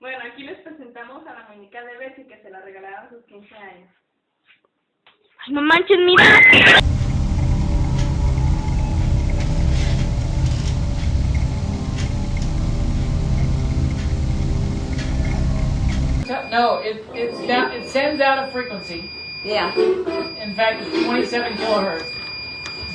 Bueno, aquí les presentamos a la muñeca de Bessie que se la regalaron a sus 15 años. ¡Ay, no manches, mira! No, it sends out a frequency. Yeah. In fact, it's 27 kilohertz.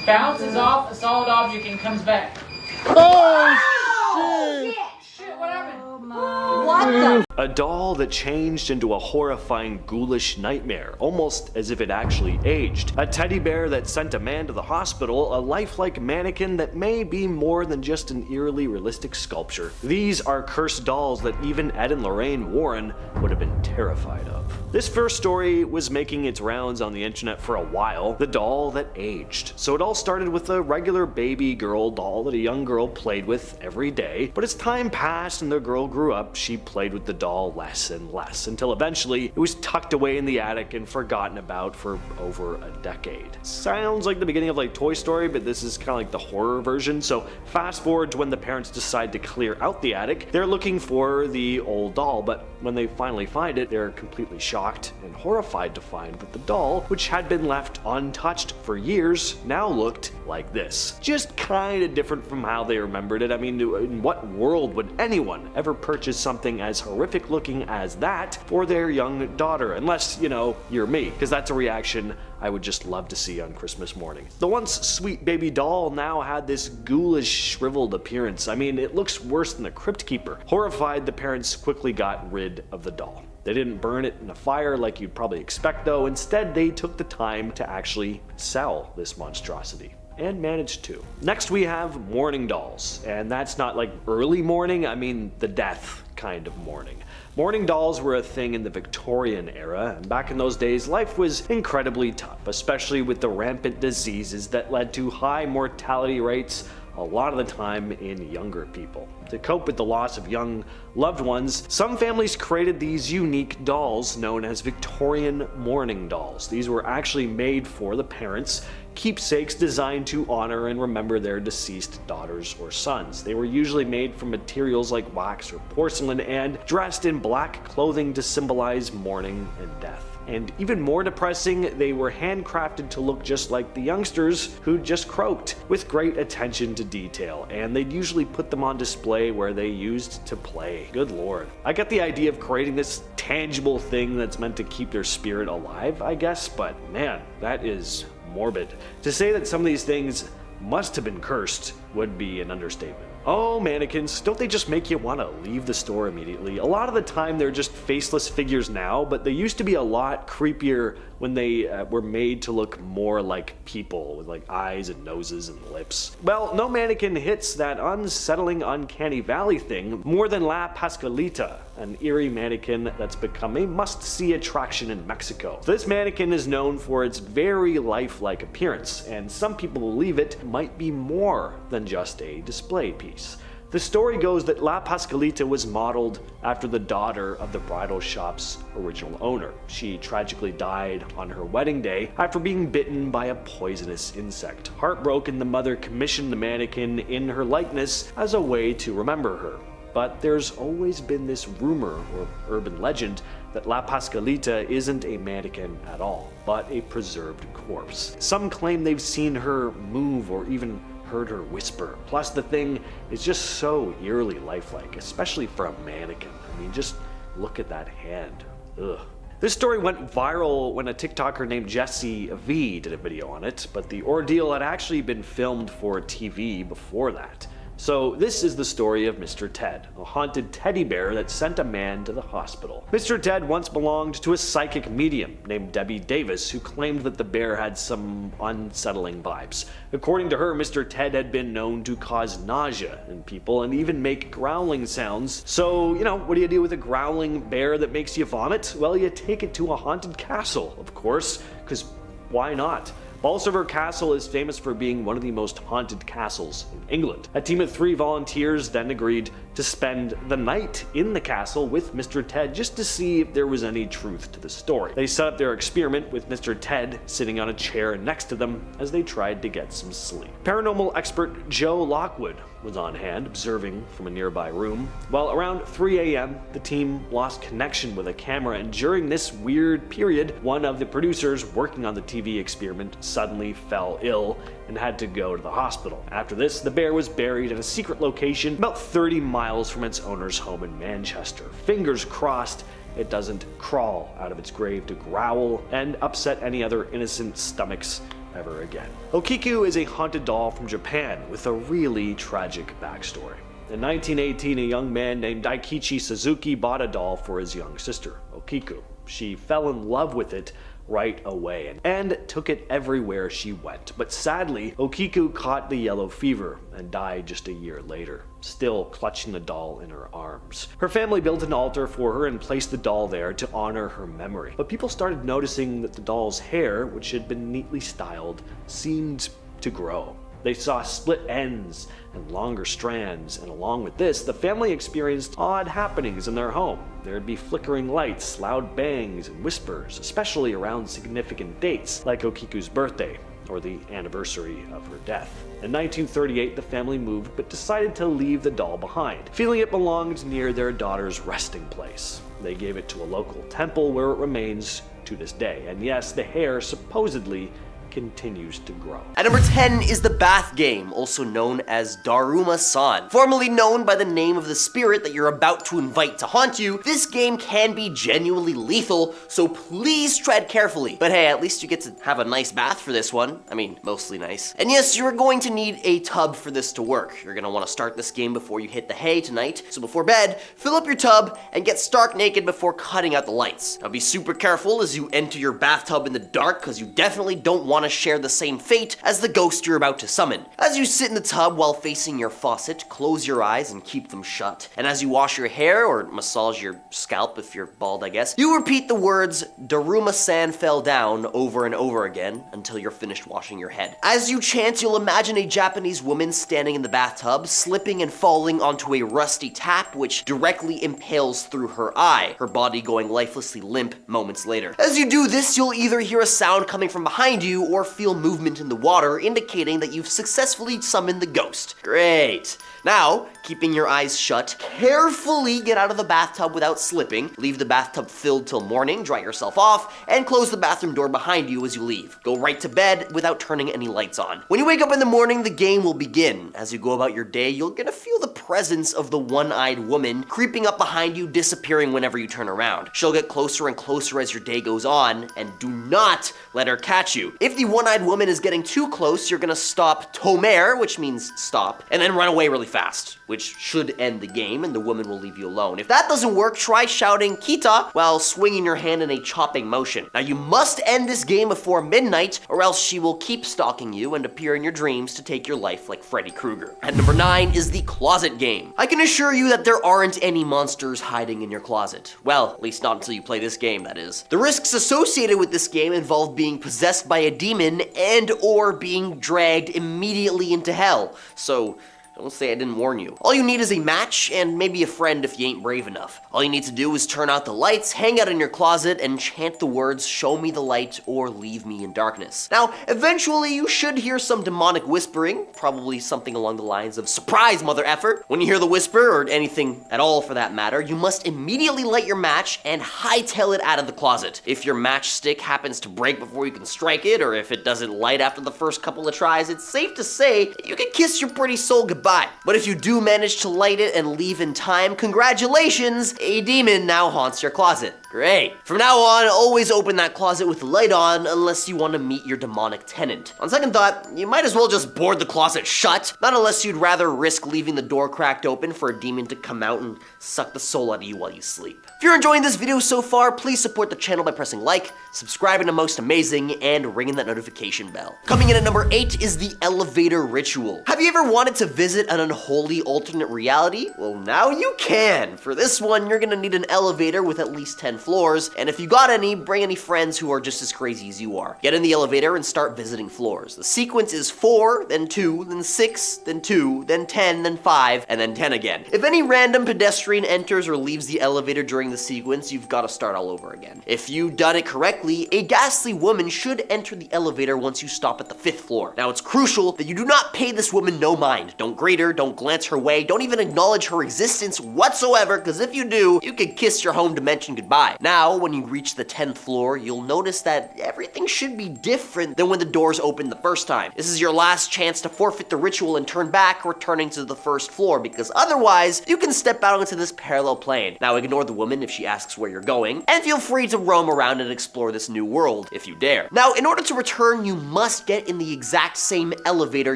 Bounces off a solid object and comes back. Oh, shit! Shit, what happened? What the? A doll that changed into a horrifying ghoulish nightmare, almost as if it actually aged. A teddy bear that sent a man to the hospital, a lifelike mannequin that may be more than just an eerily realistic sculpture. These are cursed dolls that even Ed and Lorraine Warren would have been terrified of. This first story was making its rounds on the internet for a while, the doll that aged. So it all started with a regular baby girl doll that a young girl played with every day, but as time passed and the girl grew up, she played with the doll less and less, until eventually it was tucked away in the attic and forgotten about for over a decade. Sounds like the beginning of like Toy Story, but this is kind of like the horror version. So fast forward to when the parents decide to clear out the attic, they're looking for the old doll, but when they finally find it, they're completely shocked and horrified to find that the doll, which had been left untouched for years, now looked like this. Just kind of different from how they remembered it. I mean, in what world would anyone ever purchase something as horrific looking as that for their young daughter? Unless, you know, you're me, because that's a reaction I would just love to see on Christmas morning. The once sweet baby doll now had this ghoulish, shriveled appearance. I mean, it looks worse than the Crypt Keeper. Horrified, the parents quickly got rid of the doll. They didn't burn it in a fire like you'd probably expect though. Instead, they took the time to actually sell this monstrosity. And managed to. Next we have mourning dolls, and that's not like early mourning, I mean the death kind of mourning. Mourning dolls were a thing in the Victorian era, and back in those days life was incredibly tough, especially with the rampant diseases that led to high mortality rates a lot of the time in younger people. To cope with the loss of young loved ones, some families created these unique dolls known as Victorian mourning dolls. These were actually made for the parents, keepsakes designed to honor and remember their deceased daughters or sons. They were usually made from materials like wax or porcelain and dressed in black clothing to symbolize mourning and death. And even more depressing, they were handcrafted to look just like the youngsters who just croaked, with great attention to detail, and they'd usually put them on display where they used to play. Good lord. I get the idea of creating this tangible thing that's meant to keep their spirit alive, I guess, but man, that is morbid. To say that some of these things must have been cursed would be an understatement. Oh, mannequins, don't they just make you want to leave the store immediately? A lot of the time they're just faceless figures now, but they used to be a lot creepier when they were made to look more like people, with like eyes and noses and lips. Well, no mannequin hits that unsettling uncanny valley thing more than La Pascualita, an eerie mannequin that's become a must-see attraction in Mexico. This mannequin is known for its very lifelike appearance, and some people believe it might be more than just a display piece. The story goes that La Pascualita was modeled after the daughter of the bridal shop's original owner. She tragically died on her wedding day after being bitten by a poisonous insect. Heartbroken, the mother commissioned the mannequin in her likeness as a way to remember her. But there's always been this rumor or urban legend that La Pascualita isn't a mannequin at all, but a preserved corpse. Some claim they've seen her move or even heard her whisper. Plus the thing is just so eerily lifelike, especially for a mannequin. I mean, just look at that hand. Ugh. This story went viral when a TikToker named Jessie V did a video on it, but the ordeal had actually been filmed for TV before that. So this is the story of Mr. Ted, a haunted teddy bear that sent a man to the hospital. Mr. Ted once belonged to a psychic medium named Debbie Davis who claimed that the bear had some unsettling vibes. According to her, Mr. Ted had been known to cause nausea in people and even make growling sounds. So, you know, what do you do with a growling bear that makes you vomit? Well, you take it to a haunted castle, of course, because why not? Bolsover Castle is famous for being one of the most haunted castles in England. A team of 3 volunteers then agreed to spend the night in the castle with Mr. Ted just to see if there was any truth to the story. They set up their experiment with Mr. Ted sitting on a chair next to them as they tried to get some sleep. Paranormal expert Joe Lockwood was on hand, observing from a nearby room. Well, around 3 a.m., the team lost connection with a camera, and during this weird period, one of the producers working on the TV experiment suddenly fell ill and had to go to the hospital. After this, the bear was buried in a secret location about 30 miles from its owner's home in Manchester. Fingers crossed it doesn't crawl out of its grave to growl and upset any other innocent stomachs ever again. Okiku is a haunted doll from Japan with a really tragic backstory. In 1918, a young man named Daikichi Suzuki bought a doll for his young sister, Okiku. She fell in love with it right away and took it everywhere she went. But sadly, Okiku caught the yellow fever and died just a year later, still clutching the doll in her arms. Her family built an altar for her and placed the doll there to honor her memory. But people started noticing that the doll's hair, which had been neatly styled, seemed to grow. They saw split ends and longer strands, and along with this, the family experienced odd happenings in their home. There'd be flickering lights, loud bangs, and whispers, especially around significant dates, like Okiku's birthday or the anniversary of her death. In 1938, the family moved, but decided to leave the doll behind, feeling it belonged near their daughter's resting place. They gave it to a local temple where it remains to this day, and yes, the hair supposedly continues to grow. At number 10 is the bath game, also known as Daruma-san. Formerly known by the name of the spirit that you're about to invite to haunt you, this game can be genuinely lethal, so please tread carefully. But hey, at least you get to have a nice bath for this one. I mean, mostly nice. And yes, you're going to need a tub for this to work. You're gonna want to start this game before you hit the hay tonight, so before bed, fill up your tub and get stark naked before cutting out the lights. Now be super careful as you enter your bathtub in the dark, because you definitely don't want to share the same fate as the ghost you're about to summon. As you sit in the tub while facing your faucet, close your eyes and keep them shut. And as you wash your hair, or massage your scalp if you're bald, I guess, you repeat the words, Daruma-san fell down, over and over again until you're finished washing your head. As you chant, you'll imagine a Japanese woman standing in the bathtub, slipping and falling onto a rusty tap which directly impales through her eye, her body going lifelessly limp moments later. As you do this, you'll either hear a sound coming from behind you or feel movement in the water, indicating that you've successfully summoned the ghost. Great. Now, keeping your eyes shut, carefully get out of the bathtub without slipping, leave the bathtub filled till morning, dry yourself off, and close the bathroom door behind you as you leave. Go right to bed without turning any lights on. When you wake up in the morning, the game will begin. As you go about your day, you're gonna feel the presence of the one-eyed woman creeping up behind you, disappearing whenever you turn around. She'll get closer and closer as your day goes on, and do not let her catch you. If the one-eyed woman is getting too close, you're gonna stop tomer, which means stop, and then run away really fast, which should end the game and the woman will leave you alone. If that doesn't work, try shouting Kita while swinging your hand in a chopping motion. Now you must end this game before midnight or else she will keep stalking you and appear in your dreams to take your life like Freddy Krueger. At number 9 is the closet game. I can assure you that there aren't any monsters hiding in your closet. Well, at least not until you play this game, that is. The risks associated with this game involve being possessed by a demon and or being dragged immediately into hell. So don't say I didn't warn you. All you need is a match and maybe a friend if you ain't brave enough. All you need to do is turn out the lights, hang out in your closet, and chant the words, "Show me the light" or "Leave me in darkness." Now, eventually you should hear some demonic whispering, probably something along the lines of, "Surprise, mother effer!" When you hear the whisper, or anything at all for that matter, you must immediately light your match and hightail it out of the closet. If your matchstick happens to break before you can strike it, or if it doesn't light after the first couple of tries, it's safe to say you can kiss your pretty soul goodbye. But if you do manage to light it and leave in time, congratulations, a demon now haunts your closet. Great. From now on, always open that closet with the light on unless you want to meet your demonic tenant. On second thought, you might as well just board the closet shut, not unless you'd rather risk leaving the door cracked open for a demon to come out and suck the soul out of you while you sleep. If you're enjoying this video so far, please support the channel by pressing like, subscribing to Most Amazing, and ringing that notification bell. Coming in at number 8 is the elevator ritual. Have you ever wanted to visit an unholy alternate reality? Well, now you can. For this one, you're gonna need an elevator with at least 10 floors, and if you got any, bring any friends who are just as crazy as you are. Get in the elevator and start visiting floors. The sequence is 4, then 2, then 6, then 2, then 10, then 5, and then 10 again. If any random pedestrian enters or leaves the elevator during the sequence, you've got to start all over again. If you've done it correctly, a ghastly woman should enter the elevator once you stop at the 5th floor. Now, it's crucial that you do not pay this woman no mind. Don't greet her, don't glance her way, don't even acknowledge her existence whatsoever, because if you do, you could kiss your home dimension goodbye. Now, when you reach the 10th floor, you'll notice that everything should be different than when the doors opened the first time. This is your last chance to forfeit the ritual and turn back, returning to the 1st floor, because otherwise, you can step out into this parallel plane. Now, ignore the woman if she asks where you're going, and feel free to roam around and explore this new world, if you dare. Now, in order to return, you must get in the exact same elevator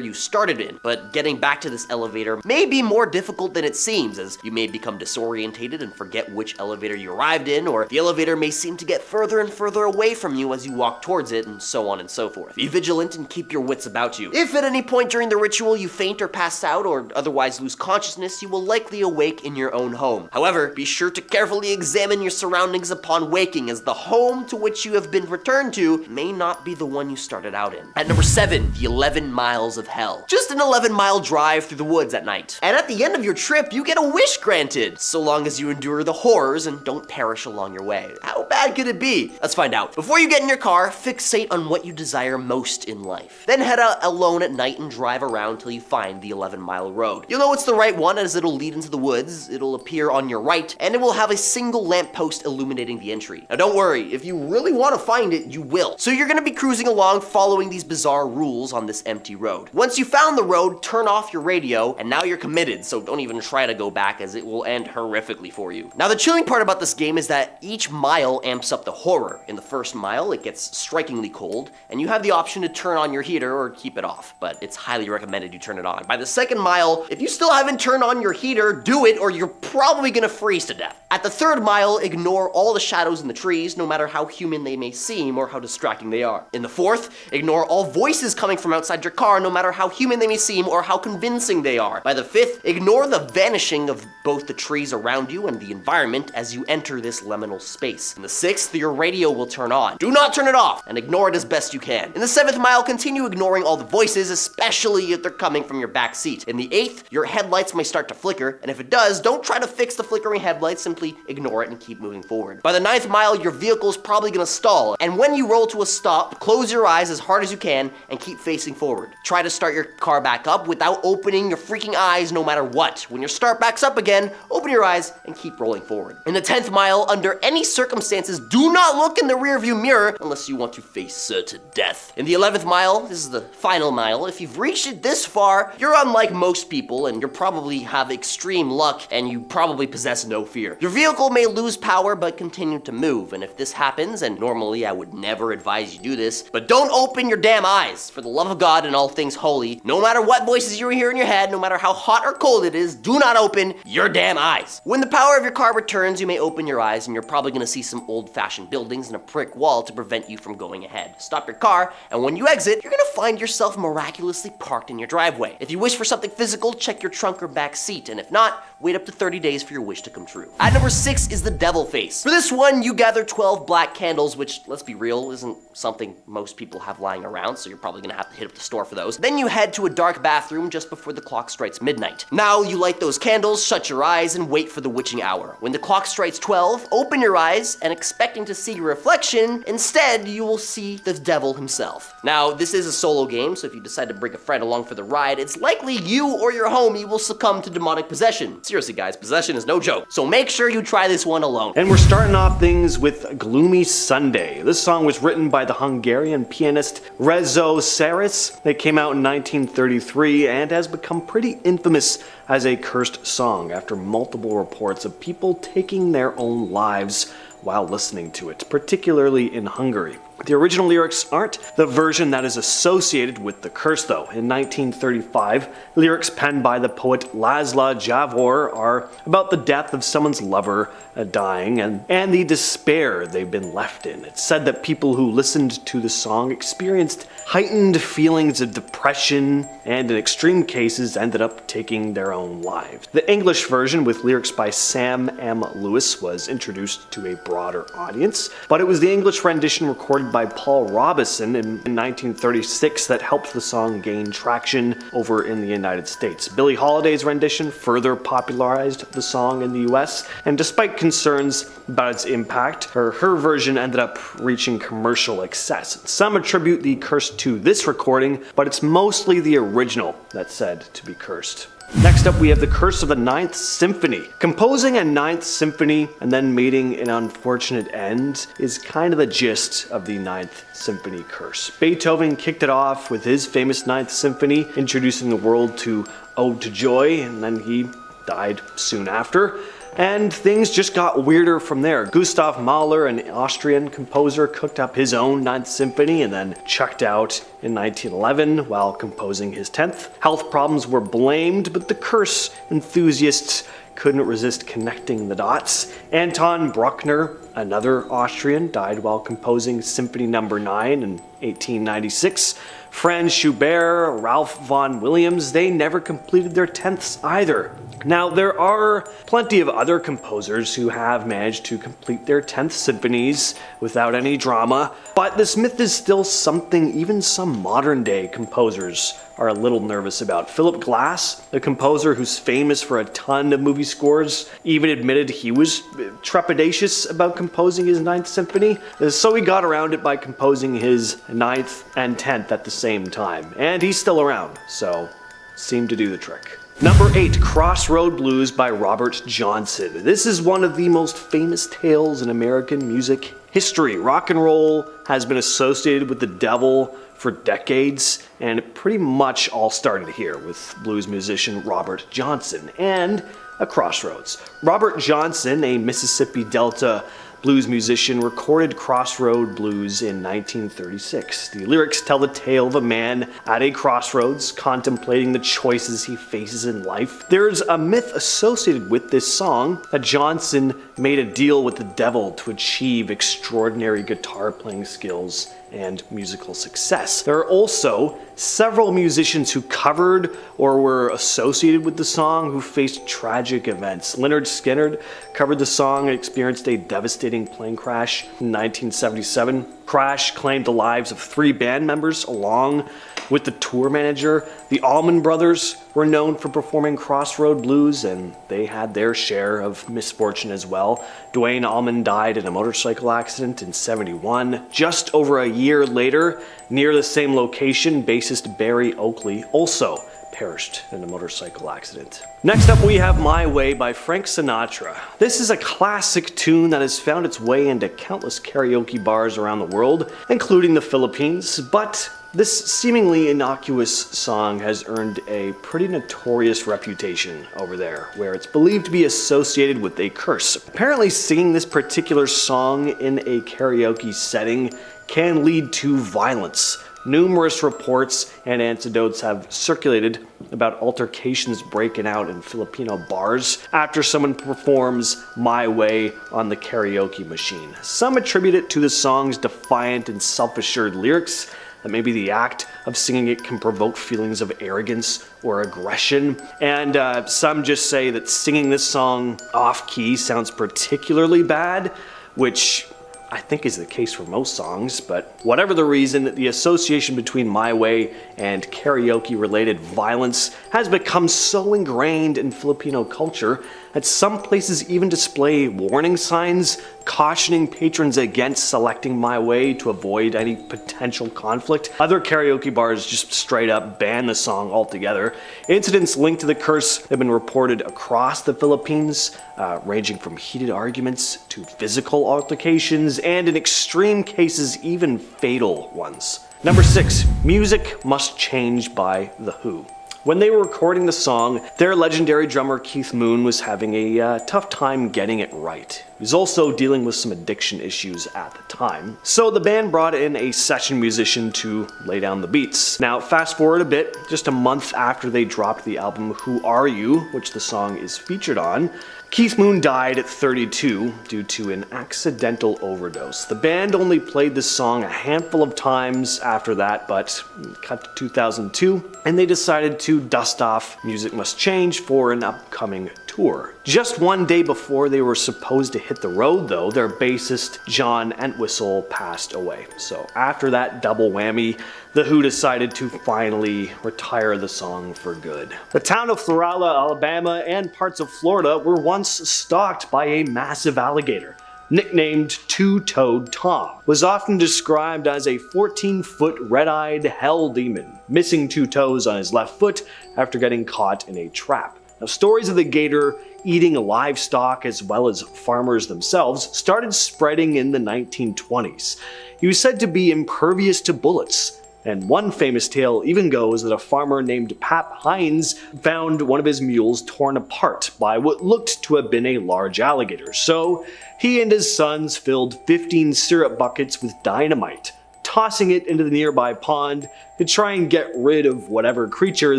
you started in, but getting back to this elevator may be more difficult than it seems, as you may become disorientated and forget which elevator you arrived in, or the elevator may seem to get further and further away from you as you walk towards it, and so on and so forth. Be vigilant and keep your wits about you. If at any point during the ritual you faint or pass out or otherwise lose consciousness, you will likely awake in your own home. However, be sure to carefully examine your surroundings upon waking, as the home to which you have been returned to may not be the one you started out in. At number 7, the 11 miles of hell. Just an 11-mile drive through the woods at night. And at the end of your trip, you get a wish granted, so long as you endure the horrors and don't perish along your way. How bad could it be? Let's find out. Before you get in your car, fixate on what you desire most in life. Then head out alone at night and drive around till you find the 11-mile road. You'll know it's the right one as it'll lead into the woods, it'll appear on your right, and it will have a single lamppost illuminating the entry. Now don't worry, if you really want to find it, you will. So you're gonna be cruising along following these bizarre rules on this empty road. Once you found the road, turn off your radio, and now you're committed, so don't even try to go back as it will end horrifically for you. Now the chilling part about this game is that each mile amps up the horror. In the first mile, it gets strikingly cold, and you have the option to turn on your heater or keep it off, but it's highly recommended you turn it on. By the second mile, if you still haven't turned on your heater, do it or you're probably gonna freeze to death. At the 3rd mile, ignore all the shadows in the trees, no matter how human they may seem or how distracting they are. In the 4th, ignore all voices coming from outside your car, no matter how human they may seem or how convincing they are. By the 5th, ignore the vanishing of both the trees around you and the environment as you enter this liminal space. In the 6th, your radio will turn on. Do not turn it off, and ignore it as best you can. In the 7th mile, continue ignoring all the voices, especially if they're coming from your back seat. In the 8th, your headlights may start to flicker, and if it does, don't try to fix the flickering headlights, simply ignore it and keep moving forward. By the 9th mile, your vehicle's probably gonna stall, and when you roll to a stop, close your eyes as hard as you can and keep facing forward. Try to start your car back up without opening your freaking eyes no matter what. When your start backs up again, open your eyes and keep rolling forward. In the 10th mile, under any circumstances, do not look in the rearview mirror unless you want to face certain death. In the 11th mile, this is the final mile, if you've reached it this far, you're unlike most people and you probably have extreme luck and you probably possess no fear. Your vehicle may lose power but continue to move, and if this happens, and normally I would never advise you do this, but don't open your damn eyes. For the love of God and all things holy, no matter what voices you hear in your head, no matter how hot or cold it is, do not open your damn eyes. When the power of your car returns, you may open your eyes and you're probably gonna see some old-fashioned buildings and a brick wall to prevent you from going ahead. Stop your car, and when you exit, you're gonna find yourself miraculously parked in your driveway. If you wish for something physical, check your trunk or back seat, and if not, wait up to 30 days for your wish to come true. At number 6 is the devil face. For this one, you gather 12 black candles, which, let's be real, isn't something most people have lying around, so you're probably gonna have to hit up the store for those. Then you head to a dark bathroom just before the clock strikes midnight. Now you light those candles, shut your eyes, and wait for the witching hour. When the clock strikes 12, open your eyes, and expecting to see your reflection, instead you will see the devil himself. Now, this is a solo game, so if you decide to bring a friend along for the ride, it's likely you or your homie will succumb to demonic possession. Seriously guys, possession is no joke, so make sure you try this one alone. And we're starting off things with Gloomy Sunday. This song was written by the Hungarian pianist Rezo Saris. It came out in 1933 and has become pretty infamous as a cursed song after multiple reports of people taking their own lives while listening to it, particularly in Hungary. The original lyrics aren't the version that is associated with the curse though. In 1935, lyrics penned by the poet Laszlo Javor are about the death of someone's lover dying and the despair they've been left in. It's said that people who listened to the song experienced heightened feelings of depression and in extreme cases ended up taking their own lives. The English version with lyrics by Sam M. Lewis was introduced to a broader audience, but it was the English rendition recorded by Paul Robeson in 1936 that helped the song gain traction over in the United States. Billie Holiday's rendition further popularized the song in the US, and despite concerns about its impact, her version ended up reaching commercial success. Some attribute the curse to this recording, but it's mostly the original that's said to be cursed. Next up, we have the Curse of the Ninth Symphony. Composing a Ninth Symphony and then meeting an unfortunate end is kind of the gist of the Ninth Symphony curse. Beethoven kicked it off with his famous Ninth Symphony, introducing the world to Ode to Joy, and then he died soon after. And things just got weirder from there. Gustav Mahler, an Austrian composer, cooked up his own Ninth Symphony and then checked out in 1911 while composing his 10th. Health problems were blamed, but the curse enthusiasts couldn't resist connecting the dots. Anton Bruckner, another Austrian, died while composing Symphony No. 9 in 1896. Franz Schubert, Ralph Vaughan Williams, they never completed their 10ths either. Now, there are plenty of other composers who have managed to complete their 10th symphonies without any drama, but this myth is still something even some modern-day composers are a little nervous about. Philip Glass, a composer who's famous for a ton of movie scores, even admitted he was trepidatious about composing his 9th symphony, so he got around it by composing his 9th and 10th at the same time. And he's still around, so seemed to do the trick. Number 8, Crossroad Blues by Robert Johnson. This is one of the most famous tales in American music history. Rock and roll has been associated with the devil for decades, and it pretty much all started here with blues musician Robert Johnson and a crossroads. Robert Johnson, a Mississippi Delta blues musician, recorded Crossroad Blues in 1936. The lyrics tell the tale of a man at a crossroads contemplating the choices he faces in life. There's a myth associated with this song that Johnson made a deal with the devil to achieve extraordinary guitar playing skills and musical success. There are also several musicians who covered or were associated with the song who faced tragic events. Lynyrd Skynyrd covered the song and experienced a devastating plane crash in 1977. Crash claimed the lives of 3 band members along with the tour manager. The Allman Brothers were known for performing Crossroad Blues, and they had their share of misfortune as well. Duane Allman died in a motorcycle accident in '71. Just over a year later, near the same location, bassist Barry Oakley also perished in a motorcycle accident. Next up, we have My Way by Frank Sinatra. This is a classic tune that has found its way into countless karaoke bars around the world, including the Philippines, but this seemingly innocuous song has earned a pretty notorious reputation over there, where it's believed to be associated with a curse. Apparently, singing this particular song in a karaoke setting can lead to violence. Numerous reports and anecdotes have circulated about altercations breaking out in Filipino bars after someone performs My Way on the karaoke machine. Some attribute it to the song's defiant and self-assured lyrics, that maybe the act of singing it can provoke feelings of arrogance or aggression, and some just say that singing this song off-key sounds particularly bad, which I think is the case for most songs, but whatever the reason, the association between My Way and karaoke-related violence has become so ingrained in Filipino culture that some places even display warning signs cautioning patrons against selecting My Way to avoid any potential conflict. Other karaoke bars just straight up ban the song altogether. Incidents linked to the curse have been reported across the Philippines, ranging from heated arguments to physical altercations, and in extreme cases, even fatal ones. Number 6, Music Must Change by The Who. When they were recording the song, their legendary drummer Keith Moon was having a tough time getting it right. He was also dealing with some addiction issues at the time, so the band brought in a session musician to lay down the beats. Now fast forward a bit, just a month after they dropped the album Who Are You, which the song is featured on, Keith Moon died at 32 due to an accidental overdose. The band only played this song a handful of times after that, but cut to 2002, and they decided to dust off Music Must Change for an upcoming tour. Just one day before they were supposed to hit the road though, their bassist John Entwistle passed away. So after that double whammy, The Who decided to finally retire the song for good. The town of Florala, Alabama and parts of Florida were once stalked by a massive alligator. Nicknamed Two-Toed Tom, was often described as a 14-foot red-eyed hell demon, missing 2 toes on his left foot after getting caught in a trap. Now, stories of the gator eating livestock as well as farmers themselves started spreading in the 1920s. He was said to be impervious to bullets, and one famous tale even goes that a farmer named Pap Hines found one of his mules torn apart by what looked to have been a large alligator, so he and his sons filled 15 syrup buckets with dynamite, tossing it into the nearby pond to try and get rid of whatever creature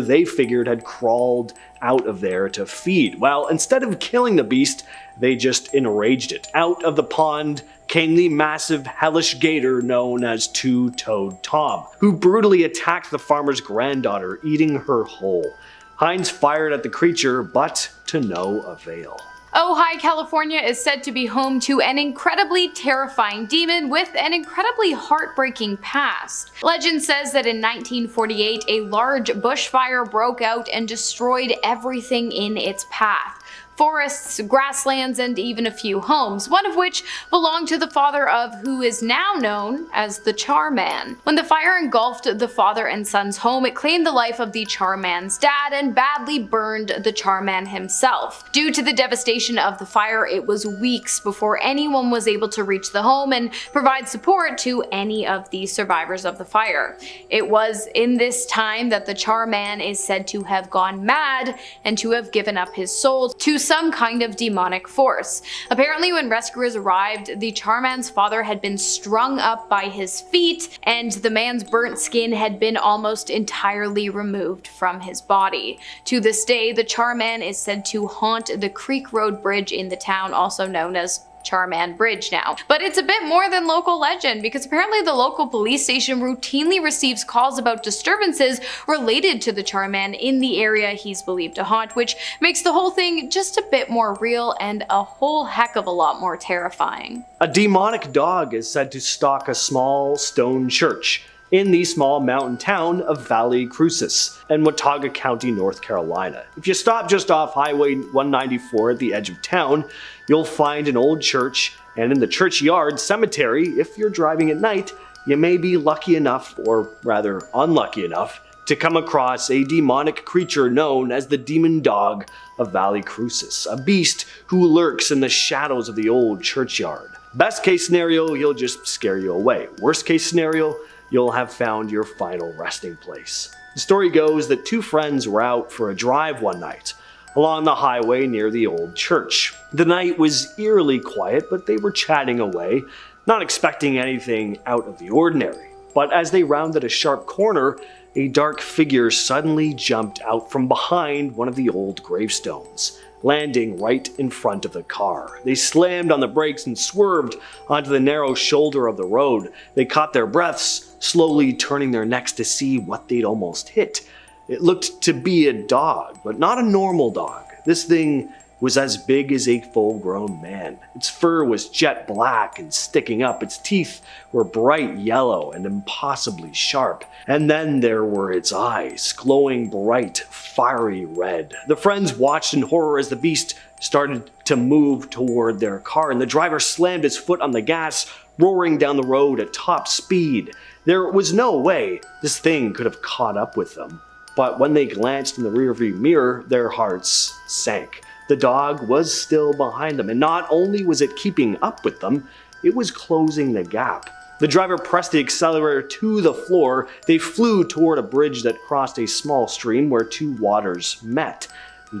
they figured had crawled out of there to feed. Well, instead of killing the beast, they just enraged it. Out of the pond came the massive hellish gator known as Two-Toed Tom, who brutally attacked the farmer's granddaughter, eating her whole. Hines fired at the creature, but to no avail. Ojai, California is said to be home to an incredibly terrifying demon with an incredibly heartbreaking past. Legend says that in 1948, a large bushfire broke out and destroyed everything in its path. Forests, grasslands, and even a few homes, one of which belonged to the father of who is now known as the Charman. When the fire engulfed the father and son's home, it claimed the life of the Charman's dad and badly burned the Charman himself. Due to the devastation of the fire, it was weeks before anyone was able to reach the home and provide support to any of the survivors of the fire. It was in this time that the Charman is said to have gone mad and to have given up his soul to some kind of demonic force. Apparently, when rescuers arrived, the Charman's father had been strung up by his feet, and the man's burnt skin had been almost entirely removed from his body. To this day, the Charman is said to haunt the Creek Road Bridge in the town, also known as Charman Bridge now. But it's a bit more than local legend, because apparently the local police station routinely receives calls about disturbances related to the Charman in the area he's believed to haunt, which makes the whole thing just a bit more real and a whole heck of a lot more terrifying. A demonic dog is said to stalk a small stone church in the small mountain town of Valley Crucis in Watauga County, North Carolina. If you stop just off Highway 194 at the edge of town, you'll find an old church, and in the churchyard cemetery, if you're driving at night, you may be lucky enough, or rather unlucky enough, to come across a demonic creature known as the Demon Dog of Valley Crucis, a beast who lurks in the shadows of the old churchyard. Best case scenario, he'll just scare you away. Worst case scenario, you'll have found your final resting place. The story goes that 2 friends were out for a drive one night along the highway near the old church. The night was eerily quiet, but they were chatting away, not expecting anything out of the ordinary. But as they rounded a sharp corner, a dark figure suddenly jumped out from behind one of the old gravestones, landing right in front of the car. They slammed on the brakes and swerved onto the narrow shoulder of the road. They caught their breaths, slowly turning their necks to see what they'd almost hit. It looked to be a dog, but not a normal dog. This thing was as big as a full-grown man. Its fur was jet black and sticking up. Its teeth were bright yellow and impossibly sharp. And then there were its eyes, glowing bright, fiery red. The friends watched in horror as the beast started to move toward their car, and the driver slammed his foot on the gas, roaring down the road at top speed. There was no way this thing could have caught up with them. But when they glanced in the rearview mirror, their hearts sank. The dog was still behind them, and not only was it keeping up with them, it was closing the gap. The driver pressed the accelerator to the floor. They flew toward a bridge that crossed a small stream where two waters met.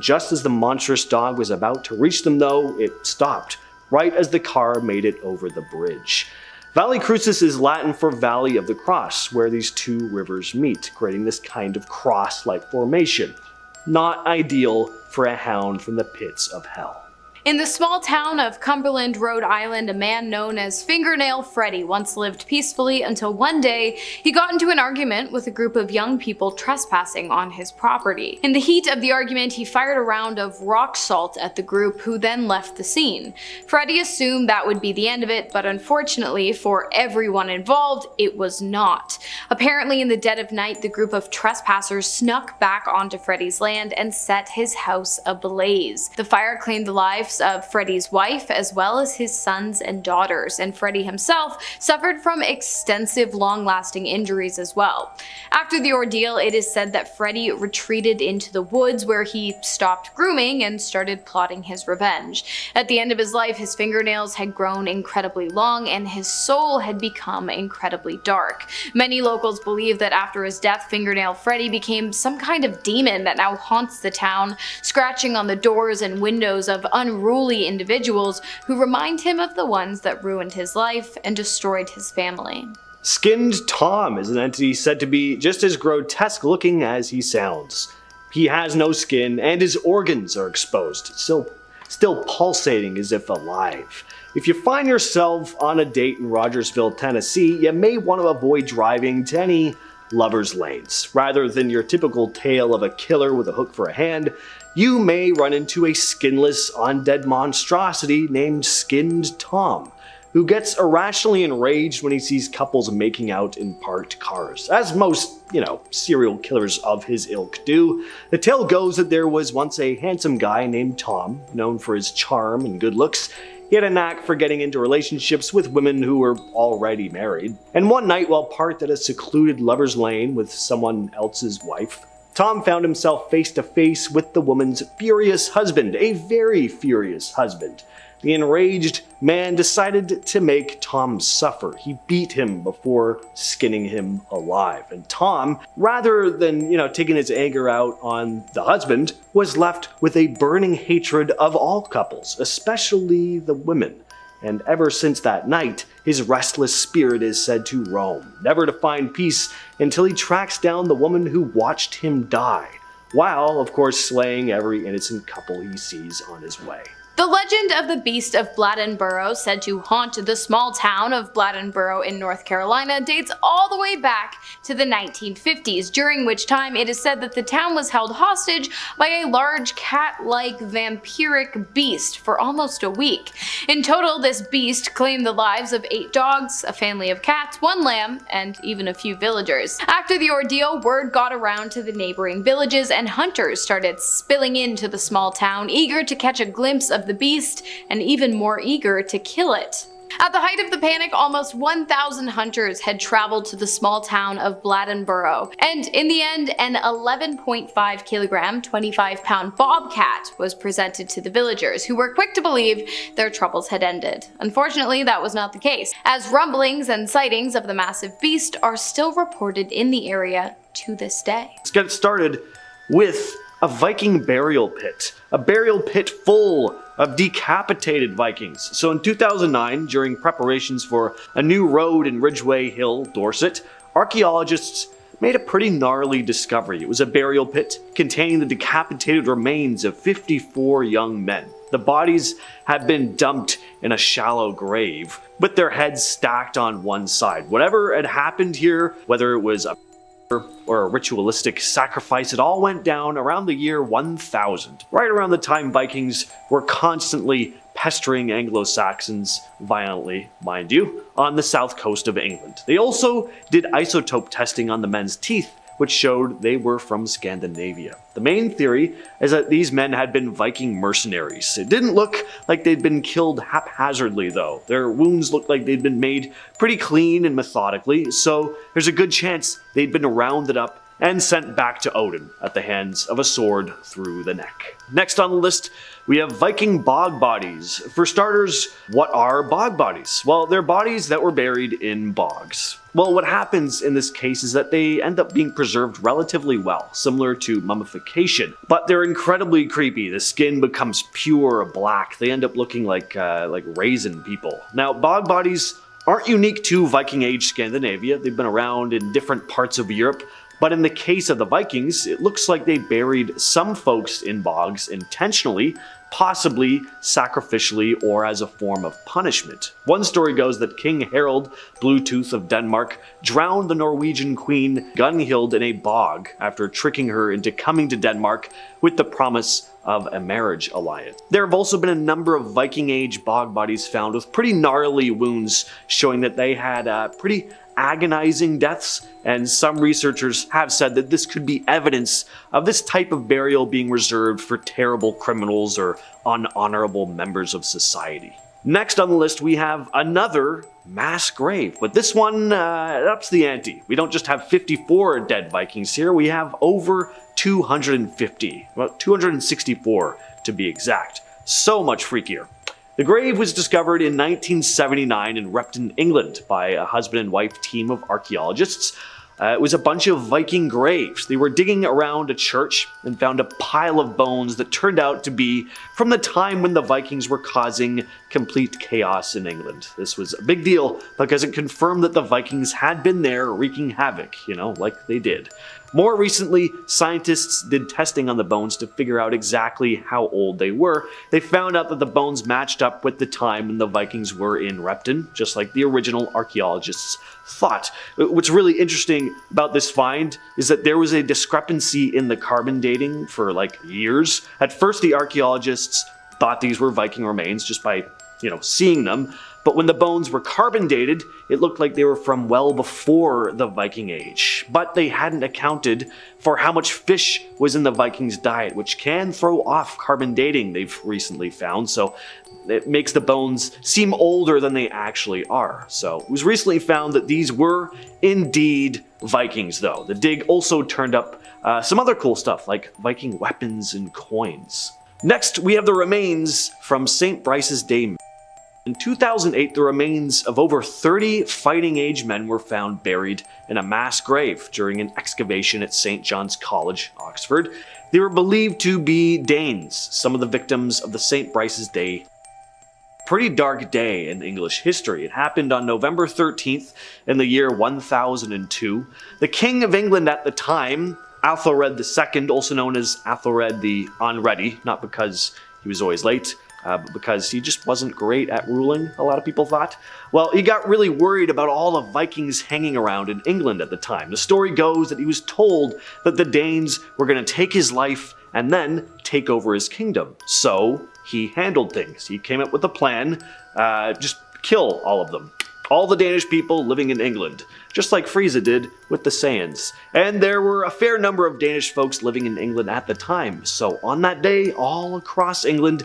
Just as the monstrous dog was about to reach them though, it stopped, right as the car made it over the bridge. Valley Crucis is Latin for Valley of the Cross, where these two rivers meet, creating this kind of cross-like formation. Not ideal for a hound from the pits of hell. In the small town of Cumberland, Rhode Island, a man known as Fingernail Freddy once lived peacefully until one day he got into an argument with a group of young people trespassing on his property. In the heat of the argument, he fired a round of rock salt at the group, who then left the scene. Freddy assumed that would be the end of it, but unfortunately for everyone involved, it was not. Apparently, in the dead of night, the group of trespassers snuck back onto Freddy's land and set his house ablaze. The fire claimed the lives of Freddy's wife as well as his sons and daughters, and Freddy himself suffered from extensive long-lasting injuries as well. After the ordeal, it is said that Freddy retreated into the woods where he stopped grooming and started plotting his revenge. At the end of his life, his fingernails had grown incredibly long and his soul had become incredibly dark. Many locals believe that after his death, Fingernail Freddy became some kind of demon that now haunts the town, scratching on the doors and windows of unruly individuals who remind him of the ones that ruined his life and destroyed his family. Skinned Tom is an entity said to be just as grotesque looking as he sounds. He has no skin and his organs are exposed, still pulsating as if alive. If you find yourself on a date in Rogersville, Tennessee, you may want to avoid driving to any lover's lanes. Rather than your typical tale of a killer with a hook for a hand, you may run into a skinless undead monstrosity named Skinned Tom, who gets irrationally enraged when he sees couples making out in parked cars. As most, serial killers of his ilk do. The tale goes that there was once a handsome guy named Tom, known for his charm and good looks. He had a knack for getting into relationships with women who were already married. And one night, while parked at a secluded lover's lane with someone else's wife, Tom found himself face to face with the woman's furious husband, a very furious husband. The enraged man decided to make Tom suffer. He beat him before skinning him alive. And Tom, rather than, taking his anger out on the husband, was left with a burning hatred of all couples, especially the women. And ever since that night, his restless spirit is said to roam, never to find peace until he tracks down the woman who watched him die, while, of course, slaying every innocent couple he sees on his way. The legend of the Beast of Bladenboro, said to haunt the small town of Bladenboro in North Carolina, dates all the way back to the 1950s, during which time it is said that the town was held hostage by a large cat-like vampiric beast for almost a week. In total, this beast claimed the lives of 8 dogs, a family of cats, 1 lamb, and even a few villagers. After the ordeal, word got around to the neighboring villages and hunters started spilling into the small town, eager to catch a glimpse of the beast and even more eager to kill it. At the height of the panic, almost 1,000 hunters had traveled to the small town of Bladenboro, and in the end, an 11.5 kilogram, 25-pound bobcat was presented to the villagers, who were quick to believe their troubles had ended. Unfortunately, that was not the case, as rumblings and sightings of the massive beast are still reported in the area to this day. Let's get started with a Viking burial pit. A burial pit full of decapitated Vikings. So in 2009, during preparations for a new road in Ridgeway Hill, Dorset, archaeologists made a pretty gnarly discovery. It was a burial pit containing the decapitated remains of 54 young men. The bodies had been dumped in a shallow grave, with their heads stacked on one side. Whatever had happened here, whether it was a or a ritualistic sacrifice, it all went down around the year 1000, right around the time Vikings were constantly pestering Anglo-Saxons, violently, mind you, on the south coast of England. They also did isotope testing on the men's teeth, which showed they were from Scandinavia. The main theory is that these men had been Viking mercenaries. It didn't look like they'd been killed haphazardly though. Their wounds looked like they'd been made pretty clean and methodically, so there's a good chance they'd been rounded up and sent back to Odin at the hands of a sword through the neck. Next on the list, we have Viking bog bodies. For starters, what are bog bodies? Well, they're bodies that were buried in bogs. Well, what happens in this case is that they end up being preserved relatively well, similar to mummification, but they're incredibly creepy. The skin becomes pure black. They end up looking like raisin people. Now, bog bodies aren't unique to Viking Age Scandinavia. They've been around in different parts of Europe, but in the case of the Vikings, it looks like they buried some folks in bogs intentionally, possibly sacrificially or as a form of punishment. One story goes that King Harald Bluetooth of Denmark drowned the Norwegian queen Gunhild in a bog after tricking her into coming to Denmark with the promise of a marriage alliance. There have also been a number of Viking Age bog bodies found with pretty gnarly wounds, showing that they had pretty agonizing deaths, and some researchers have said that this could be evidence of this type of burial being reserved for terrible criminals or unhonorable members of society. Next on the list, we have another mass grave, but this one ups the ante. We don't just have 54 dead Vikings here, we have over 250, about 264 to be exact. So much freakier. The grave was discovered in 1979 in Repton, England by a husband and wife team of archaeologists. It was a bunch of Viking graves. They were digging around a church and found a pile of bones that turned out to be from the time when the Vikings were causing complete chaos in England. This was a big deal because it confirmed that the Vikings had been there wreaking havoc, like they did. More recently, scientists did testing on the bones to figure out exactly how old they were. They found out that the bones matched up with the time when the Vikings were in Repton, just like the original archaeologists thought. What's really interesting about this find is that there was a discrepancy in the carbon dating for years. At first, the archaeologists thought these were Viking remains just by, seeing them. But when the bones were carbon dated, it looked like they were from well before the Viking Age. But they hadn't accounted for how much fish was in the Vikings' diet, which can throw off carbon dating, they've recently found. So it makes the bones seem older than they actually are. So it was recently found that these were indeed Vikings, though. The dig also turned up some other cool stuff, like Viking weapons and coins. Next, we have the remains from St. Brice's Day. In 2008, the remains of over 30 fighting age men were found buried in a mass grave during an excavation at St. John's College, Oxford. They were believed to be Danes, some of the victims of the St. Brice's Day. Pretty dark day in English history. It happened on November 13th in the year 1002. The King of England at the time, Athelred II, also known as Athelred the Unready, not because he was always late, but because he just wasn't great at ruling, a lot of people thought. Well, he got really worried about all the Vikings hanging around in England at the time. The story goes that he was told that the Danes were going to take his life and then take over his kingdom. So he handled things. He came up with a plan, just kill all of them. All the Danish people living in England, just like Frieza did with the Saiyans. And there were a fair number of Danish folks living in England at the time. So on that day, all across England,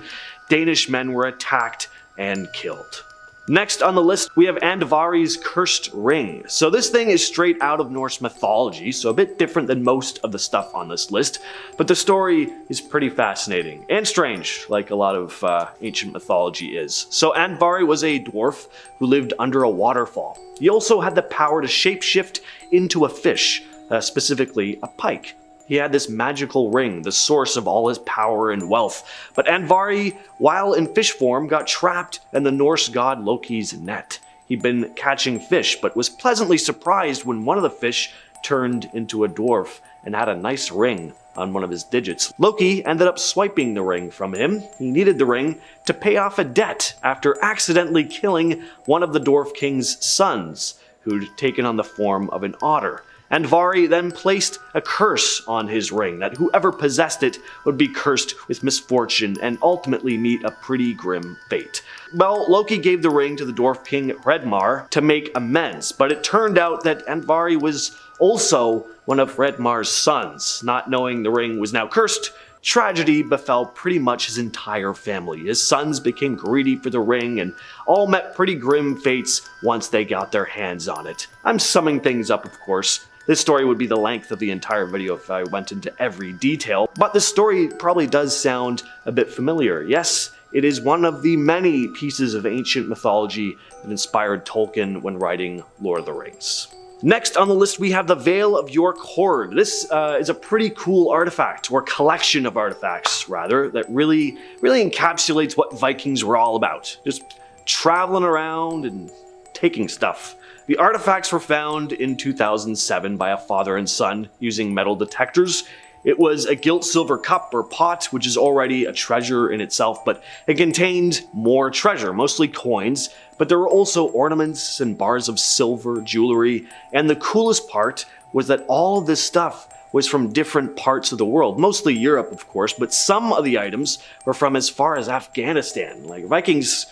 Danish men were attacked and killed. Next on the list, we have Andvari's cursed ring. So this thing is straight out of Norse mythology, so a bit different than most of the stuff on this list, but the story is pretty fascinating and strange, like a lot of ancient mythology is. So Andvari was a dwarf who lived under a waterfall. He also had the power to shapeshift into a fish, specifically a pike. He had this magical ring, the source of all his power and wealth. But Andvari, while in fish form, got trapped in the Norse god Loki's net. He'd been catching fish, but was pleasantly surprised when one of the fish turned into a dwarf and had a nice ring on one of his digits. Loki ended up swiping the ring from him. He needed the ring to pay off a debt after accidentally killing one of the dwarf king's sons, who'd taken on the form of an otter. Andvari then placed a curse on his ring, that whoever possessed it would be cursed with misfortune and ultimately meet a pretty grim fate. Well, Loki gave the ring to the dwarf king Hredmar to make amends, but it turned out that Andvari was also one of Hredmar's sons. Not knowing the ring was now cursed, tragedy befell pretty much his entire family. His sons became greedy for the ring and all met pretty grim fates once they got their hands on it. I'm summing things up, of course. This story would be the length of the entire video if I went into every detail, but this story probably does sound a bit familiar. Yes, it is one of the many pieces of ancient mythology that inspired Tolkien when writing Lord of the Rings. Next on the list we have the Vale of York Hoard. This is a pretty cool artifact, or collection of artifacts rather, that really encapsulates what Vikings were all about. Just traveling around and taking stuff. The artifacts were found in 2007 by a father and son using metal detectors. It was a gilt silver cup or pot, which is already a treasure in itself, but it contained more treasure, mostly coins, but there were also ornaments and bars of silver, jewelry, and the coolest part was that all of this stuff was from different parts of the world, mostly Europe of course, but some of the items were from as far as Afghanistan. Like Vikings,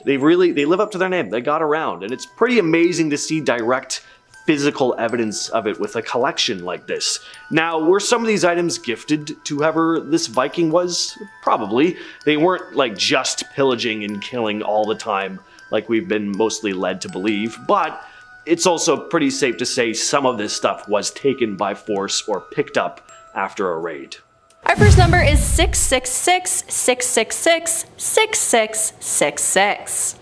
they live up to their name, they got around, and it's pretty amazing to see direct physical evidence of it with a collection like this. Now, were some of these items gifted to whoever this Viking was? Probably. They weren't like just pillaging and killing all the time like we've been mostly led to believe, but it's also pretty safe to say some of this stuff was taken by force or picked up after a raid. Our first number is 666 666 6666.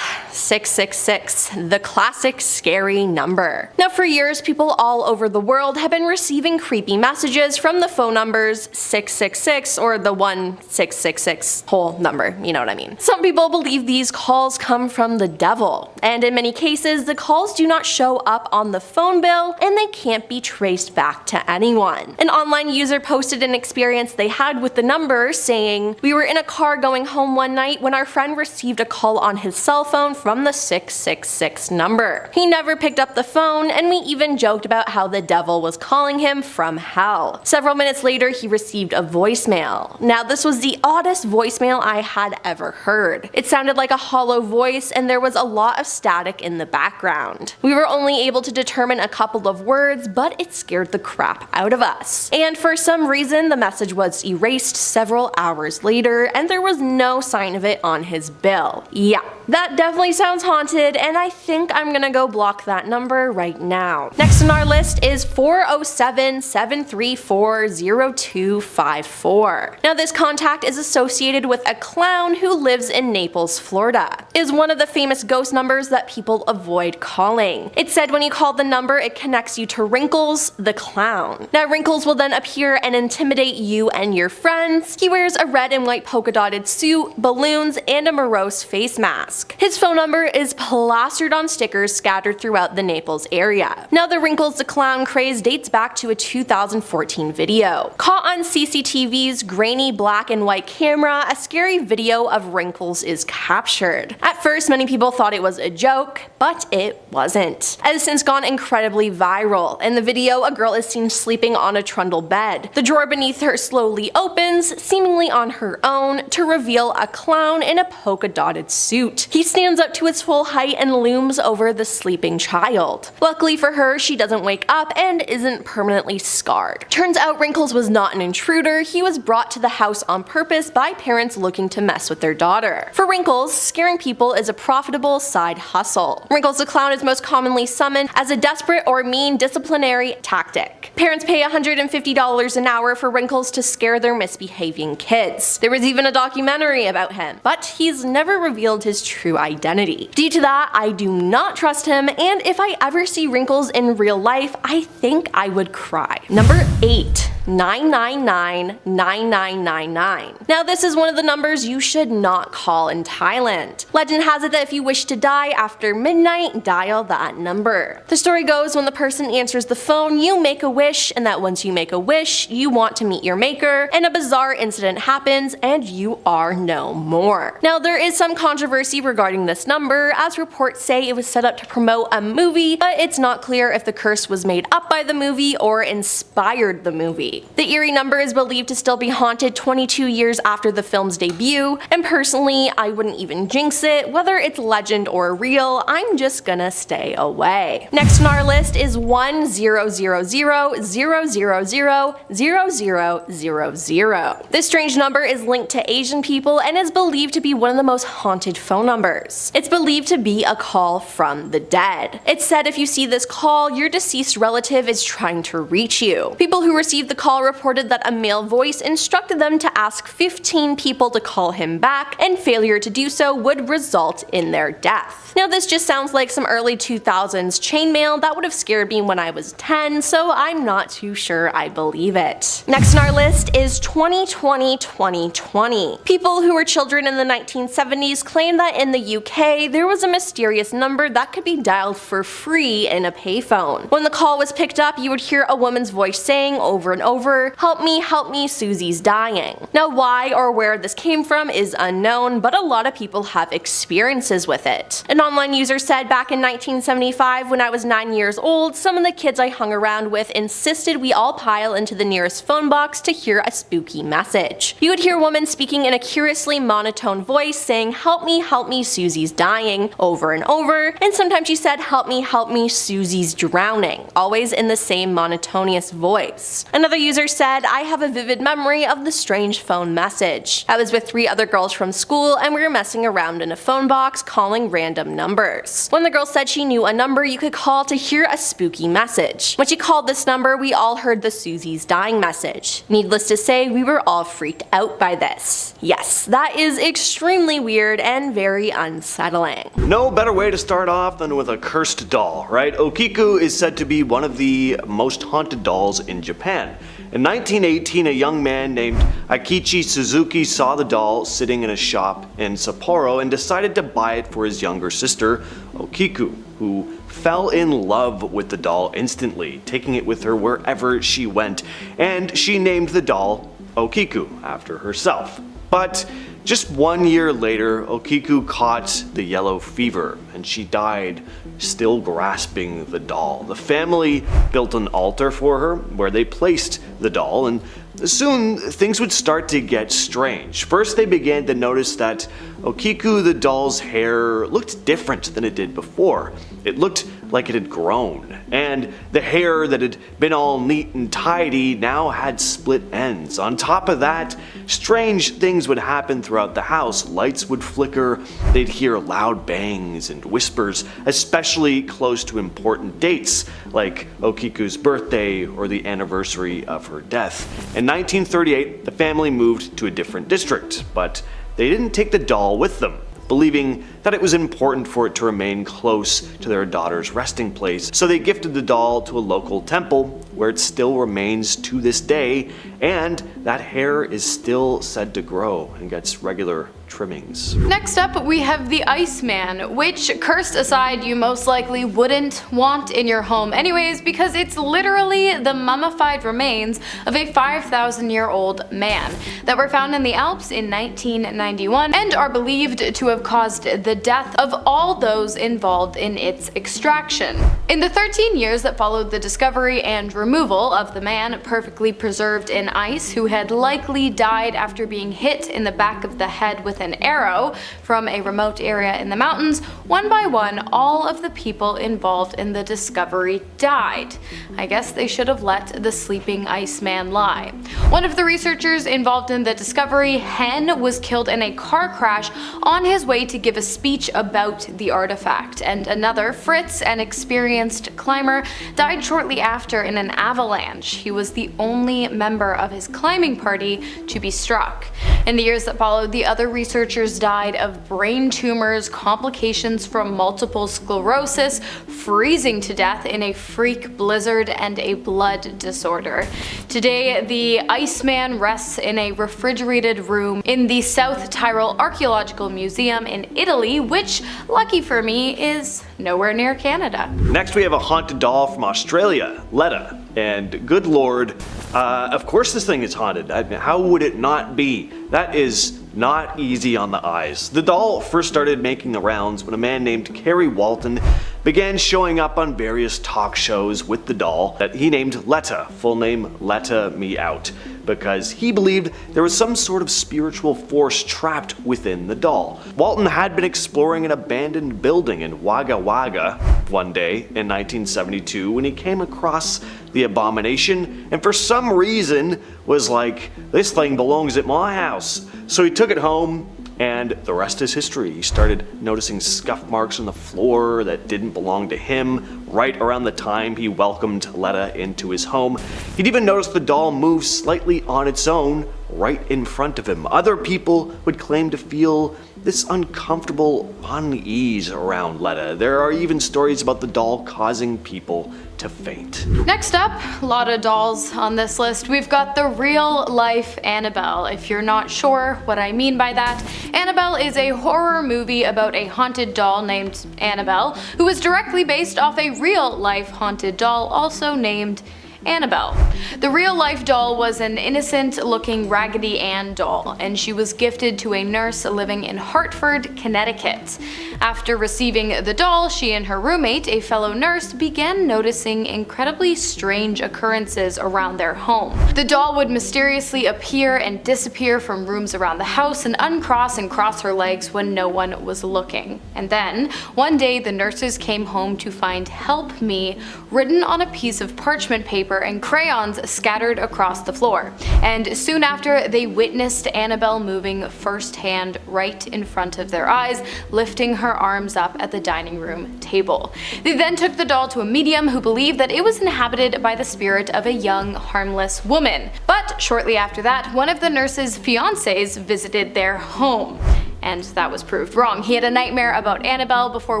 666, the classic scary number. Now for years, people all over the world have been receiving creepy messages from the phone numbers 666 or the 1666 whole number, you know what I mean. Some people believe these calls come from the devil, and in many cases, the calls do not show up on the phone bill and they can't be traced back to anyone. An online user posted an experience they had with the number, saying, "We were in a car going home one night when our friend received a call on his cell phone from the 666 number. He never picked up the phone, and we even joked about how the devil was calling him from hell. Several minutes later, he received a voicemail. Now this was the oddest voicemail I had ever heard. It sounded like a hollow voice, and there was a lot of static in the background. We were only able to determine a couple of words, but it scared the crap out of us. And for some reason, the message was erased several hours later, and there was no sign of it on his bill. Yeah, that definitely sounds haunted, and I think I'm gonna go block that number right now." Next on our list is 407-734-0254. Now this contact is associated with a clown who lives in Naples, Florida. It is one of the famous ghost numbers that people avoid calling. It said when you call the number, it connects you to Wrinkles, the clown. Now Wrinkles will then appear and intimidate you and your friends. He wears a red and white polka dotted suit, balloons, and a morose face mask. His phone number is plastered on stickers scattered throughout the Naples area. Now the Wrinkles the Clown craze dates back to a 2014 video. Caught on CCTV's grainy black and white camera, a scary video of Wrinkles is captured. At first, many people thought it was a joke, but it wasn't. It has since gone incredibly viral. In the video, a girl is seen sleeping on a trundle bed. The drawer beneath her slowly opens, seemingly on her own, to reveal a clown in a polka dotted suit. He stands up to his full height and looms over the sleeping child. Luckily for her, she doesn't wake up and isn't permanently scarred. Turns out Wrinkles was not an intruder, he was brought to the house on purpose by parents looking to mess with their daughter. For Wrinkles, scaring people is a profitable side hustle. Wrinkles the Clown is most commonly summoned as a desperate or mean disciplinary tactic. Parents pay $150 an hour for Wrinkles to scare their misbehaving kids. There was even a documentary about him, but he's never revealed his true identity. Due to that, I do not trust him, and if I ever see Wrinkles in real life, I think I would cry. Number 8. 999-9999. Now this is one of the numbers you should not call in Thailand. Legend has it that if you wish to die after midnight, dial that number. The story goes when the person answers the phone, you make a wish, and that once you make a wish, you want to meet your maker, and a bizarre incident happens and you are no more. Now there is some controversy regarding this number, as reports say it was set up to promote a movie, but it's not clear if the curse was made up by the movie or inspired the movie. spooky. The eerie number is believed to still be haunted 22 years after the film's debut, and personally, I wouldn't even jinx it. Whether it's legend or real, I'm just gonna stay away. Next on our list is 1000000000. This strange number is linked to Asian people and is believed to be one of the most haunted phone numbers. It's believed to be a call from the dead. It's said if you see this call, your deceased relative is trying to reach you. People who received the call reported that a male voice instructed them to ask 15 people to call him back, and failure to do so would result in their death. Now this just sounds like some early 2000s chainmail that would have scared me when I was 10, so I'm not too sure I believe it. Next on our list is 2020. People who were children in the 1970s claim that in the UK there was a mysterious number that could be dialed for free in a payphone. When the call was picked up, you would hear a woman's voice saying over and over, help me, Susie's dying." Now why or where this came from is unknown, but a lot of people have experiences with it. An online user said, back in 1975 when I was 9 years old, some of the kids I hung around with insisted we all pile into the nearest phone box to hear a spooky message. You would hear a woman speaking in a curiously monotone voice saying, help me, Susie's dying, over and over, and sometimes she said, help me, Susie's drowning, always in the same monotonous voice. Another user said, I have a vivid memory of the strange phone message. I was with 3 other girls from school and we were messing around in a phone box calling random numbers. One of the girls said she knew a number you could call to hear a spooky message. When she called this number, we all heard the Susie's dying message. Needless to say, we were all freaked out by this. Yes, that is extremely weird and very unsettling. No better way to start off than with a cursed doll, right? Okiku is said to be one of the most haunted dolls in Japan. In 1918, a young man named Akichi Suzuki saw the doll sitting in a shop in Sapporo and decided to buy it for his younger sister, Okiku, who fell in love with the doll instantly, taking it with her wherever she went, and she named the doll Okiku after herself. But just 1 year later, Okiku caught the yellow fever and she died still grasping the doll. The family built an altar for her where they placed the doll, and soon things would start to get strange. First they began to notice that Okiku the doll's hair looked different than it did before. It looked like it had grown, and the hair that had been all neat and tidy now had split ends. On top of that, strange things would happen throughout the house. Lights would flicker, they'd hear loud bangs and whispers, especially close to important dates, like Okiku's birthday or the anniversary of her death. In 1938, the family moved to a different district, but they didn't take the doll with them, believing that it was important for it to remain close to their daughter's resting place. So they gifted the doll to a local temple where it still remains to this day, and that hair is still said to grow and gets regular trimmings. Next up, we have the Iceman, which, cursed aside, you most likely wouldn't want in your home anyways, because it's literally the mummified remains of a 5,000-year-old man that were found in the Alps in 1991 and are believed to have caused the death of all those involved in its extraction. In the 13 years that followed the discovery and removal of the man, perfectly preserved in ice, who had likely died after being hit in the back of the head with an arrow from a remote area in the mountains, one by one, all of the people involved in the discovery died. I guess they should have let the sleeping Iceman lie. One of the researchers involved in the discovery, Hen, was killed in a car crash on his way to give a speech about the artifact, and another, Fritz, an experienced climber, died shortly after in an avalanche. He was the only member of his climbing party to be struck. In the years that followed, the other researchers died of brain tumors, complications from multiple sclerosis, freezing to death in a freak blizzard, and a blood disorder. Today, the Iceman rests in a refrigerated room in the South Tyrol Archaeological Museum in Italy, which, lucky for me, is nowhere near Canada. Next we have a haunted doll from Australia, Leta. And good lord, of course this thing is haunted. How would it not be? That is not easy on the eyes. The doll first started making the rounds when a man named Kerry Walton began showing up on various talk shows with the doll that he named Leta, full name Leta Me Out, because he believed there was some sort of spiritual force trapped within the doll. Walton had been exploring an abandoned building in Wagga Wagga one day in 1972 when he came across the abomination, and for some reason was like, this thing belongs at my house. So he took it home, and the rest is history. He started noticing scuff marks on the floor that didn't belong to him right around the time he welcomed Leta into his home. He'd even noticed the doll move slightly on its own right in front of him. Other people would claim to feel this uncomfortable unease around Leta. There are even stories about the doll causing people to faint. Next up, a lot of dolls on this list. We've got the real life Annabelle. If you're not sure what I mean by that, Annabelle is a horror movie about a haunted doll named Annabelle, who is directly based off a real life haunted doll also named Annabelle. The real-life doll was an innocent-looking Raggedy Ann doll, and she was gifted to a nurse living in Hartford, Connecticut. After receiving the doll, she and her roommate, a fellow nurse, began noticing incredibly strange occurrences around their home. The doll would mysteriously appear and disappear from rooms around the house and uncross and cross her legs when no one was looking. And then, one day, the nurses came home to find "Help Me" written on a piece of parchment paper and crayons scattered across the floor. And soon after, they witnessed Annabelle moving firsthand right in front of their eyes, lifting her arms up at the dining room table. They then took the doll to a medium who believed that it was inhabited by the spirit of a young, harmless woman. But shortly after that, one of the nurse's fiancés visited their home. And that was proved wrong. He had a nightmare about Annabelle before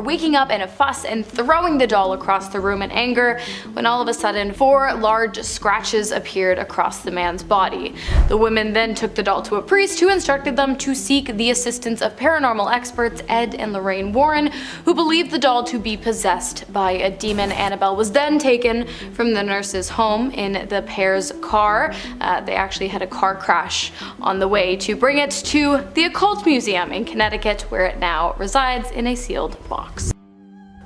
waking up in a fuss and throwing the doll across the room in anger, when all of a sudden 4 large scratches appeared across the man's body. The women then took the doll to a priest who instructed them to seek the assistance of paranormal experts Ed and Lorraine Warren, who believed the doll to be possessed by a demon. Annabelle was then taken from the nurse's home in the pair's car. They actually had a car crash on the way to bring it to the Occult Museum in Connecticut, where it now resides in a sealed box.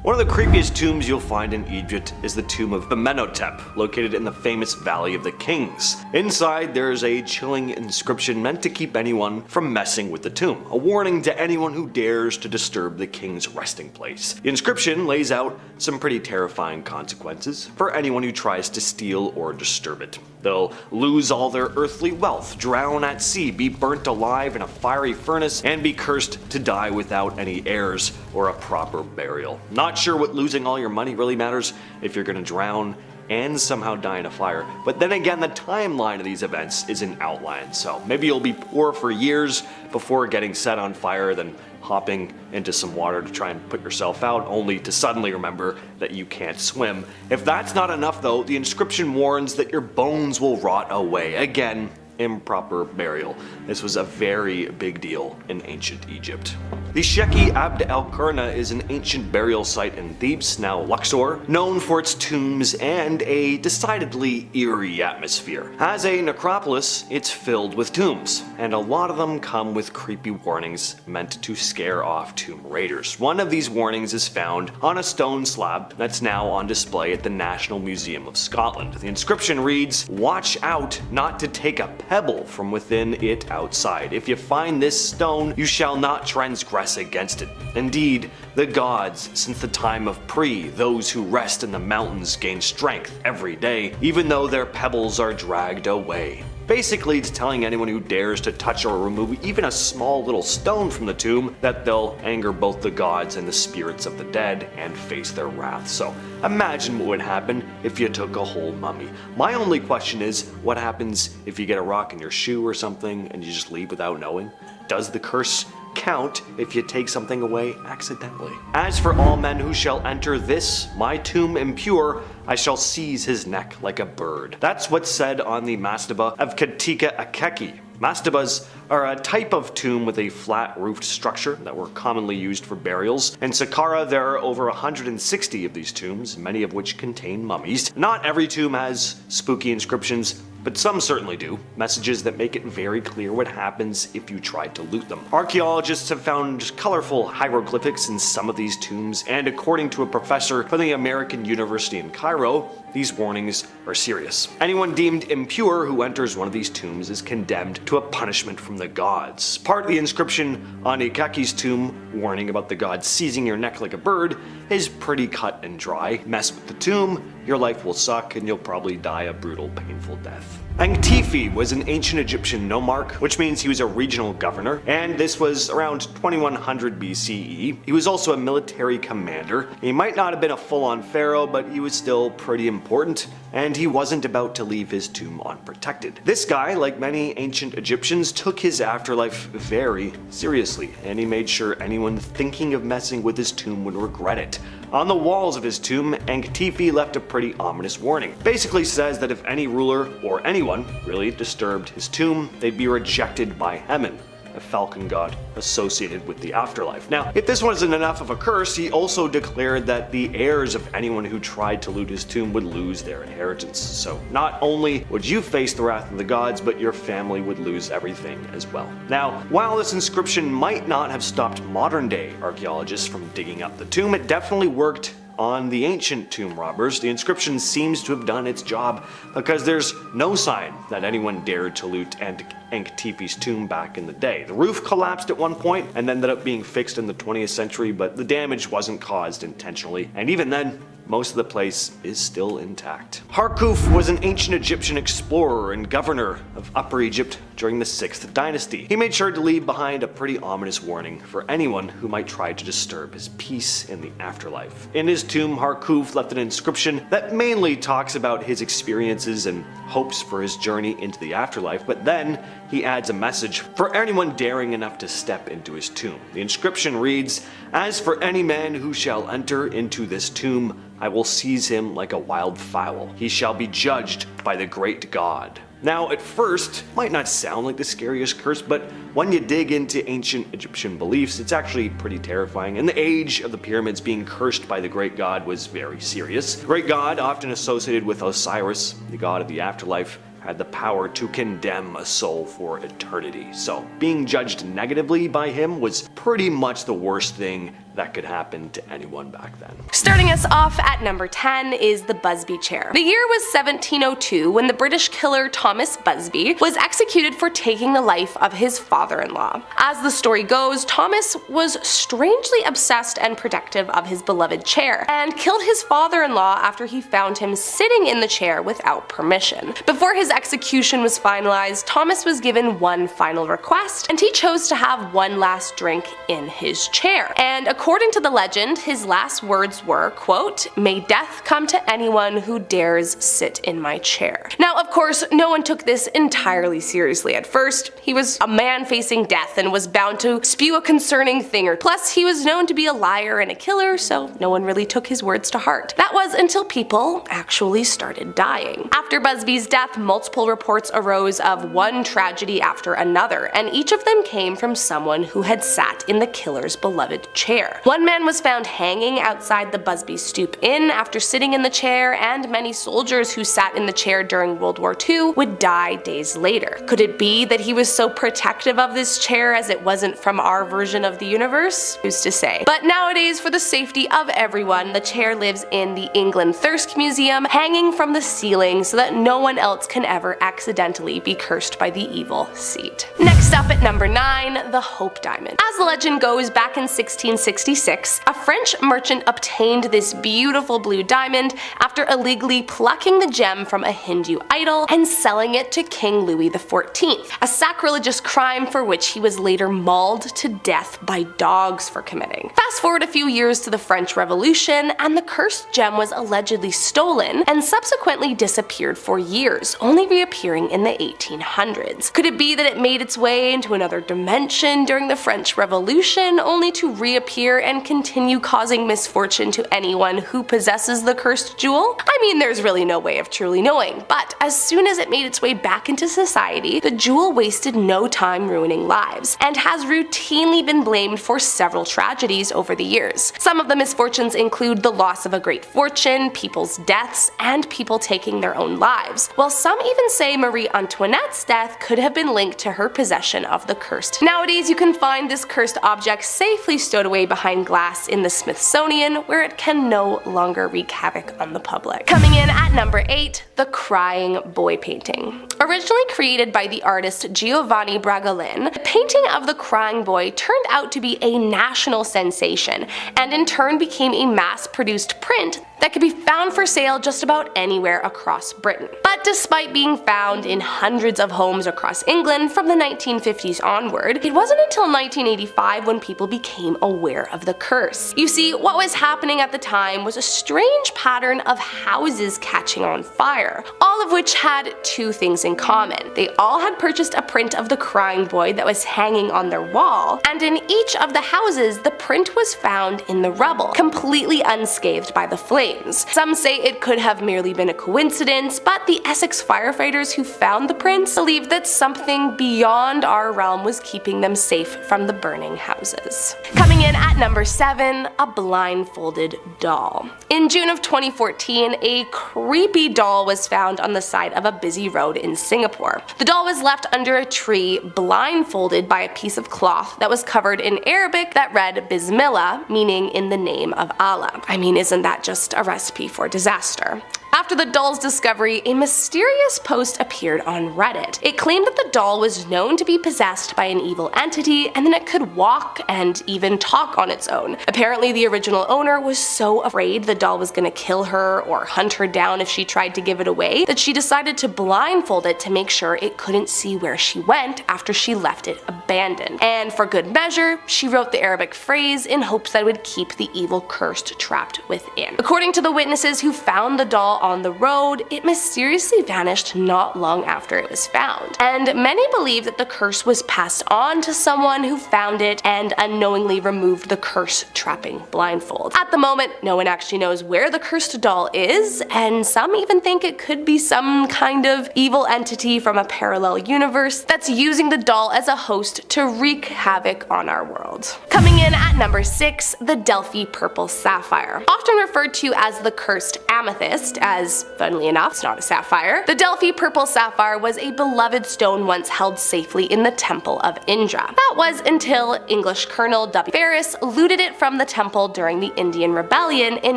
One of the creepiest tombs you'll find in Egypt is the tomb of Amenhotep, located in the famous Valley of the Kings. Inside, there is a chilling inscription meant to keep anyone from messing with the tomb, a warning to anyone who dares to disturb the king's resting place. The inscription lays out some pretty terrifying consequences for anyone who tries to steal or disturb it. They'll lose all their earthly wealth, drown at sea, be burnt alive in a fiery furnace, and be cursed to die without any heirs or a proper burial. Not sure what losing all your money really matters if you're gonna drown and somehow die in a fire. But then again, the timeline of these events is an outline, so maybe you'll be poor for years before getting set on fire, then hopping into some water to try and put yourself out, only to suddenly remember that you can't swim. If that's not enough though, the inscription warns that your bones will rot away. Again, improper burial. This was a very big deal in ancient Egypt. The Sheki Abd el-Qurna is an ancient burial site in Thebes, now Luxor, known for its tombs and a decidedly eerie atmosphere. As a necropolis, it's filled with tombs, and a lot of them come with creepy warnings meant to scare off tomb raiders. One of these warnings is found on a stone slab that's now on display at the National Museum of Scotland. The inscription reads, "Watch out not to take a pebble from within it outside. If you find this stone, you shall not transgress against it. Indeed, the gods, since the time of Pre, those who rest in the mountains gain strength every day, even though their pebbles are dragged away." Basically, it's telling anyone who dares to touch or remove even a small little stone from the tomb that they'll anger both the gods and the spirits of the dead and face their wrath. So imagine what would happen if you took a whole mummy. My only question is, what happens if you get a rock in your shoe or something and you just leave without knowing? Does the curse count if you take something away accidentally? "As for all men who shall enter this, my tomb impure, I shall seize his neck like a bird." That's what's said on the mastaba of Katika Akeki. Mastabas are a type of tomb with a flat-roofed structure that were commonly used for burials. In Saqqara, there are over 160 of these tombs, many of which contain mummies. Not every tomb has spooky inscriptions. but some certainly do. Messages that make it very clear what happens if you try to loot them. Archaeologists have found colorful hieroglyphics in some of these tombs, and according to a professor from the American University in Cairo, these warnings are serious. Anyone deemed impure who enters one of these tombs is condemned to a punishment from the gods. Part of the inscription on Ikaki's tomb, warning about the gods seizing your neck like a bird, is pretty cut and dry. Mess with the tomb, your life will suck and you'll probably die a brutal, painful death. Antifi was an ancient Egyptian nomarch, which means he was a regional governor, and this was around 2100 BCE. He was also a military commander. He might not have been a full-on pharaoh, but he was still pretty important, and he wasn't about to leave his tomb unprotected. This guy, like many ancient Egyptians, took his afterlife very seriously, and he made sure anyone thinking of messing with his tomb would regret it. On the walls of his tomb, Antifi left a pretty ominous warning. Basically says that if any ruler, or anyone, really disturbed his tomb, they'd be rejected by Hemen, a falcon god associated with the afterlife. Now, if this wasn't enough of a curse, he also declared that the heirs of anyone who tried to loot his tomb would lose their inheritance. So not only would you face the wrath of the gods, but your family would lose everything as well. Now, while this inscription might not have stopped modern day archaeologists from digging up the tomb, it definitely worked on the ancient tomb robbers. The inscription seems to have done its job because there's no sign that anyone dared to loot Antifi's tomb back in the day. The roof collapsed at one point and ended up being fixed in the 20th century, but the damage wasn't caused intentionally, and even then, most of the place is still intact. Harkuf was an ancient Egyptian explorer and governor of Upper Egypt during the 6th dynasty. He made sure to leave behind a pretty ominous warning for anyone who might try to disturb his peace in the afterlife. In his tomb, Harkuf left an inscription that mainly talks about his experiences and hopes for his journey into the afterlife, but then he adds a message for anyone daring enough to step into his tomb. The inscription reads, "As for any man who shall enter into this tomb, I will seize him like a wild fowl. He shall be judged by the great God." Now, at first, it might not sound like the scariest curse, but when you dig into ancient Egyptian beliefs, it's actually pretty terrifying, and the age of the pyramids being cursed by the great god was very serious. The great god, often associated with Osiris, the god of the afterlife, had the power to condemn a soul for eternity. So, being judged negatively by him was pretty much the worst thing that could happen to anyone back then. Starting us off at number 10 is the Busby chair. The year was 1702 when the British killer Thomas Busby was executed for taking the life of his father-in-law. As the story goes, Thomas was strangely obsessed and protective of his beloved chair, and killed his father-in-law after he found him sitting in the chair without permission. Before his execution was finalized, Thomas was given one final request, and he chose to have one last drink in his chair. And according to the legend, his last words were, quote, "May death come to anyone who dares sit in my chair." Now, of course, no one took this entirely seriously at first. He was a man facing death and was bound to spew a concerning thing, or plus he was known to be a liar and a killer, so no one really took his words to heart. That was until people actually started dying. After Busby's death, multiple reports arose of one tragedy after another, and each of them came from someone who had sat in the killer's beloved chair. One man was found hanging outside the Busby Stoop Inn after sitting in the chair, and many soldiers who sat in the chair during World War II would die days later. Could it be that he was so protective of this chair as it wasn't from our version of the universe? Who's to say? But nowadays, for the safety of everyone, the chair lives in the England Thirsk Museum, hanging from the ceiling so that no one else can ever accidentally be cursed by the evil seat. Next up at number 9, the Hope Diamond. As the legend goes, back in 1666, a French merchant obtained this beautiful blue diamond after illegally plucking the gem from a Hindu idol and selling it to King Louis XIV, a sacrilegious crime for which he was later mauled to death by dogs for committing. Fast forward a few years to the French Revolution, and the cursed gem was allegedly stolen and subsequently disappeared for years, only reappearing in the 1800s. Could it be that it made its way away into another dimension during the French Revolution, only to reappear and continue causing misfortune to anyone who possesses the cursed jewel? I mean, there's really no way of truly knowing, but as soon as it made its way back into society, the jewel wasted no time ruining lives, and has routinely been blamed for several tragedies over the years. Some of the misfortunes include the loss of a great fortune, people's deaths, and people taking their own lives, while some even say Marie Antoinette's death could have been linked to her possession of the cursed. Nowadays, you can find this cursed object safely stowed away behind glass in the Smithsonian, where it can no longer wreak havoc on the public. Coming in at number 8, the Crying Boy painting. Originally created by the artist Giovanni Bragolin, the painting of the Crying Boy turned out to be a national sensation, and in turn became a mass-produced print that could be found for sale just about anywhere across Britain. But despite being found in hundreds of homes across England from the 1950s onward, it wasn't until 1985 when people became aware of the curse. You see, what was happening at the time was a strange pattern of houses catching on fire, all of which had two things in common. They all had purchased a print of the Crying Boy that was hanging on their wall, and in each of the houses the print was found in the rubble, completely unscathed by the flames. Some say it could have merely been a coincidence, but the Essex firefighters who found the prints believed that something beyond our realm was keeping them safe from the burning houses. Coming in at number 7, a blindfolded doll. In June of 2014, a creepy doll was found on the side of a busy road in Singapore. The doll was left under a tree, blindfolded by a piece of cloth that was covered in Arabic that read Bismillah, meaning in the name of Allah. I mean, isn't that just a recipe for disaster? After the doll's discovery, a mysterious post appeared on Reddit. It claimed that the doll was known to be possessed by an evil entity, and then it could walk and even talk on its own. Apparently, the original owner was so afraid the doll was gonna kill her or hunt her down if she tried to give it away that she decided to blindfold it to make sure it couldn't see where she went after she left it abandoned. And for good measure, she wrote the Arabic phrase in hopes that it would keep the evil cursed trapped within. According to the witnesses who found the doll on the road, it mysteriously vanished not long after it was found. And many believe that the curse was passed on to someone who found it and unknowingly removed the curse trapping blindfold. At the moment, no one actually knows where the cursed doll is, and some even think it could be some kind of evil entity from a parallel universe that's using the doll as a host to wreak havoc on our world. Coming in at number 6, the Delphi Purple Sapphire. Often referred to as the cursed amethyst, as, funnily enough, it's not a sapphire, the Delphi Purple Sapphire was a beloved stone once held safely in the Temple of Indra. That was until English Colonel W. Ferris looted it from the temple during the Indian Rebellion in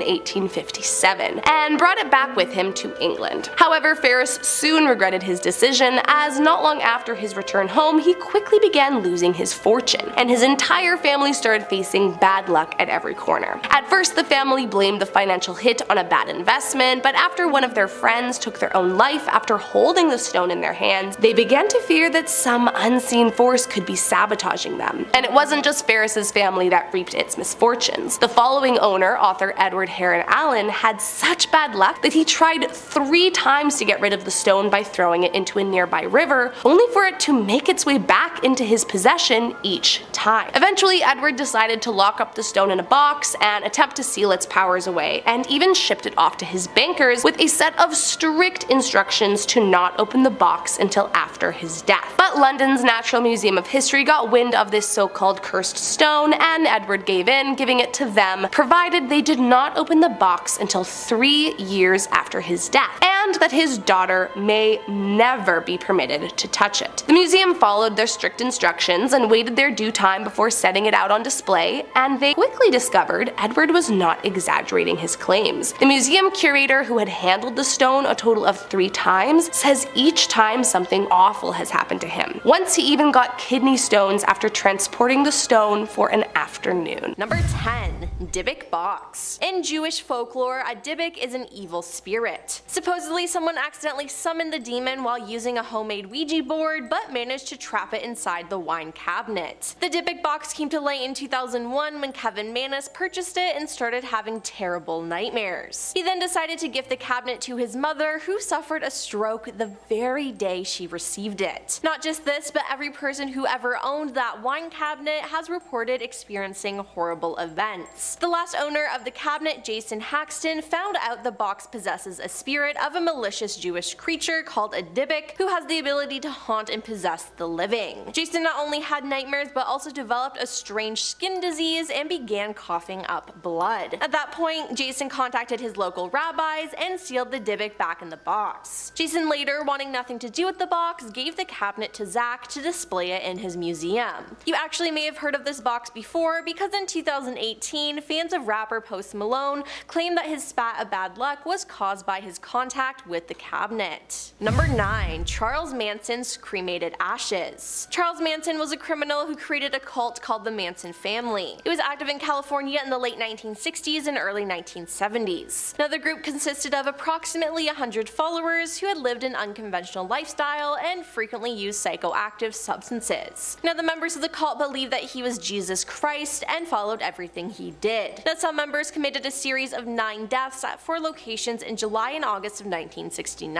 1857, and brought it back with him to England. However, Ferris soon regretted his decision, as not long after his return home, he quickly began losing his fortune, and his entire family started facing bad luck at every corner. At first, the family blamed the financial hit on a bad investment, but after one of their friends took their own life after holding the stone in their hands, they began to fear that some unseen force could be sabotaging them. And it wasn't just Ferris's family that reaped its misfortunes. The following owner, author Edward Heron Allen, had such bad luck that he tried 3 times to get rid of the stone by throwing it into a nearby river, only for it to make its way back into his possession each time. Eventually, Edward decided to lock up the stone in a box and attempt to seal its powers away, and even shipped it off to his bankers with a set of strict instructions to not open the box until after his death. But London's Natural Museum of History got wind of this so-called cursed stone, and Edward gave in, giving it to them, provided they did not open the box until 3 years after his death, and that his daughter may never be permitted to touch it. The museum followed their strict instructions and waited their due time before setting it out on display, and they quickly discovered Edward was not exaggerating his claims. The museum curator, who had handled the stone a total of 3 times, says each time something awful has happened to him. Once he even got kidney stones after transporting the stone for an afternoon. Number 10. Dybbuk box. In Jewish folklore, a Dybbuk is an evil spirit. Supposedly Supposedly, someone accidentally summoned the demon while using a homemade Ouija board, but managed to trap it inside the wine cabinet. The Dybbuk box came to light in 2001 when Kevin Manus purchased it and started having terrible nightmares. He then decided to gift the cabinet to his mother, who suffered a stroke the very day she received it. Not just this, but every person who ever owned that wine cabinet has reported experiencing horrible events. The last owner of the cabinet, Jason Haxton, found out the box possesses a spirit of a malicious Jewish creature called a Dybbuk, who has the ability to haunt and possess the living. Jason not only had nightmares but also developed a strange skin disease and began coughing up blood. At that point, Jason contacted his local rabbis and sealed the Dybbuk back in the box. Jason later, wanting nothing to do with the box, gave the cabinet to Zach to display it in his museum. You actually may have heard of this box before because in 2018, fans of rapper Post Malone claimed that his spat of bad luck was caused by his contact with the cabinet. Number 9. Charles Manson's cremated ashes. Charles Manson was a criminal who created a cult called the Manson family. It was active in California in the late 1960s and early 1970s. Now, the group consisted of approximately 100 followers who had lived an unconventional lifestyle and frequently used psychoactive substances. Now, the members of the cult believed that he was Jesus Christ and followed everything he did. Now, some members committed a series of 9 deaths at 4 locations in July and August of 1969.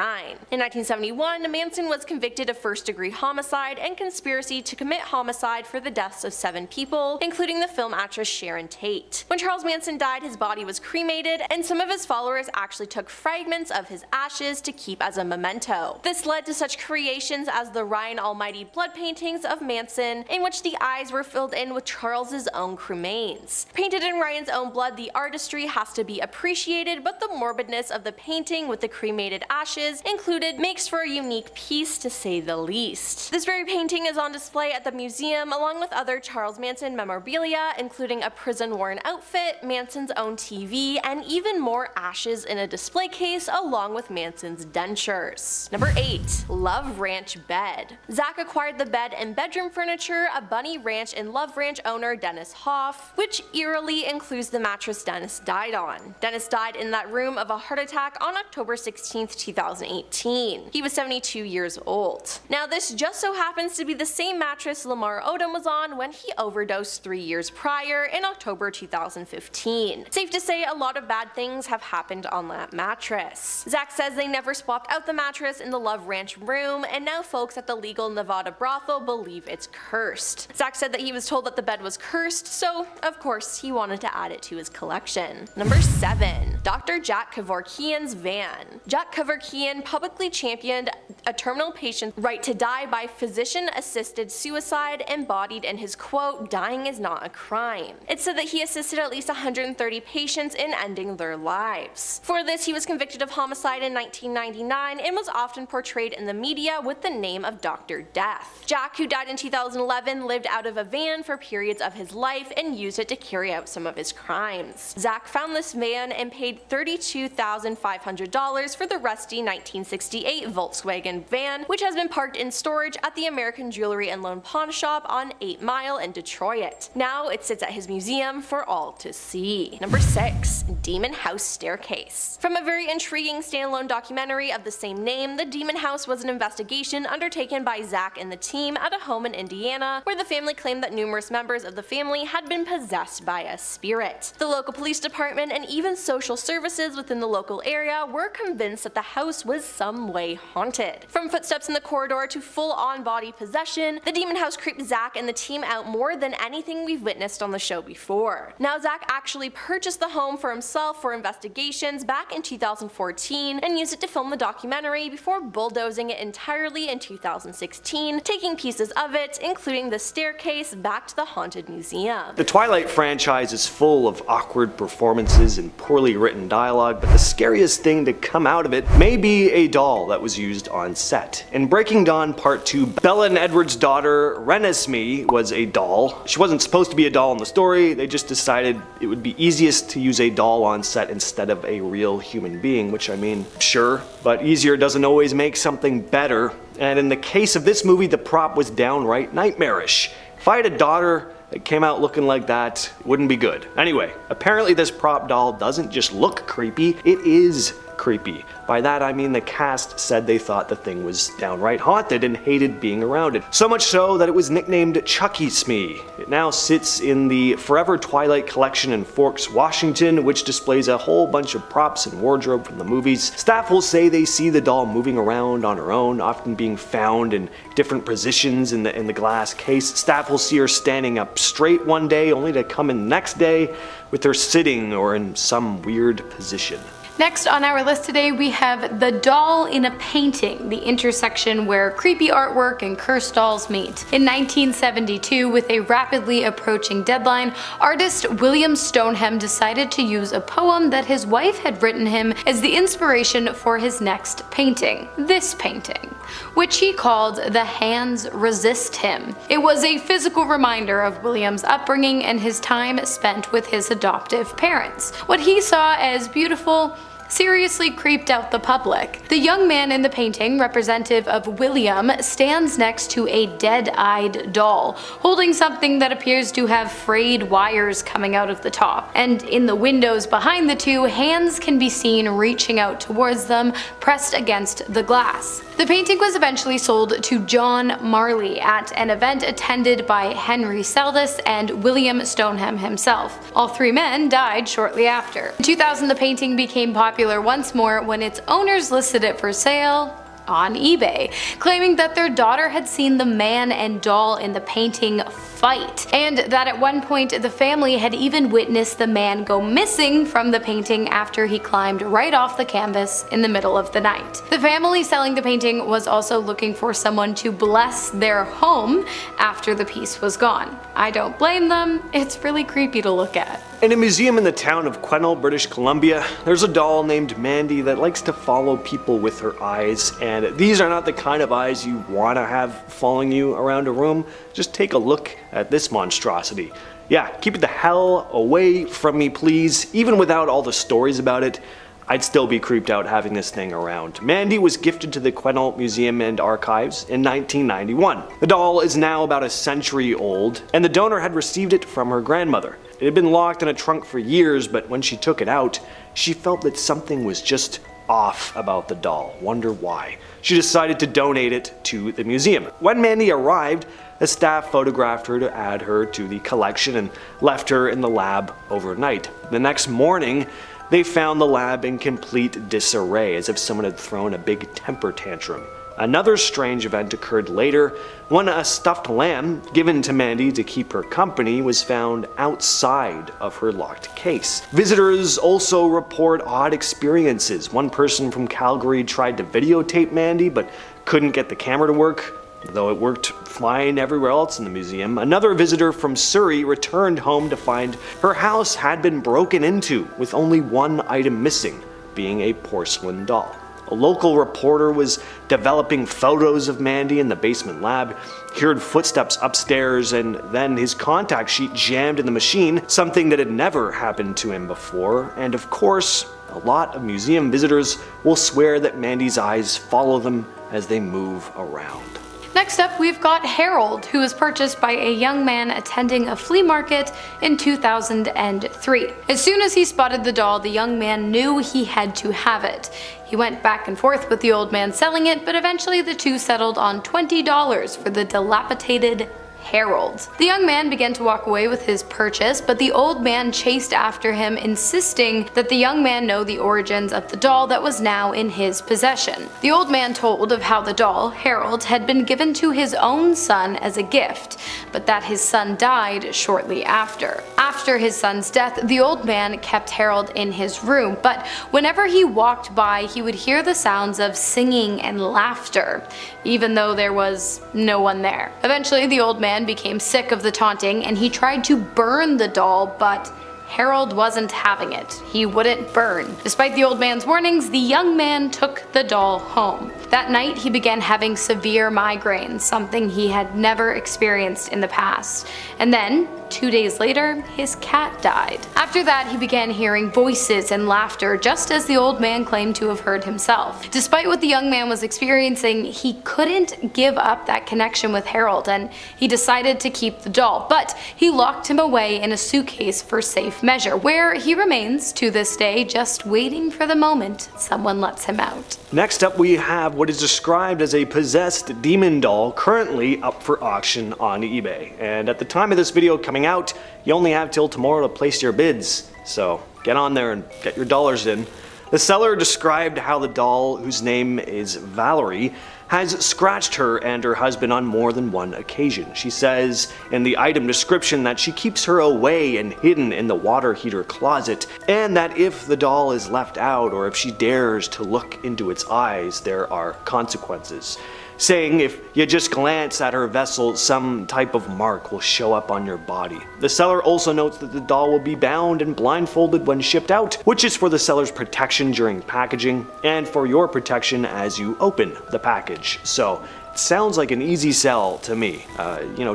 In 1971, Manson was convicted of first-degree homicide and conspiracy to commit homicide for the deaths of 7 people, including the film actress Sharon Tate. When Charles Manson died, his body was cremated, and some of his followers actually took fragments of his ashes to keep as a memento. This led to such creations as the Ryan Almighty blood paintings of Manson, in which the eyes were filled in with Charles's own cremains. Painted in Ryan's own blood, the artistry has to be appreciated, but the morbidness of the painting with the cremated ashes included makes for a unique piece, to say the least. This very painting is on display at the museum along with other Charles Manson memorabilia, including a prison-worn outfit, Manson's own TV, and even more ashes in a display case along with Manson's dentures. Number 8. Love Ranch bed. Zach acquired the bed and bedroom furniture of Bunny Ranch and Love Ranch owner Dennis Hoff, which eerily includes the mattress Dennis died on. Dennis died in that room of a heart attack on October 16, 2018. He was 72 years old. Now, this just so happens to be the same mattress Lamar Odom was on when he overdosed 3 years prior in October 2015. Safe to say, a lot of bad things have happened on that mattress. Zach says they never swapped out the mattress in the Love Ranch room, and now folks at the legal Nevada brothel believe it's cursed. Zach said that he was told that the bed was cursed, so of course he wanted to add it to his collection. Number 7. Dr. Jack Kevorkian's van. Jack Kevorkian publicly championed a terminal patient's right to die by physician-assisted suicide, embodied in his quote, "Dying is not a crime." It said that he assisted at least 130 patients in ending their lives. For this, he was convicted of homicide in 1999 and was often portrayed in the media with the name of Dr. Death. Jack, who died in 2011, lived out of a van for periods of his life and used it to carry out some of his crimes. Zach found this van and paid $32,500 for the rusty 1968 Volkswagen van, which has been parked in storage at the American Jewelry and Loan Pawn Shop on 8 Mile in Detroit. Now it sits at his museum for all to see. Number 6. Demon House Staircase. From a very intriguing standalone documentary of the same name, The Demon House was an investigation undertaken by Zach and the team at a home in Indiana, where the family claimed that numerous members of the family had been possessed by a spirit. The local police department and even social services within the local area were convinced that the house was some way haunted. From footsteps in the corridor to full-on body possession, the Demon House creeped Zach and the team out more than anything we've witnessed on the show before. Now, Zach actually purchased the home for himself for investigations back in 2014 and used it to film the documentary before bulldozing it entirely in 2016, taking pieces of it, including the staircase, back to the haunted museum. The Twilight franchise is full of awkward performances and poorly written dialogue, but the scariest thing to come out of it may be a doll that was used on set. In Breaking Dawn Part 2, Bella and Edward's daughter, Renesmee, was a doll. She wasn't supposed to be a doll in the story, they just decided it would be easiest to use a doll on set instead of a real human being, which I mean, sure, but easier doesn't always make something better. And in the case of this movie, the prop was downright nightmarish. If I had a daughter that came out looking like that, it wouldn't be good. Anyway, apparently this prop doll doesn't just look creepy, it is creepy. By that I mean the cast said they thought the thing was downright haunted and hated being around it. So much so that it was nicknamed Chucky Smee. It now sits in the Forever Twilight collection in Forks, Washington, which displays a whole bunch of props and wardrobe from the movies. Staff will say they see the doll moving around on her own, often being found in different positions in the glass case. Staff will see her standing up straight one day, only to come in the next day with her sitting or in some weird position. Next on our list today, we have the doll in a painting, the intersection where creepy artwork and cursed dolls meet. In 1972, with a rapidly approaching deadline, artist William Stoneham decided to use a poem that his wife had written him as the inspiration for his next painting, this painting, which he called The Hands Resist Him. It was a physical reminder of William's upbringing and his time spent with his adoptive parents. What he saw as beautiful seriously creeped out the public. The young man in the painting, representative of William, stands next to a dead-eyed doll, holding something that appears to have frayed wires coming out of the top. And in the windows behind the two, hands can be seen reaching out towards them, pressed against the glass. The painting was eventually sold to John Marley at an event attended by Henry Seldes and William Stoneham himself. All three men died shortly after. In 2000, the painting became popular once more when its owners listed it for sale on eBay, claiming that their daughter had seen the man and doll in the painting fight, and that at one point the family had even witnessed the man go missing from the painting after he climbed right off the canvas in the middle of the night. The family selling the painting was also looking for someone to bless their home after the piece was gone. I don't blame them, it's really creepy to look at. In a museum in the town of Quesnel, British Columbia, there's a doll named Mandy that likes to follow people with her eyes, and these are not the kind of eyes you want to have following you around a room. Just take a look at this monstrosity. Yeah, keep it the hell away from me, please. Even without all the stories about it, I'd still be creeped out having this thing around. Mandy was gifted to the Quesnel Museum and Archives in 1991. The doll is now about a century old, and the donor had received it from her grandmother. It had been locked in a trunk for years, but when she took it out, she felt that something was just off about the doll. Wonder why. She decided to donate it to the museum. When Mandy arrived, the staff photographed her to add her to the collection and left her in the lab overnight. The next morning, they found the lab in complete disarray, as if someone had thrown a big temper tantrum. Another strange event occurred later when a stuffed lamb given to Mandy to keep her company was found outside of her locked case. Visitors also report odd experiences. One person from Calgary tried to videotape Mandy but couldn't get the camera to work, though it worked fine everywhere else in the museum. Another visitor from Surrey returned home to find her house had been broken into, with only one item missing, being a porcelain doll. A local reporter was developing photos of Mandy in the basement lab. He heard footsteps upstairs, and then his contact sheet jammed in the machine, something that had never happened to him before. And of course, a lot of museum visitors will swear that Mandy's eyes follow them as they move around. Next up, we've got Harold, who was purchased by a young man attending a flea market in 2003. As soon as he spotted the doll, the young man knew he had to have it. He went back and forth with the old man selling it, but eventually the two settled on $20 for the dilapidated Harold. The young man began to walk away with his purchase, but the old man chased after him, insisting that the young man know the origins of the doll that was now in his possession. The old man told of how the doll, Harold, had been given to his own son as a gift, but that his son died shortly after. After his son's death, the old man kept Harold in his room, but whenever he walked by, he would hear the sounds of singing and laughter, even though there was no one there. Eventually, the old man became sick of the taunting, and he tried to burn the doll, but Harold wasn't having it. He wouldn't burn. Despite the old man's warnings, the young man took the doll home. That night, he began having severe migraines, something he had never experienced in the past. And then, 2 days later, his cat died. After that, he began hearing voices and laughter, just as the old man claimed to have heard himself. Despite what the young man was experiencing, he couldn't give up that connection with Harold, and he decided to keep the doll, but he locked him away in a suitcase for safe measure, where he remains to this day, just waiting for the moment someone lets him out. Next up, we have what is described as a possessed demon doll currently up for auction on eBay. And at the time of this video coming out, you only have till tomorrow to place your bids. So get on there and get your dollars in. The seller described how the doll, whose name is Valerie, has scratched her and her husband on more than one occasion. She says in the item description that she keeps her away and hidden in the water heater closet, and that if the doll is left out or if she dares to look into its eyes, there are consequences. Saying if you just glance at her vessel, some type of mark will show up on your body. The seller also notes that the doll will be bound and blindfolded when shipped out, which is for the seller's protection during packaging and for your protection as you open the package. So it sounds like an easy sell to me.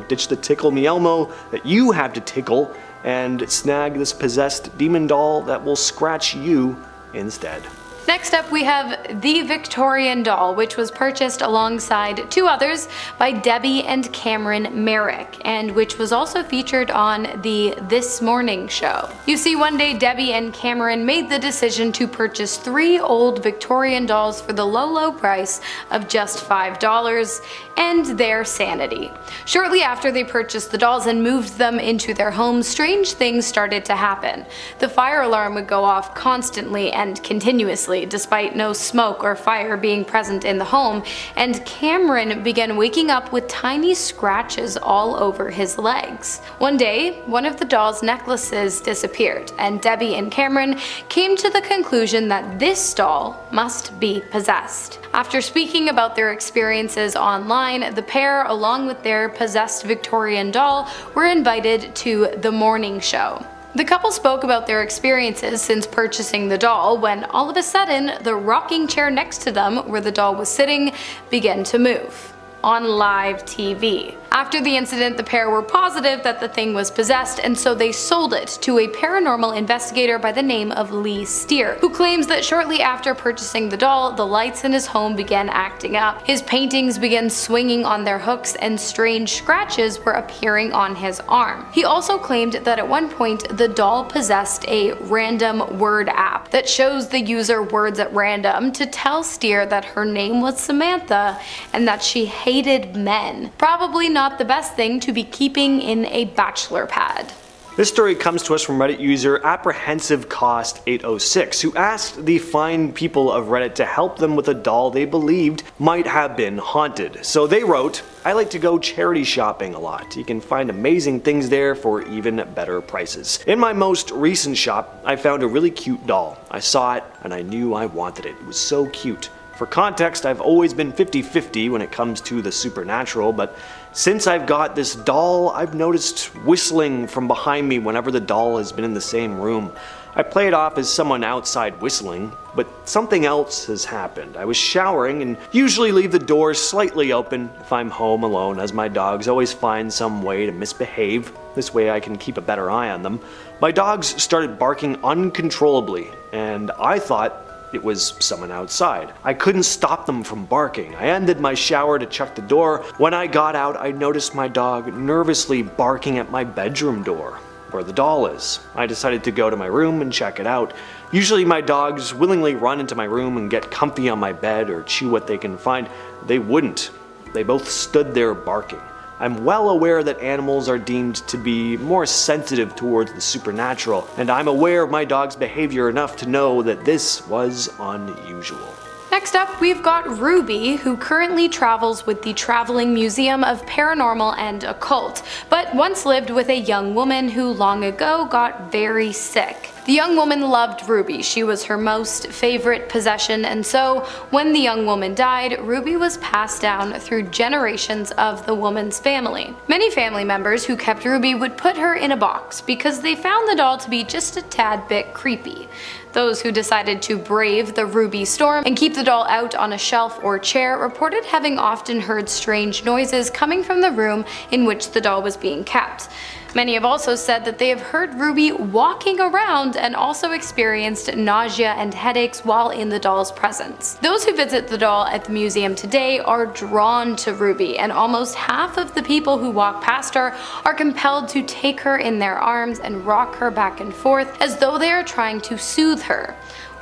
Ditch the tickle me Elmo that you have to tickle and snag this possessed demon doll that will scratch you instead. Next up, we have the Victorian doll, which was purchased alongside 2 others by Debbie and Cameron Merrick, and which was also featured on the This Morning show. You see, one day Debbie and Cameron made the decision to purchase 3 old Victorian dolls for the low price of just $5 and their sanity. Shortly after they purchased the dolls and moved them into their home, strange things started to happen. The fire alarm would go off constantly and continuously, despite no smoke or fire being present in the home, and Cameron began waking up with tiny scratches all over his legs. One day, one of the doll's necklaces disappeared, and Debbie and Cameron came to the conclusion that this doll must be possessed. After speaking about their experiences online, the pair, along with their possessed Victorian doll, were invited to the morning show. The couple spoke about their experiences since purchasing the doll when all of a sudden the rocking chair next to them where the doll was sitting began to move on live TV. After the incident, the pair were positive that the thing was possessed, and so they sold it to a paranormal investigator by the name of Lee Steer, who claims that shortly after purchasing the doll, the lights in his home began acting up. His paintings began swinging on their hooks and strange scratches were appearing on his arm. He also claimed that at one point the doll possessed a random word app that shows the user words at random to tell Steer that her name was Samantha and that she hated men. Probably not the best thing to be keeping in a bachelor pad. This story comes to us from Reddit user ApprehensiveCost806, who asked the fine people of Reddit to help them with a doll they believed might have been haunted. So they wrote, "I like to go charity shopping a lot. You can find amazing things there for even better prices. In my most recent shop, I found a really cute doll. I saw it and I knew I wanted it. It was so cute. For context, I've always been 50-50 when it comes to the supernatural, but since I've got this doll, I've noticed whistling from behind me whenever the doll has been in the same room. I play it off as someone outside whistling, but something else has happened. I was showering and usually leave the doors slightly open if I'm home alone, as my dogs always find some way to misbehave. This way I can keep a better eye on them. My dogs started barking uncontrollably, and I thought it was someone outside. I couldn't stop them from barking. I ended my shower to check the door. When I got out, I noticed my dog nervously barking at my bedroom door, where the doll is. I decided to go to my room and check it out. Usually my dogs willingly run into my room and get comfy on my bed or chew what they can find. They wouldn't. They both stood there barking. I'm well aware that animals are deemed to be more sensitive towards the supernatural, and I'm aware of my dog's behavior enough to know that this was unusual. Next up, we've got Ruby, who currently travels with the Traveling Museum of Paranormal and Occult, but once lived with a young woman who long ago got very sick. The young woman loved Ruby. She was her most favorite possession, and so when the young woman died, Ruby was passed down through generations of the woman's family. Many family members who kept Ruby would put her in a box because they found the doll to be just a tad bit creepy. Those who decided to brave the Ruby storm and keep the doll out on a shelf or chair reported having often heard strange noises coming from the room in which the doll was being kept. Many have also said that they have heard Ruby walking around and also experienced nausea and headaches while in the doll's presence. Those who visit the doll at the museum today are drawn to Ruby, and almost half of the people who walk past her are compelled to take her in their arms and rock her back and forth as though they are trying to soothe her.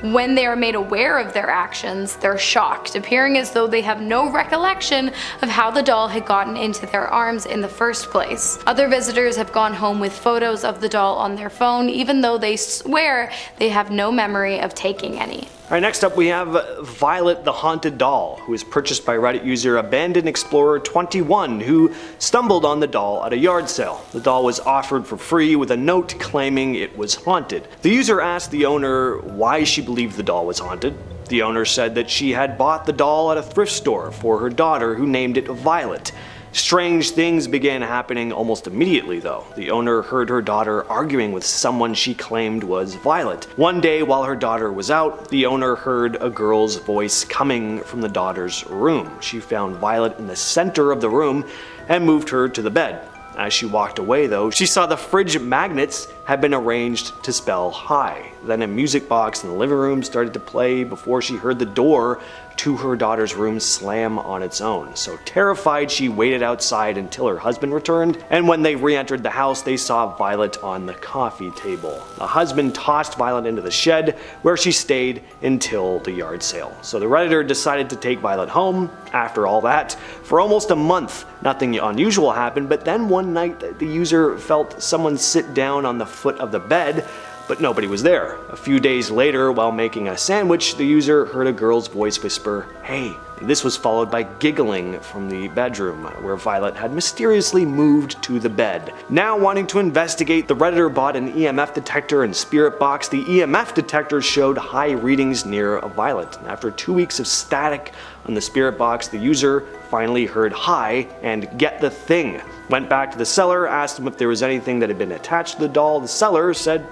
When they are made aware of their actions, they're shocked, appearing as though they have no recollection of how the doll had gotten into their arms in the first place. Other visitors have gone home with photos of the doll on their phone, even though they swear they have no memory of taking any. Alright, next up we have Violet the Haunted Doll, who was purchased by Reddit user Abandoned Explorer 21, who stumbled on the doll at a yard sale. The doll was offered for free with a note claiming it was haunted. The user asked the owner why she believed the doll was haunted. The owner said that she had bought the doll at a thrift store for her daughter, who named it Violet. Strange things began happening almost immediately though. The owner heard her daughter arguing with someone she claimed was Violet. One day while her daughter was out, the owner heard a girl's voice coming from the daughter's room. She found Violet in the center of the room and moved her to the bed. As she walked away though, she saw the fridge magnets had been arranged to spell hi. Then a music box in the living room started to play before she heard the door to her daughter's room slam on its own. So terrified, she waited outside until her husband returned, and when they re-entered the house, they saw Violet on the coffee table. The husband tossed Violet into the shed, where she stayed until the yard sale. So the Redditor decided to take Violet home. After all that, for almost a month, nothing unusual happened, but then one night the user felt someone sit down on the foot of the bed, but nobody was there. A few days later, while making a sandwich, the user heard a girl's voice whisper, "Hey." This was followed by giggling from the bedroom, where Violet had mysteriously moved to the bed. Now wanting to investigate, the Redditor bought an EMF detector and spirit box. The EMF detector showed high readings near Violet. And after 2 weeks of static on the spirit box, the user finally heard hi and get the thing. Went back to the seller, asked him if there was anything that had been attached to the doll. The seller said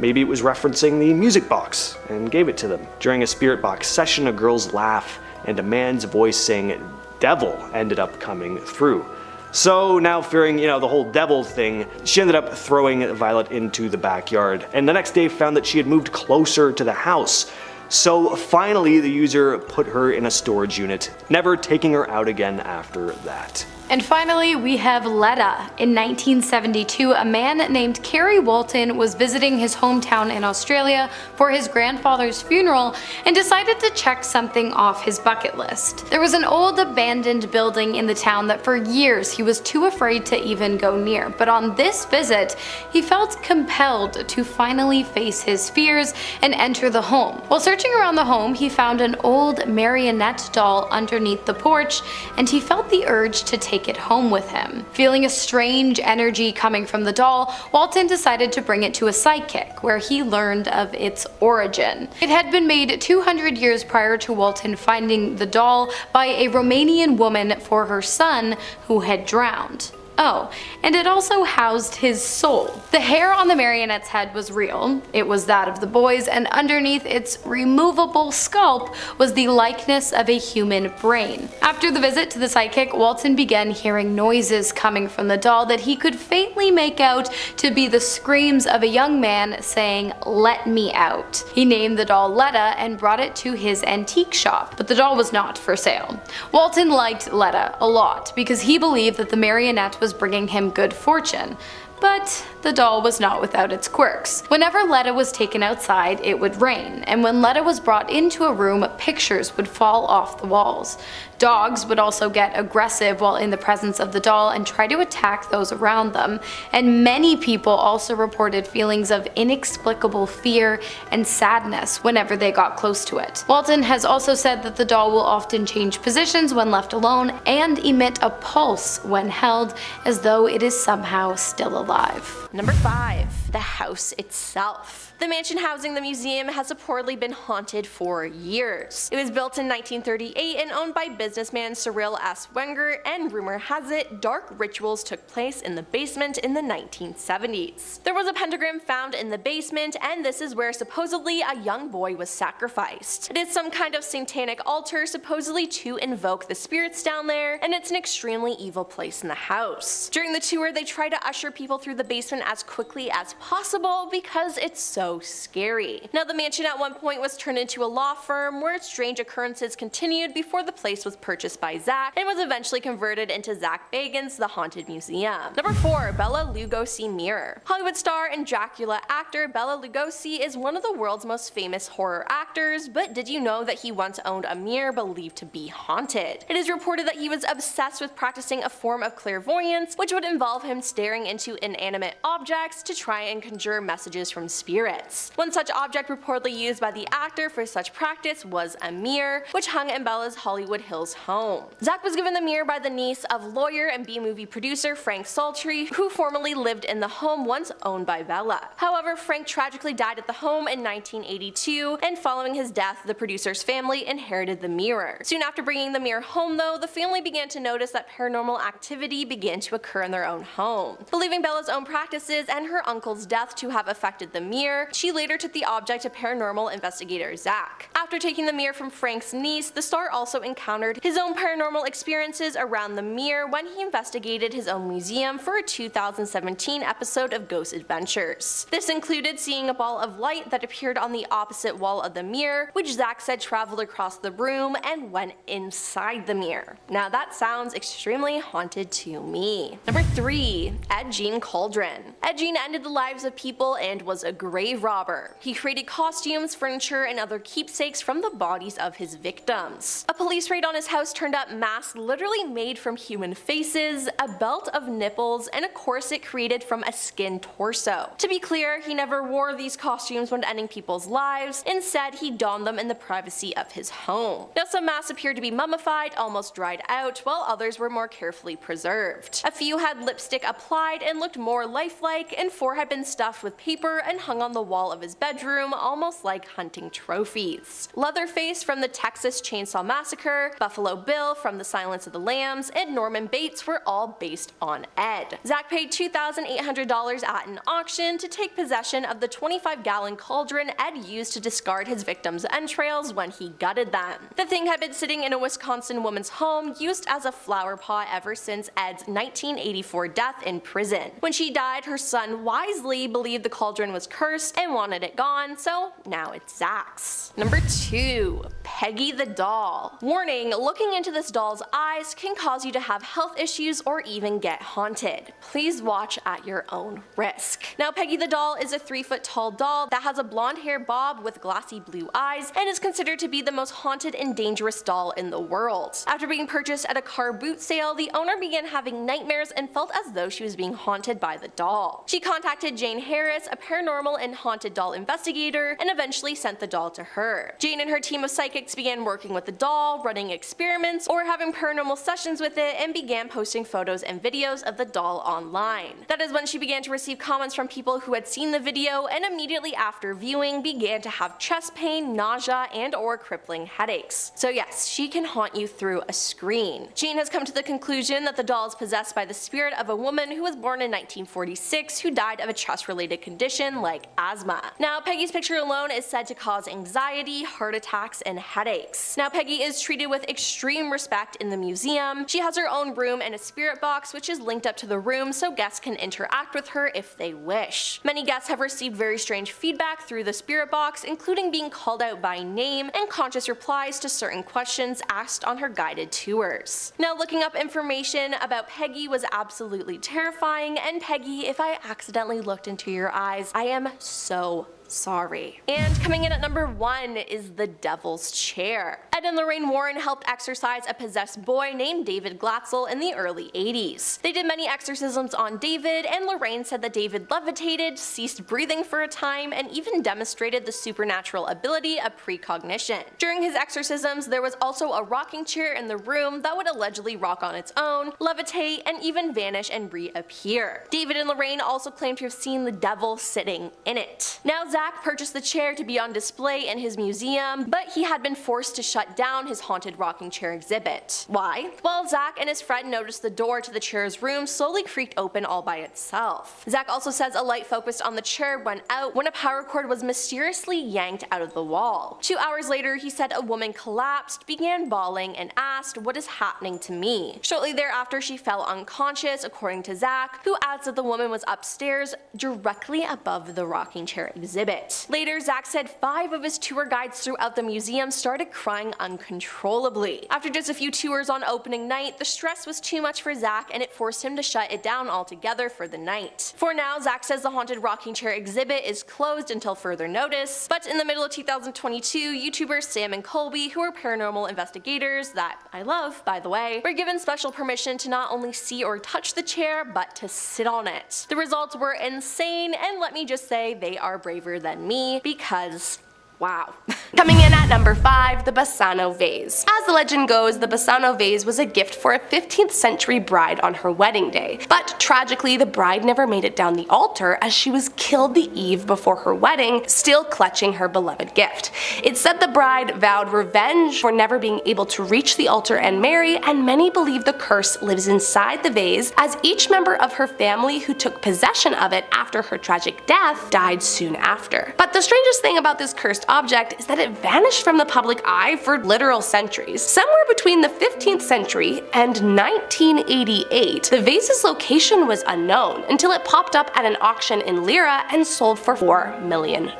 maybe it was referencing the music box, and gave it to them. During a spirit box session, a girl's laugh and a man's voice saying devil ended up coming through. So now fearing, the whole devil thing, she ended up throwing Violet into the backyard, and the next day found that she had moved closer to the house. So finally the user put her in a storage unit, never taking her out again after that. And finally, we have Leta. In 1972, a man named Kerry Walton was visiting his hometown in Australia for his grandfather's funeral and decided to check something off his bucket list. There was an old abandoned building in the town that for years he was too afraid to even go near, but on this visit, he felt compelled to finally face his fears and enter the home. While searching around the home, he found an old marionette doll underneath the porch, and he felt the urge to take it home with him. Feeling a strange energy coming from the doll, Walton decided to bring it to a psychic, where he learned of its origin. It had been made 200 years prior to Walton finding the doll by a Romanian woman for her son who had drowned. Oh, and it also housed his soul. The hair on the marionette's head was real, it was that of the boys, and underneath its removable scalp was the likeness of a human brain. After the visit to the psychic, Walton began hearing noises coming from the doll that he could faintly make out to be the screams of a young man saying, "Let me out." He named the doll Leta and brought it to his antique shop, but the doll was not for sale. Walton liked Leta a lot because he believed that the marionette was bringing him good fortune. But the doll was not without its quirks. Whenever Leta was taken outside, it would rain, and when Leta was brought into a room, pictures would fall off the walls. Dogs would also get aggressive while in the presence of the doll and try to attack those around them, and many people also reported feelings of inexplicable fear and sadness whenever they got close to it. Walton has also said that the doll will often change positions when left alone and emit a pulse when held, as though it is somehow still alive. Number 5. the house itself. The mansion housing the museum has reportedly been haunted for years. It was built in 1938 and owned by businessman Cyril S. Wenger, and rumor has it, dark rituals took place in the basement in the 1970s. There was a pentagram found in the basement, and this is where supposedly a young boy was sacrificed. It is some kind of satanic altar supposedly to invoke the spirits down there, and it's an extremely evil place in the house. During the tour, they try to usher people through the basement as quickly as possible because it's so scary. Now, the mansion at one point was turned into a law firm where strange occurrences continued before the place was purchased by Zach and was eventually converted into Zach Bagans' The Haunted Museum. Number 4. Bela Lugosi Mirror. Hollywood star and Dracula actor Bela Lugosi is one of the world's most famous horror actors, but did you know that he once owned a mirror believed to be haunted? It is reported that he was obsessed with practicing a form of clairvoyance, which would involve him staring into inanimate objects to try and conjure messages from spirits. One such object reportedly used by the actor for such practice was a mirror, which hung in Bela's Hollywood Hills home. Zach was given the mirror by the niece of lawyer and B-movie producer Frank Saltry, who formerly lived in the home once owned by Bela. However, Frank tragically died at the home in 1982, and following his death, the producer's family inherited the mirror. Soon after bringing the mirror home though, the family began to notice that paranormal activity began to occur in their own home. Believing Bela's own practices and her uncle's death to have affected the mirror, she later took the object to paranormal investigator Zach. After taking the mirror from Frank's niece, the star also encountered his own paranormal experiences around the mirror when he investigated his own museum for a 2017 episode of Ghost Adventures. This included seeing a ball of light that appeared on the opposite wall of the mirror, which Zach said traveled across the room and went inside the mirror. Now that sounds extremely haunted to me. Number 3. Ed Gein Cauldron. Ed Gein ended the lives of people and was a grave robber. He created costumes, furniture, and other keepsakes from the bodies of his victims. A police raid on his house turned up masks literally made from human faces, a belt of nipples, and a corset created from a skin torso. To be clear, he never wore these costumes when ending people's lives. Instead, he donned them in the privacy of his home. Now, some masks appeared to be mummified, almost dried out, while others were more carefully preserved. A few had lipstick applied and looked more lifelike, and 4 had been stuffed with paper and hung on the wall of his bedroom, almost like hunting trophies. Leatherface from the Texas Chainsaw Massacre, Buffalo Bill from The Silence of the Lambs, and Norman Bates were all based on Ed. Zach paid $2,800 at an auction to take possession of the 25-gallon cauldron Ed used to discard his victims' entrails when he gutted them. The thing had been sitting in a Wisconsin woman's home, used as a flower pot ever since Ed's 1984 death in prison. When she died, her son wisely believed the cauldron was cursed and wanted it gone, so now it's Zach's. Number 2. Peggy the Doll. Warning, looking into this doll's eyes can cause you to have health issues or even get haunted. Please watch at your own risk. Now, Peggy the Doll is a 3-foot tall doll that has a blonde hair bob with glassy blue eyes and is considered to be the most haunted and dangerous doll in the world. After being purchased at a car boot sale, the owner began having nightmares and felt as though she was being haunted by the doll. She contacted Jane Harris, a paranormal and haunted doll investigator, and eventually sent the doll to her. Jane and her team of psychics began working with the doll, running experiments, or having paranormal sessions with it, and began posting photos and videos of the doll online. That is when she began to receive comments from people who had seen the video, and immediately after viewing began to have chest pain, nausea, and or crippling headaches. So yes, she can haunt you through a screen. Jane has come to the conclusion that the doll is possessed by the spirit of a woman who was born in 1946 who died of a chest-related condition like asthma. Now, Peggy's picture alone is said to cause anxiety, heart attacks, and headaches. Now, Peggy is treated with extreme respect in the museum. She has her own room and a spirit box which is linked up to the room so guests can interact with her if they wish. Many guests have received very strange feedback through the spirit box, including being called out by name and conscious replies to certain questions asked on her guided tours. Now, looking up information about Peggy was absolutely terrifying, and Peggy, if I accidentally looked into your eyes, I am so Sorry. And coming in at number 1 is the Devil's Chair. Ed and Lorraine Warren helped exorcise a possessed boy named David Glatzel in the early 80s. They did many exorcisms on David, and Lorraine said that David levitated, ceased breathing for a time, and even demonstrated the supernatural ability of precognition. During his exorcisms, there was also a rocking chair in the room that would allegedly rock on its own, levitate, and even vanish and reappear. David and Lorraine also claimed to have seen the devil sitting in it. Now, Zach purchased the chair to be on display in his museum, but he had been forced to shut down his haunted rocking chair exhibit. Why? Well, Zach and his friend noticed the door to the chair's room slowly creaked open all by itself. Zach also says a light focused on the chair went out when a power cord was mysteriously yanked out of the wall. 2 hours later, he said a woman collapsed, began bawling, and asked, "What is happening to me?" Shortly thereafter, she fell unconscious, according to Zach, who adds that the woman was upstairs, directly above the rocking chair exhibit. Later, Zach said 5 of his tour guides throughout the museum started crying uncontrollably. After just a few tours on opening night, the stress was too much for Zach and it forced him to shut it down altogether for the night. For now, Zach says the haunted rocking chair exhibit is closed until further notice, but in the middle of 2022, YouTubers Sam and Colby, who are paranormal investigators that I love, by the way, were given special permission to not only see or touch the chair, but to sit on it. The results were insane, and let me just say they are braver than me, because wow. Coming in at number 5, the Basano Vase. As the legend goes, the Basano Vase was a gift for a 15th century bride on her wedding day. But tragically, the bride never made it down the altar as she was killed the eve before her wedding, still clutching her beloved gift. It's said the bride vowed revenge for never being able to reach the altar and marry, and many believe the curse lives inside the vase, as each member of her family who took possession of it after her tragic death died soon after. But the strangest thing about this cursed object is that it vanished from the public eye for literal centuries. Somewhere between the 15th century and 1988, the vase's location was unknown until it popped up at an auction in Lira and sold for $4 million.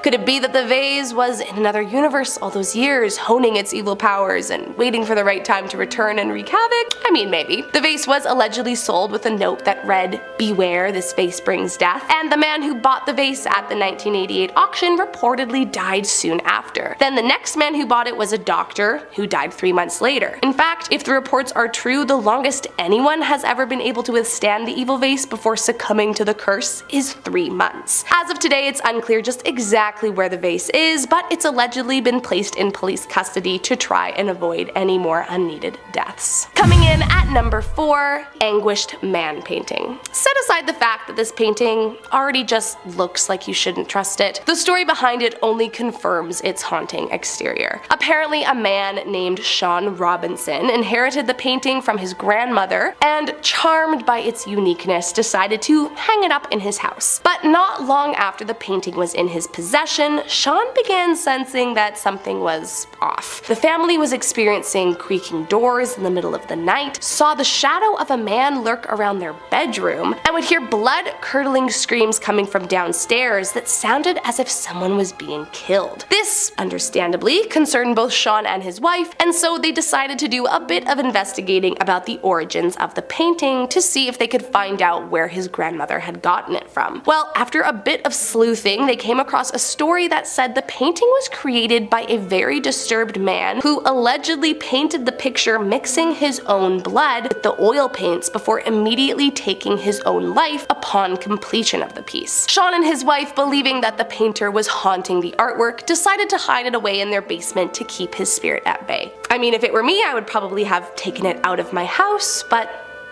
Could it be that the vase was in another universe all those years, honing its evil powers and waiting for the right time to return and wreak havoc? I mean, maybe. The vase was allegedly sold with a note that read, "Beware, this vase brings death," and the man who bought the vase at the 1988 auction reportedly died soon after. Then the next man who bought it was a doctor who died 3 months later. In fact, if the reports are true, the longest anyone has ever been able to withstand the evil vase before succumbing to the curse is 3 months. As of today, it's unclear just exactly where the vase is, but it's allegedly been placed in police custody to try and avoid any more unneeded deaths. Coming in at number 4, Anguished Man painting. Set aside the fact that this painting already just looks like you shouldn't trust it, the story behind it only confirms its haunting exterior. Apparently, a man named Sean Robinson inherited the painting from his grandmother and, charmed by its uniqueness, decided to hang it up in his house. But not long after the painting was in his possession, Sean began sensing that something was off. The family was experiencing creaking doors in the middle of the night, saw the shadow of a man lurk around their bedroom, and would hear blood-curdling screams coming from downstairs that sounded as if someone was being killed. This, understandably, concerned both Sean and his wife, and so they decided to do a bit of investigating about the origins of the painting to see if they could find out where his grandmother had gotten it from. Well, after a bit of sleuthing, they came across a story that said the painting was created by a very disturbed man who allegedly painted the picture mixing his own blood with the oil paints before immediately taking his own life upon completion of the piece. Sean and his wife, believing that the painter was haunting the artwork, decided to hide it away in their basement to keep his spirit at bay. I mean, if it were me, I would probably have taken it out of my house, but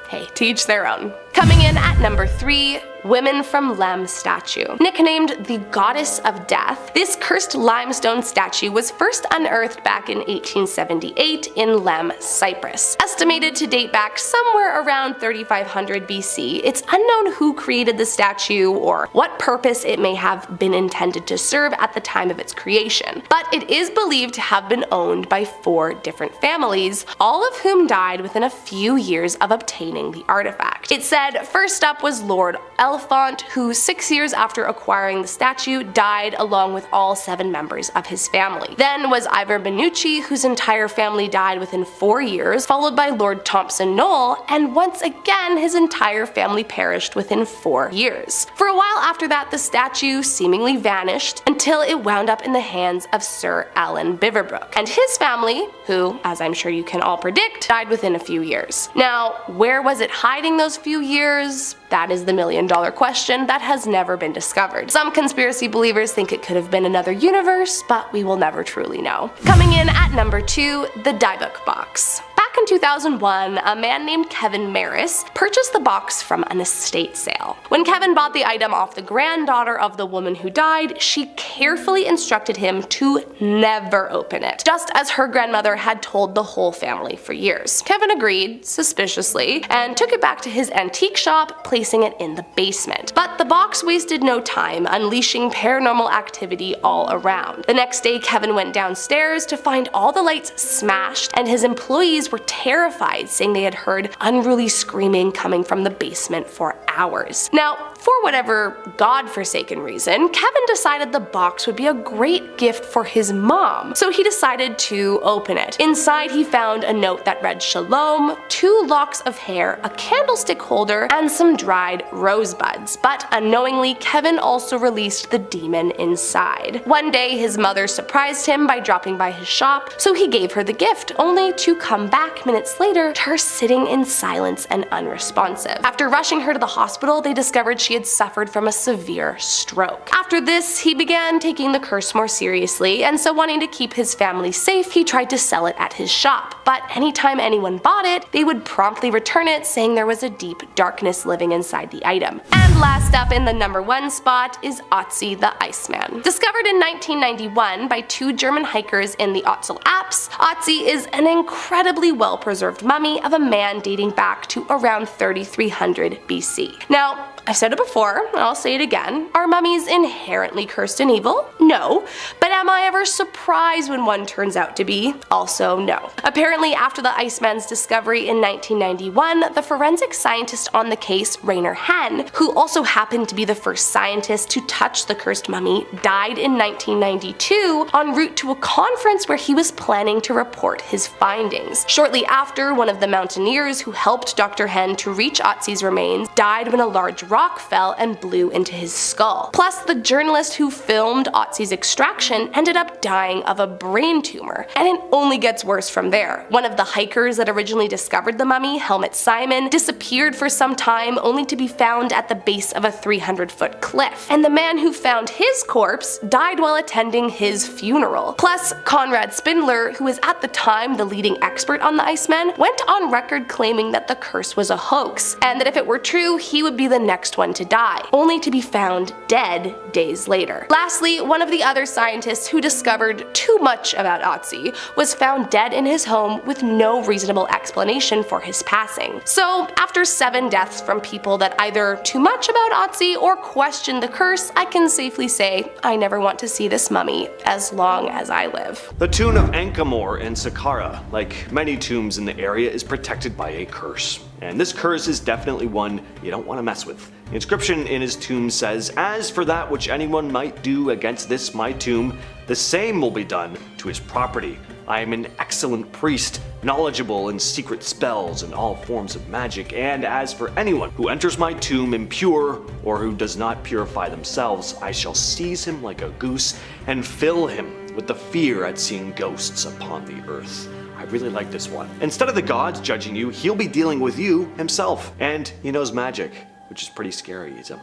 hey, to each their own. Coming in at number 3, Women from Lem statue. Nicknamed the Goddess of Death, this cursed limestone statue was first unearthed back in 1878 in Lem, Cyprus. Estimated to date back somewhere around 3500 BC, it's unknown who created the statue or what purpose it may have been intended to serve at the time of its creation, but it is believed to have been owned by 4 different families, all of whom died within a few years of obtaining the artifact. It's said said, first up was Lord Elefant, who 6 years after acquiring the statue died along with all 7 members of his family. Then was Ivor Benucci, whose entire family died within 4 years, followed by Lord Thompson Knoll, and once again his entire family perished within 4 years. For a while after that, the statue seemingly vanished until it wound up in the hands of Sir Alan Beaverbrook and his family, who, as I'm sure you can all predict, died within a few years. Now, where was it hiding those few years? That is the million-dollar question that has never been discovered. Some conspiracy believers think it could have been another universe, but we will never truly know. Coming in at number 2, the Dybbuk box. Back in 2001, a man named Kevin Maris purchased the box from an estate sale. When Kevin bought the item off the granddaughter of the woman who died, she carefully instructed him to never open it, just as her grandmother had told the whole family for years. Kevin agreed, suspiciously, and took it back to his antique shop, placing it in the basement. But the box wasted no time, unleashing paranormal activity all around. The next day, Kevin went downstairs to find all the lights smashed, and his employees were terrified, saying they had heard unruly screaming coming from the basement for hours. Now, for whatever godforsaken reason, Kevin decided the box would be a great gift for his mom, so he decided to open it. Inside, he found a note that read Shalom, 2 locks of hair, a candlestick holder, and some dried rosebuds. But unknowingly, Kevin also released the demon inside. One day, his mother surprised him by dropping by his shop, so he gave her the gift, only to come back minutes later to her sitting in silence and unresponsive. After rushing her to the hospital, they discovered she had suffered from a severe stroke. After this, he began taking the curse more seriously, and so wanting to keep his family safe, he tried to sell it at his shop. But anytime anyone bought it, they would promptly return it, saying there was a deep darkness living inside the item. And last up in the number 1 spot is Otzi the Iceman. Discovered in 1991 by 2 German hikers in the Otzi Alps, Otzi is an incredibly well-preserved mummy of a man dating back to around 3300 BC. Now, I've said it before, and I'll say it again. Are mummies inherently cursed and evil? No. But am I ever surprised when one turns out to be? Also no. Apparently, after the Iceman's discovery in 1991, the forensic scientist on the case, Rainer Henn, who also happened to be the first scientist to touch the cursed mummy, died in 1992 en route to a conference where he was planning to report his findings. Shortly after, one of the mountaineers who helped Dr. Henn to reach Otzi's remains died when a large rock fell and blew into his skull. Plus, the journalist who filmed Otzi's extraction ended up dying of a brain tumor, and it only gets worse from there. One of the hikers that originally discovered the mummy, Helmut Simon, disappeared for some time only to be found at the base of a 300-foot cliff, and the man who found his corpse died while attending his funeral. Plus, Conrad Spindler, who was at the time the leading expert on the Iceman, went on record claiming that the curse was a hoax, and that if it were true, he would be the next one to die, only to be found dead days later. Lastly, one of the other scientists who discovered too much about Otzi was found dead in his home with no reasonable explanation for his passing. So, after 7 deaths from people that either too much about Otzi or questioned the curse, I can safely say I never want to see this mummy as long as I live. The tomb of Ankamor in Saqqara, like many tombs in the area, is protected by a curse. And this curse is definitely one you don't want to mess with. The inscription in his tomb says, "As for that which anyone might do against this my tomb, the same will be done to his property. I am an excellent priest, knowledgeable in secret spells and all forms of magic, and as for anyone who enters my tomb impure or who does not purify themselves, I shall seize him like a goose and fill him with the fear at seeing ghosts upon the earth." I really like this one. Instead of the gods judging you, he'll be dealing with you himself. And he knows magic, which is pretty scary. He's a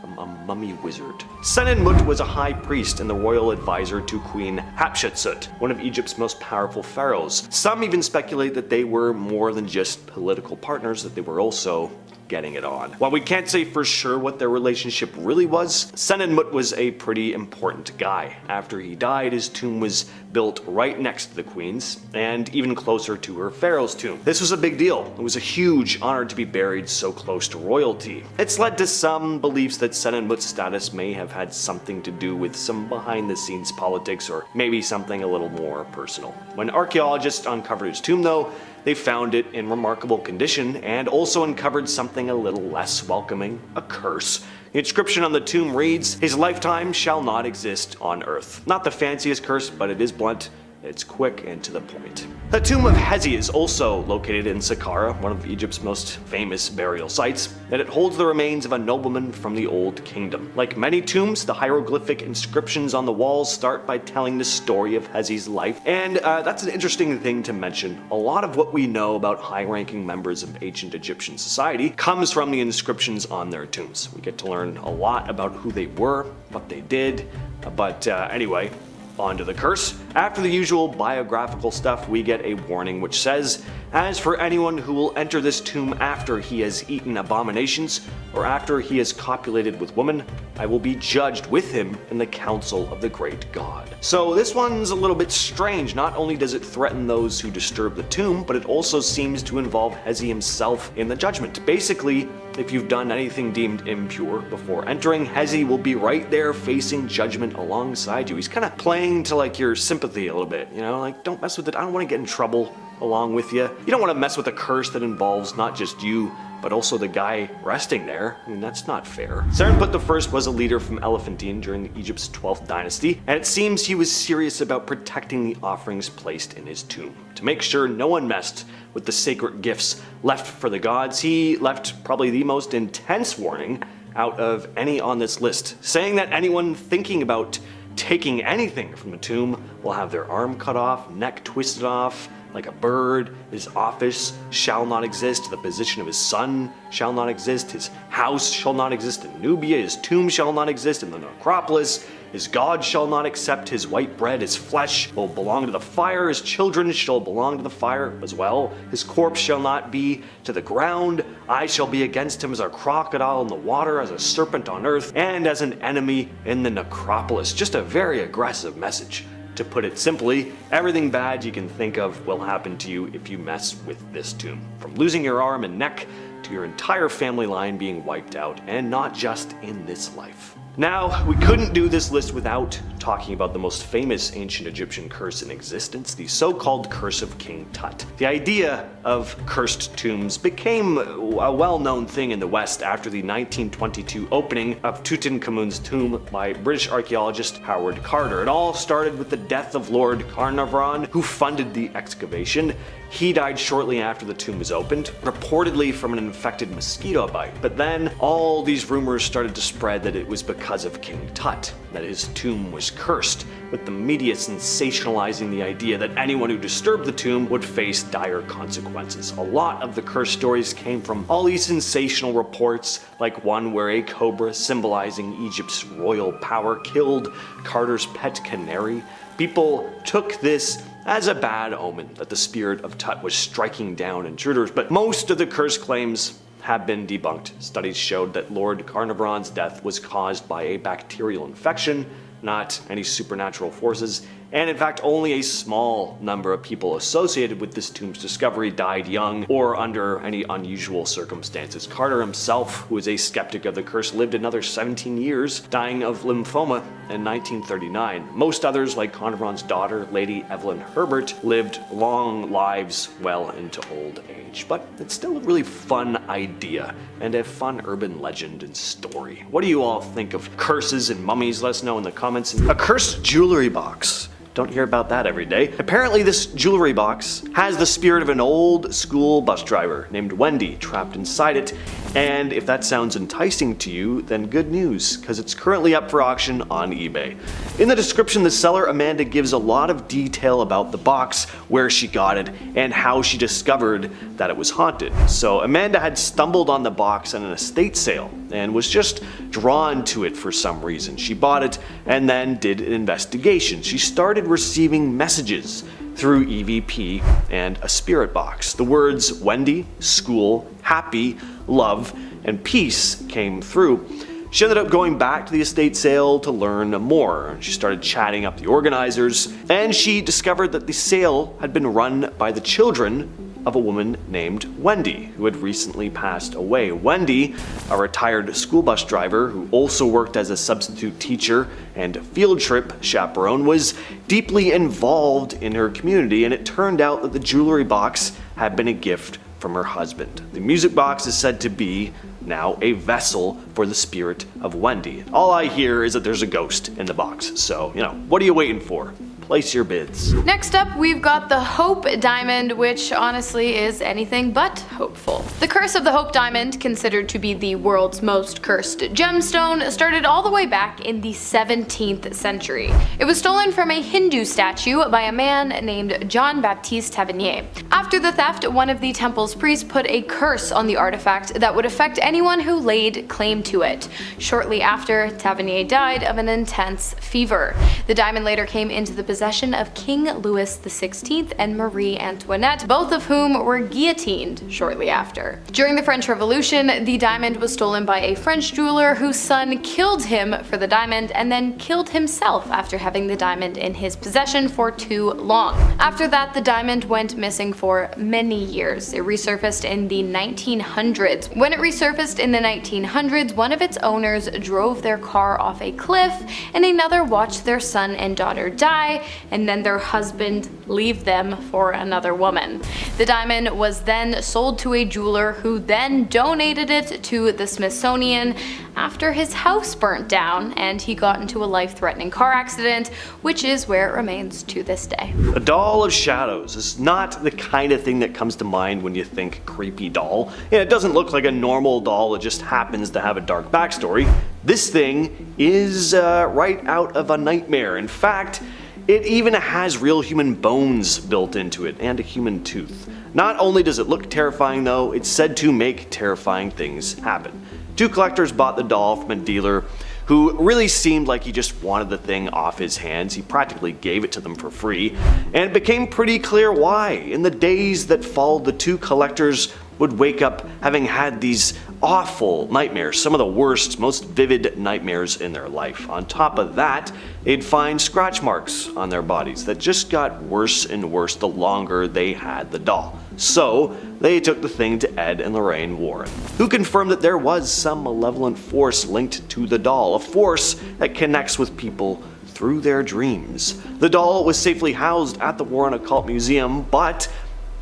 mummy wizard. Senenmut was a high priest and the royal advisor to Queen Hatshepsut, one of Egypt's most powerful pharaohs. Some even speculate that they were more than just political partners, that they were also getting it on. While we can't say for sure what their relationship really was, Senenmut was a pretty important guy. After he died, his tomb was built right next to the queen's, and even closer to her pharaoh's tomb. This was a big deal. It was a huge honor to be buried so close to royalty. It's led to some beliefs that Senenmut's status may have had something to do with some behind-the-scenes politics, or maybe something a little more personal. When archaeologists uncovered his tomb though, they found it in remarkable condition and also uncovered something a little less welcoming, a curse. The inscription on the tomb reads, "His lifetime shall not exist on earth." Not the fanciest curse, but it is blunt. It's quick and to the point. The tomb of Hezi is also located in Saqqara, one of Egypt's most famous burial sites, and it holds the remains of a nobleman from the Old Kingdom. Like many tombs, the hieroglyphic inscriptions on the walls start by telling the story of Hezi's life, and that's an interesting thing to mention. A lot of what we know about high-ranking members of ancient Egyptian society comes from the inscriptions on their tombs. We get to learn a lot about who they were, what they did, but anyway, on to the curse. After the usual biographical stuff, we get a warning which says, "As for anyone who will enter this tomb after he has eaten abominations, or after he has copulated with woman, I will be judged with him in the council of the great God." So this one's a little bit strange. Not only does it threaten those who disturb the tomb, but it also seems to involve Hezi himself in the judgment. Basically, if you've done anything deemed impure before entering, Hezi will be right there facing judgment alongside you. He's kind of playing to like your sympathy a little bit, you know, like don't mess with it. I don't want to get in trouble along with you. You don't want to mess with a curse that involves not just you, but also the guy resting there. I mean, that's not fair. Serenput I was a leader from Elephantine during Egypt's 12th dynasty, and it seems he was serious about protecting the offerings placed in his tomb. To make sure no one messed with the sacred gifts left for the gods, he left probably the most intense warning out of any on this list, saying that anyone thinking about taking anything from the tomb will have their arm cut off, neck twisted off like a bird, his office shall not exist, the position of his son shall not exist, his house shall not exist in Nubia, his tomb shall not exist in the necropolis, his god shall not accept his white bread, his flesh will belong to the fire, his children shall belong to the fire as well, his corpse shall not be to the ground, I shall be against him as a crocodile in the water, as a serpent on earth, and as an enemy in the necropolis. Just a very aggressive message. To put it simply, everything bad you can think of will happen to you if you mess with this tomb. From losing your arm and neck to your entire family line being wiped out, and not just in this life. Now, we couldn't do this list without talking about the most famous ancient Egyptian curse in existence, the so-called Curse of King Tut. The idea of cursed tombs became a well-known thing in the West after the 1922 opening of Tutankhamun's tomb by British archaeologist Howard Carter. It all started with the death of Lord Carnarvon, who funded the excavation. He died shortly after the tomb was opened, reportedly from an infected mosquito bite. But then all these rumors started to spread that it was because of King Tut, that his tomb was cursed, with the media sensationalizing the idea that anyone who disturbed the tomb would face dire consequences. A lot of the curse stories came from all these sensational reports, like one where a cobra symbolizing Egypt's royal power killed Carter's pet canary. People took this as a bad omen that the spirit of Tut was striking down intruders, but most of the curse claims have been debunked. Studies showed that Lord Carnarvon's death was caused by a bacterial infection, not any supernatural forces, and in fact only a small number of people associated with this tomb's discovery died young or under any unusual circumstances. Carter himself, who is a skeptic of the curse, lived another 17 years, dying of lymphoma in 1939. Most others, like Carnarvon's daughter, Lady Evelyn Herbert, lived long lives well into old age. But it's still a really fun idea and a fun urban legend and story. What do you all think of curses and mummies? Let us know in the comments. A cursed jewelry box. Don't hear about that every day. Apparently this jewelry box has the spirit of an old school bus driver named Wendy trapped inside it, and if that sounds enticing to you, then good news, because it's currently up for auction on eBay. In the description, the seller Amanda gives a lot of detail about the box, where she got it, and how she discovered that it was haunted. So Amanda had stumbled on the box at an estate sale and was just drawn to it for some reason. She bought it and then did an investigation. She started receiving messages through EVP and a spirit box. The words Wendy, school, happy, love, and peace came through. She ended up going back to the estate sale to learn more. She started chatting up the organizers, and she discovered that the sale had been run by the children of a woman named Wendy, who had recently passed away. Wendy, a retired school bus driver who also worked as a substitute teacher and field trip chaperone, was deeply involved in her community, and it turned out that the jewelry box had been a gift from her husband. The music box is said to be now a vessel for the spirit of Wendy. All I hear is that there's a ghost in the box, so, what are you waiting for? Place your bids. Next up, we've got the Hope Diamond, which honestly is anything but hopeful. The curse of the Hope Diamond, considered to be the world's most cursed gemstone, started all the way back in the 17th century. It was stolen from a Hindu statue by a man named Jean-Baptiste Tavernier. After the theft, one of the temple's priests put a curse on the artifact that would affect anyone who laid claim to it. Shortly after, Tavernier died of an intense fever. The diamond later came into the possession of King Louis XVI and Marie Antoinette, both of whom were guillotined shortly after. During the French Revolution, the diamond was stolen by a French jeweler whose son killed him for the diamond and then killed himself after having the diamond in his possession for too long. After that, the diamond went missing for many years. It resurfaced in the 1900s. When it resurfaced in the 1900s, one of its owners drove their car off a cliff and another watched their son and daughter die, and then their husband leave them for another woman. The diamond was then sold to a jeweler who then donated it to the Smithsonian after his house burnt down and he got into a life-threatening car accident, which is where it remains to this day. A doll of shadows is not the kind of thing that comes to mind when you think creepy doll. It doesn't look like a normal doll that just happens to have a dark backstory. This thing is right out of a nightmare. In fact, it even has real human bones built into it and a human tooth. Not only does it look terrifying though, it's said to make terrifying things happen. Two collectors bought the doll from a dealer who really seemed like he just wanted the thing off his hands. He practically gave it to them for free, and it became pretty clear why. In the days that followed, the two collectors would wake up having had these awful nightmares, some of the worst, most vivid nightmares in their life. On top of that, they'd find scratch marks on their bodies that just got worse and worse the longer they had the doll. So they took the thing to Ed and Lorraine Warren, who confirmed that there was some malevolent force linked to the doll, a force that connects with people through their dreams. The doll was safely housed at the Warren Occult Museum, but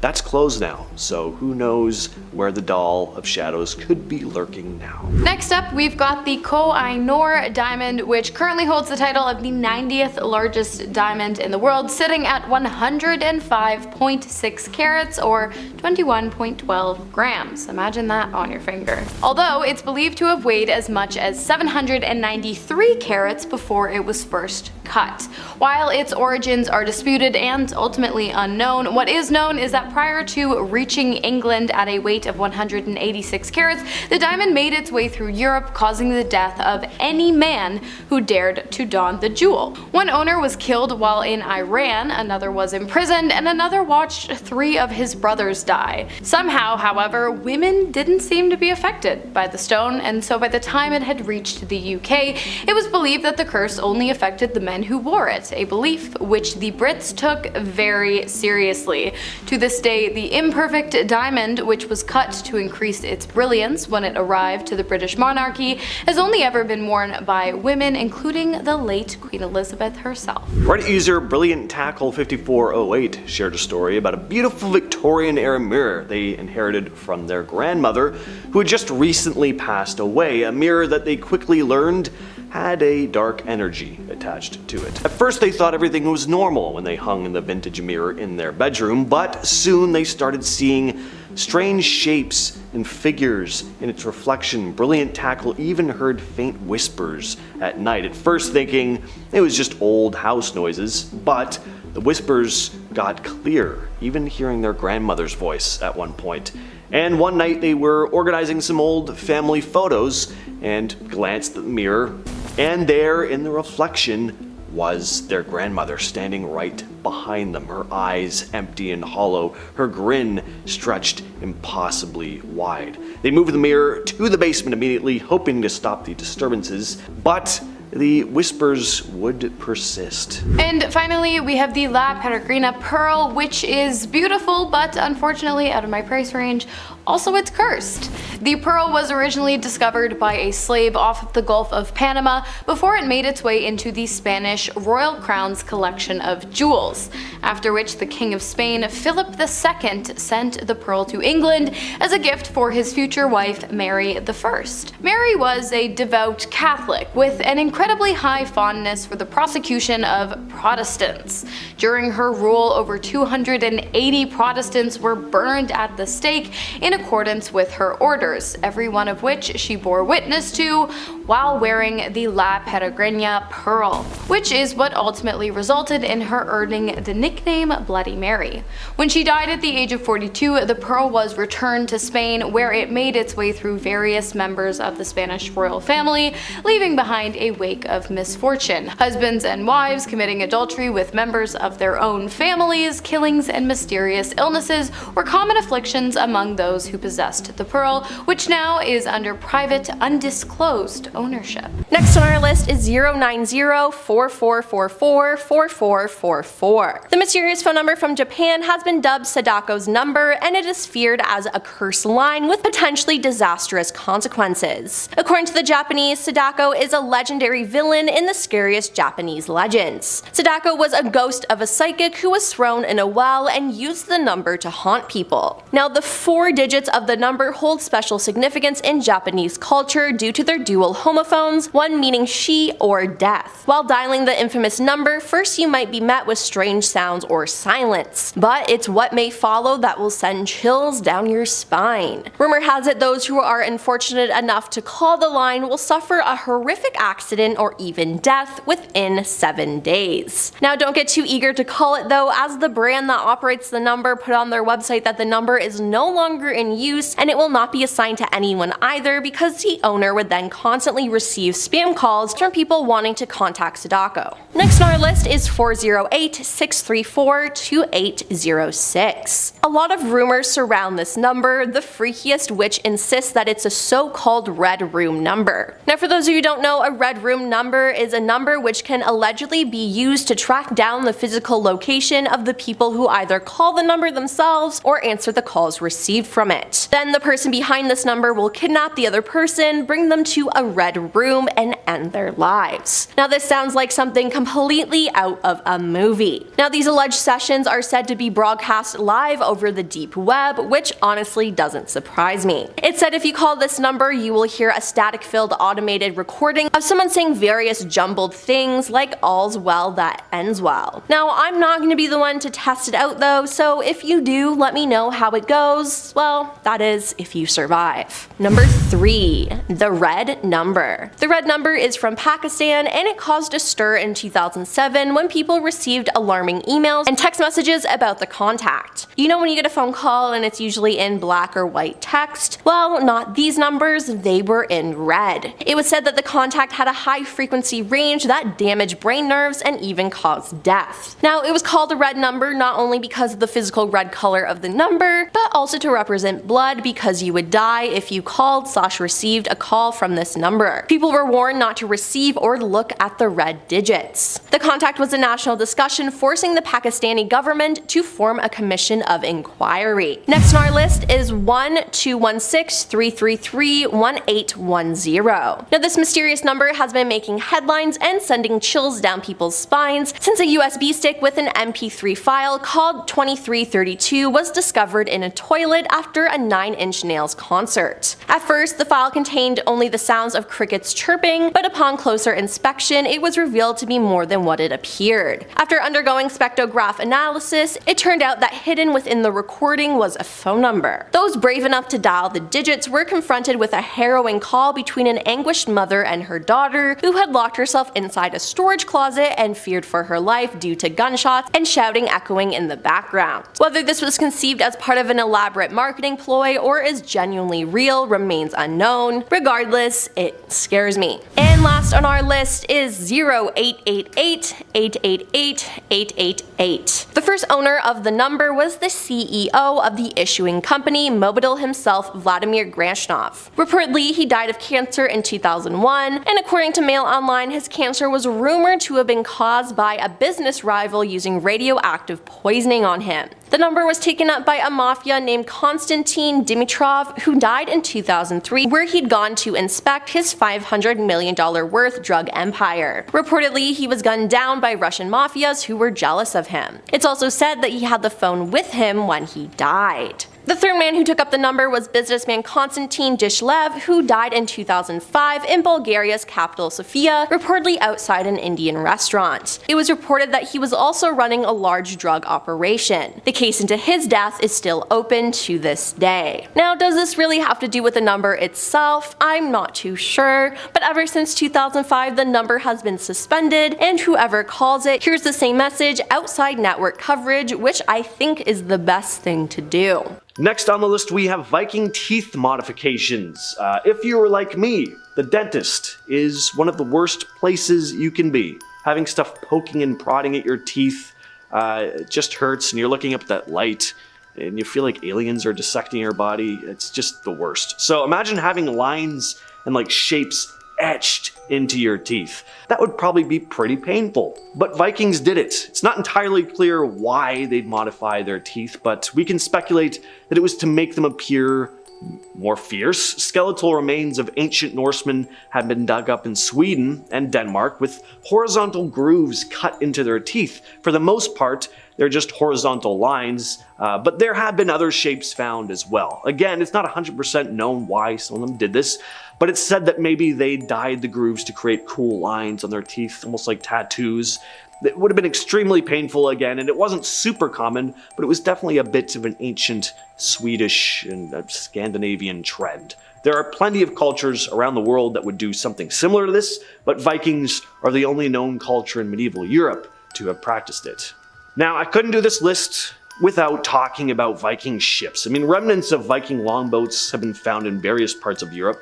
that's closed now, so who knows where the doll of shadows could be lurking now. Next up, we've got the Koh-i-Noor diamond, which currently holds the title of the 90th largest diamond in the world, sitting at 105.6 carats or 21.12 grams. Imagine that on your finger. Although it's believed to have weighed as much as 793 carats before it was first cut. While its origins are disputed and ultimately unknown, what is known is that prior to reaching England at a weight of 186 carats, the diamond made its way through Europe, causing the death of any man who dared to don the jewel. One owner was killed while in Iran, another was imprisoned, and another watched 3 of his brothers die. Somehow, however, women didn't seem to be affected by the stone, and so by the time it had reached the UK, it was believed that the curse only affected the men who wore it, a belief which the Brits took very seriously. To this day, the imperfect diamond, which was cut to increase its brilliance when it arrived to the British monarchy, has only ever been worn by women, including the late Queen Elizabeth herself. Reddit user BrilliantTackle5408 shared a story about a beautiful Victorian era mirror they inherited from their grandmother, who had just recently passed away, a mirror that they quickly learned had a dark energy attached to it. At first they thought everything was normal when they hung the vintage mirror in their bedroom, but soon they started seeing strange shapes and figures in its reflection. Brilliant Tackle even heard faint whispers at night, at first thinking it was just old house noises, but the whispers got clear, even hearing their grandmother's voice at one point. And one night they were organizing some old family photos and glanced at the mirror, and there in the reflection was their grandmother standing right behind them, her eyes empty and hollow, her grin stretched impossibly wide. They moved the mirror to the basement immediately, hoping to stop the disturbances, but the whispers would persist. And finally, we have the La Peregrina Pearl, which is beautiful, but unfortunately out of my price range. Also, it's cursed. The pearl was originally discovered by a slave off the Gulf of Panama before it made its way into the Spanish royal crown's collection of jewels, after which the King of Spain, Philip II, sent the pearl to England as a gift for his future wife, Mary I. Mary was a devout Catholic with an incredibly high fondness for the prosecution of Protestants. During her rule, over 280 Protestants were burned at the stake in accordance with her orders, every one of which she bore witness to while wearing the La Peregrina Pearl, which is what ultimately resulted in her earning the nickname Bloody Mary. When she died at the age of 42, the pearl was returned to Spain, where it made its way through various members of the Spanish royal family, leaving behind a wake of misfortune. Husbands and wives committing adultery with members of their own families, killings, and mysterious illnesses were common afflictions among those who possessed the pearl, which now is under private, undisclosed ownership. Next on our list is 090-4444-4444. The mysterious phone number from Japan has been dubbed Sadako's number, and it is feared as a curse line with potentially disastrous consequences. According to the Japanese, Sadako is a legendary villain in the scariest Japanese legends. Sadako was a ghost of a psychic who was thrown in a well and used the number to haunt people. Now, the 4 digits of the number hold special significance in Japanese culture due to their dual homophones, one meaning she or death. While dialing the infamous number, first you might be met with strange sounds or silence, but it's what may follow that will send chills down your spine. Rumor has it those who are unfortunate enough to call the line will suffer a horrific accident or even death within 7 days. Now, don't get too eager to call it though, as the brand that operates the number put on their website that the number is no longer in use and it will not be assigned to anyone either, because the owner would then constantly receive spam calls from people wanting to contact Sadako. Next on our list is 408-634-2806. A lot of rumors surround this number, the freakiest which insists that it's a so-called red room number. Now, for those of you who don't know, a red room number is a number which can allegedly be used to track down the physical location of the people who either call the number themselves or answer the calls received from it. Then the person behind this number will kidnap the other person, bring them to a red room, and end their lives. Now, this sounds like something completely out of a movie. Now, these alleged sessions are said to be broadcast live over the deep web, which honestly doesn't surprise me. It said if you call this number, you will hear a static-filled automated recording of someone saying various jumbled things like all's well that ends well. Now, I'm not going to be the one to test it out though, so if you do, let me know how it goes. Well, that is if you survive. Number 3. The red number. The red number is from Pakistan, and it caused a stir in 2007 when people received alarming emails and text messages about the contact. You know when you get a phone call and it's usually in black or white text? Well, not these numbers, they were in red. It was said that the contact had a high frequency range that damaged brain nerves and even caused death. Now, it was called a red number not only because of the physical red color of the number, but also to represent blood, because you would die if you called/received a call from this number. People were warned not to receive or look at the red digits. The contact was a national discussion, forcing the Pakistani government to form a commission of inquiry. Next on our list is 1-216-333-1810. Now, this mysterious number has been making headlines and sending chills down people's spines since a USB stick with an MP3 file called 2332 was discovered in a toilet after a 9 Inch Nails concert. At first, the file contained only the sounds of crickets chirping, but upon closer inspection, it was revealed to be more than what it appeared. After undergoing spectrograph analysis, it turned out that hidden within the recording was a phone number. Those brave enough to dial the digits were confronted with a harrowing call between an anguished mother and her daughter, who had locked herself inside a storage closet and feared for her life due to gunshots and shouting echoing in the background. Whether this was conceived as part of an elaborate marketing ploy or is genuinely real remains unknown. Regardless, it scares me. And last on our list is 0888-888-888. The first owner of the number was the CEO of the issuing company, Mobil himself, Vladimir Granshnov. Reportedly, he died of cancer in 2001, and according to Mail Online, his cancer was rumored to have been caused by a business rival using radioactive poisoning on him. The number was taken up by a mafia named Konstantin Dimitrov, who died in 2003, where he'd gone to inspect his $500 million worth drug empire. Reportedly, he was gunned down by Russian mafias who were jealous of him. It's also said that he had the phone with him when he died. The third man who took up the number was businessman Konstantin Dishlev, who died in 2005 in Bulgaria's capital Sofia, reportedly outside an Indian restaurant. It was reported that he was also running a large drug operation. The case into his death is still open to this day. Now, does this really have to do with the number itself? I'm not too sure, but ever since 2005 the number has been suspended, and whoever calls it hears the same message outside network coverage, which I think is the best thing to do. Next on the list we have Viking teeth modifications. If you were like me, the dentist is one of the worst places you can be. Having stuff poking and prodding at your teeth it just hurts, and you're looking up at that light and you feel like aliens are dissecting your body. It's just the worst. So imagine having lines and like shapes etched into your teeth. That would probably be pretty painful. But Vikings did it. It's not entirely clear why they'd modify their teeth, but we can speculate that it was to make them appear more fierce. Skeletal remains of ancient Norsemen have been dug up in Sweden and Denmark with horizontal grooves cut into their teeth. For the most part, they're just horizontal lines, but there have been other shapes found as well. Again, it's not 100% known why some of them did this, but it's said that maybe they dyed the grooves to create cool lines on their teeth, almost like tattoos. It would have been extremely painful again, and it wasn't super common, but it was definitely a bit of an ancient Swedish and Scandinavian trend. There are plenty of cultures around the world that would do something similar to this, but Vikings are the only known culture in medieval Europe to have practiced it. Now, I couldn't do this list without talking about Viking ships. I mean, remnants of Viking longboats have been found in various parts of Europe,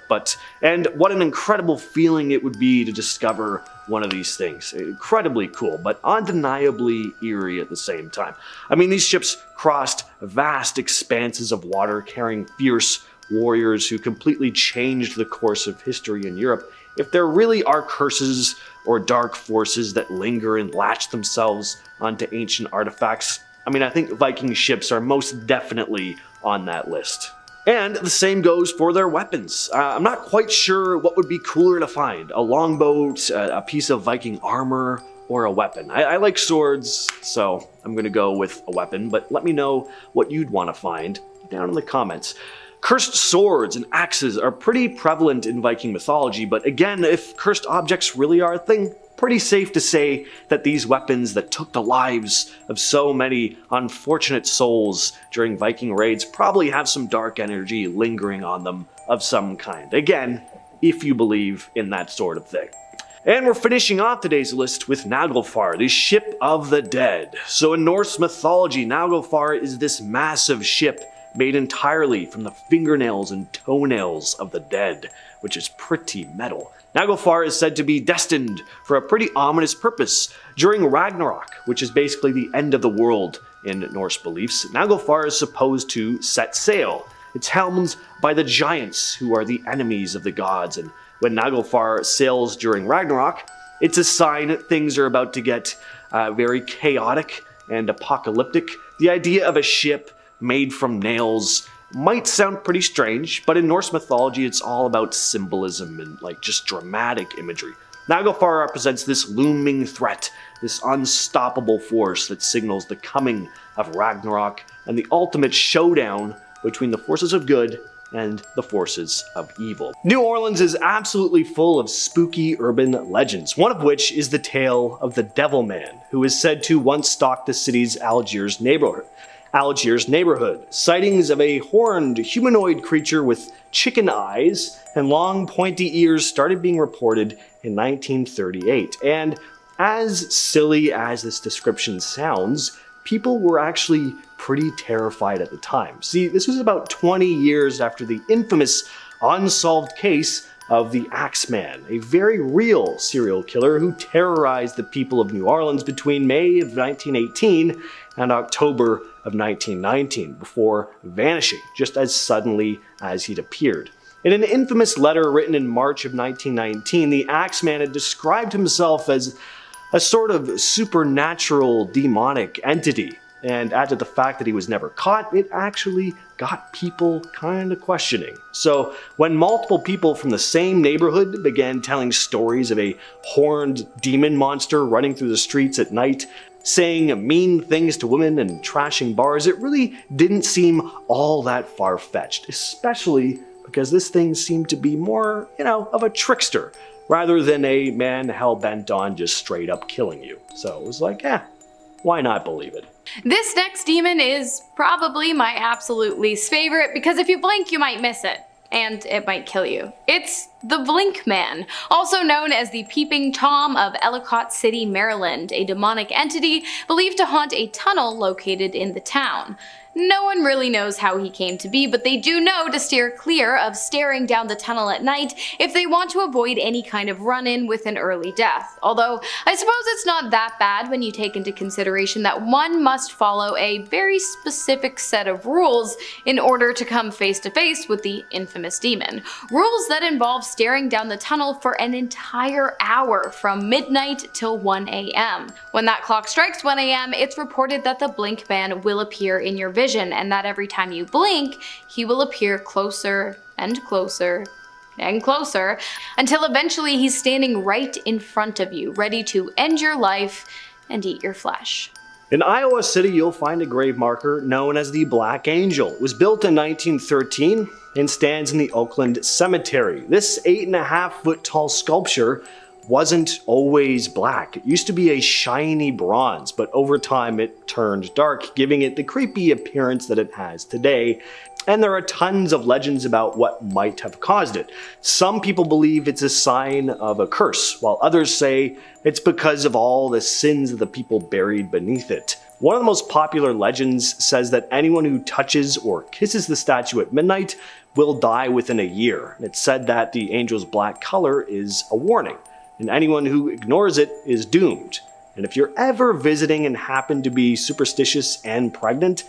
and what an incredible feeling it would be to discover one of these things. Incredibly cool, but undeniably eerie at the same time. I mean, these ships crossed vast expanses of water, carrying fierce warriors who completely changed the course of history in Europe. If there really are curses or dark forces that linger and latch themselves onto ancient artifacts, I mean, I think Viking ships are most definitely on that list. And the same goes for their weapons. I'm not quite sure what would be cooler to find. A longboat, a piece of Viking armor, or a weapon. I like swords, so I'm gonna go with a weapon, but let me know what you'd want to find down in the comments. Cursed swords and axes are pretty prevalent in Viking mythology, but again, if cursed objects really are a thing, pretty safe to say that these weapons that took the lives of so many unfortunate souls during Viking raids probably have some dark energy lingering on them of some kind. Again, if you believe in that sort of thing. And we're finishing off today's list with Naglfar, the ship of the dead. So in Norse mythology, Naglfar is this massive ship made entirely from the fingernails and toenails of the dead, which is pretty metal. Naglfar is said to be destined for a pretty ominous purpose. During Ragnarok, which is basically the end of the world in Norse beliefs, Naglfar is supposed to set sail. It's helmed by the giants, who are the enemies of the gods, and when Naglfar sails during Ragnarok, it's a sign that things are about to get very chaotic and apocalyptic. The idea of a ship made from nails might sound pretty strange, but in Norse mythology it's all about symbolism and like just dramatic imagery. Naglfar represents this looming threat, this unstoppable force that signals the coming of Ragnarok and the ultimate showdown between the forces of good and the forces of evil. New Orleans is absolutely full of spooky urban legends, one of which is the tale of the Devil Man, who is said to once stalk the city's Algiers neighborhood. Sightings of a horned humanoid creature with chicken eyes and long pointy ears started being reported in 1938. And as silly as this description sounds, people were actually pretty terrified at the time. See, this was about 20 years after the infamous unsolved case of the Axeman, a very real serial killer who terrorized the people of New Orleans between May of 1918 and October of 1919, before vanishing just as suddenly as he'd appeared. In an infamous letter written in March of 1919, the Axeman had described himself as a sort of supernatural demonic entity, and add to the fact that he was never caught, it actually got people kind of questioning. So when multiple people from the same neighborhood began telling stories of a horned demon monster running through the streets at night, saying mean things to women and trashing bars, it really didn't seem all that far-fetched, especially because this thing seemed to be more, of a trickster, rather than a man hell-bent on just straight up killing you. So it was like, why not believe it? This next demon is probably my absolute least favorite because if you blink, you might miss it. And it might kill you. It's the Blink Man, also known as the Peeping Tom of Ellicott City, Maryland, a demonic entity believed to haunt a tunnel located in the town. No one really knows how he came to be, but they do know to steer clear of staring down the tunnel at night if they want to avoid any kind of run-in with an early death. Although, I suppose it's not that bad when you take into consideration that one must follow a very specific set of rules in order to come face to face with the infamous demon. Rules that involve staring down the tunnel for an entire hour from midnight till 1 a.m. When that clock strikes 1 a.m., it's reported that the Blink Man will appear in your vision, and that every time you blink, he will appear closer and closer and closer until eventually he's standing right in front of you, ready to end your life and eat your flesh. In Iowa City, you'll find a grave marker known as the Black Angel. It was built in 1913 and stands in the Oakland Cemetery. This 8.5-foot tall sculpture wasn't always black. It used to be a shiny bronze, but over time it turned dark, giving it the creepy appearance that it has today. And there are tons of legends about what might have caused it. Some people believe it's a sign of a curse, while others say it's because of all the sins of the people buried beneath it. One of the most popular legends says that anyone who touches or kisses the statue at midnight will die within a year. It's said that the angel's black color is a warning, and anyone who ignores it is doomed. And if you're ever visiting and happen to be superstitious and pregnant,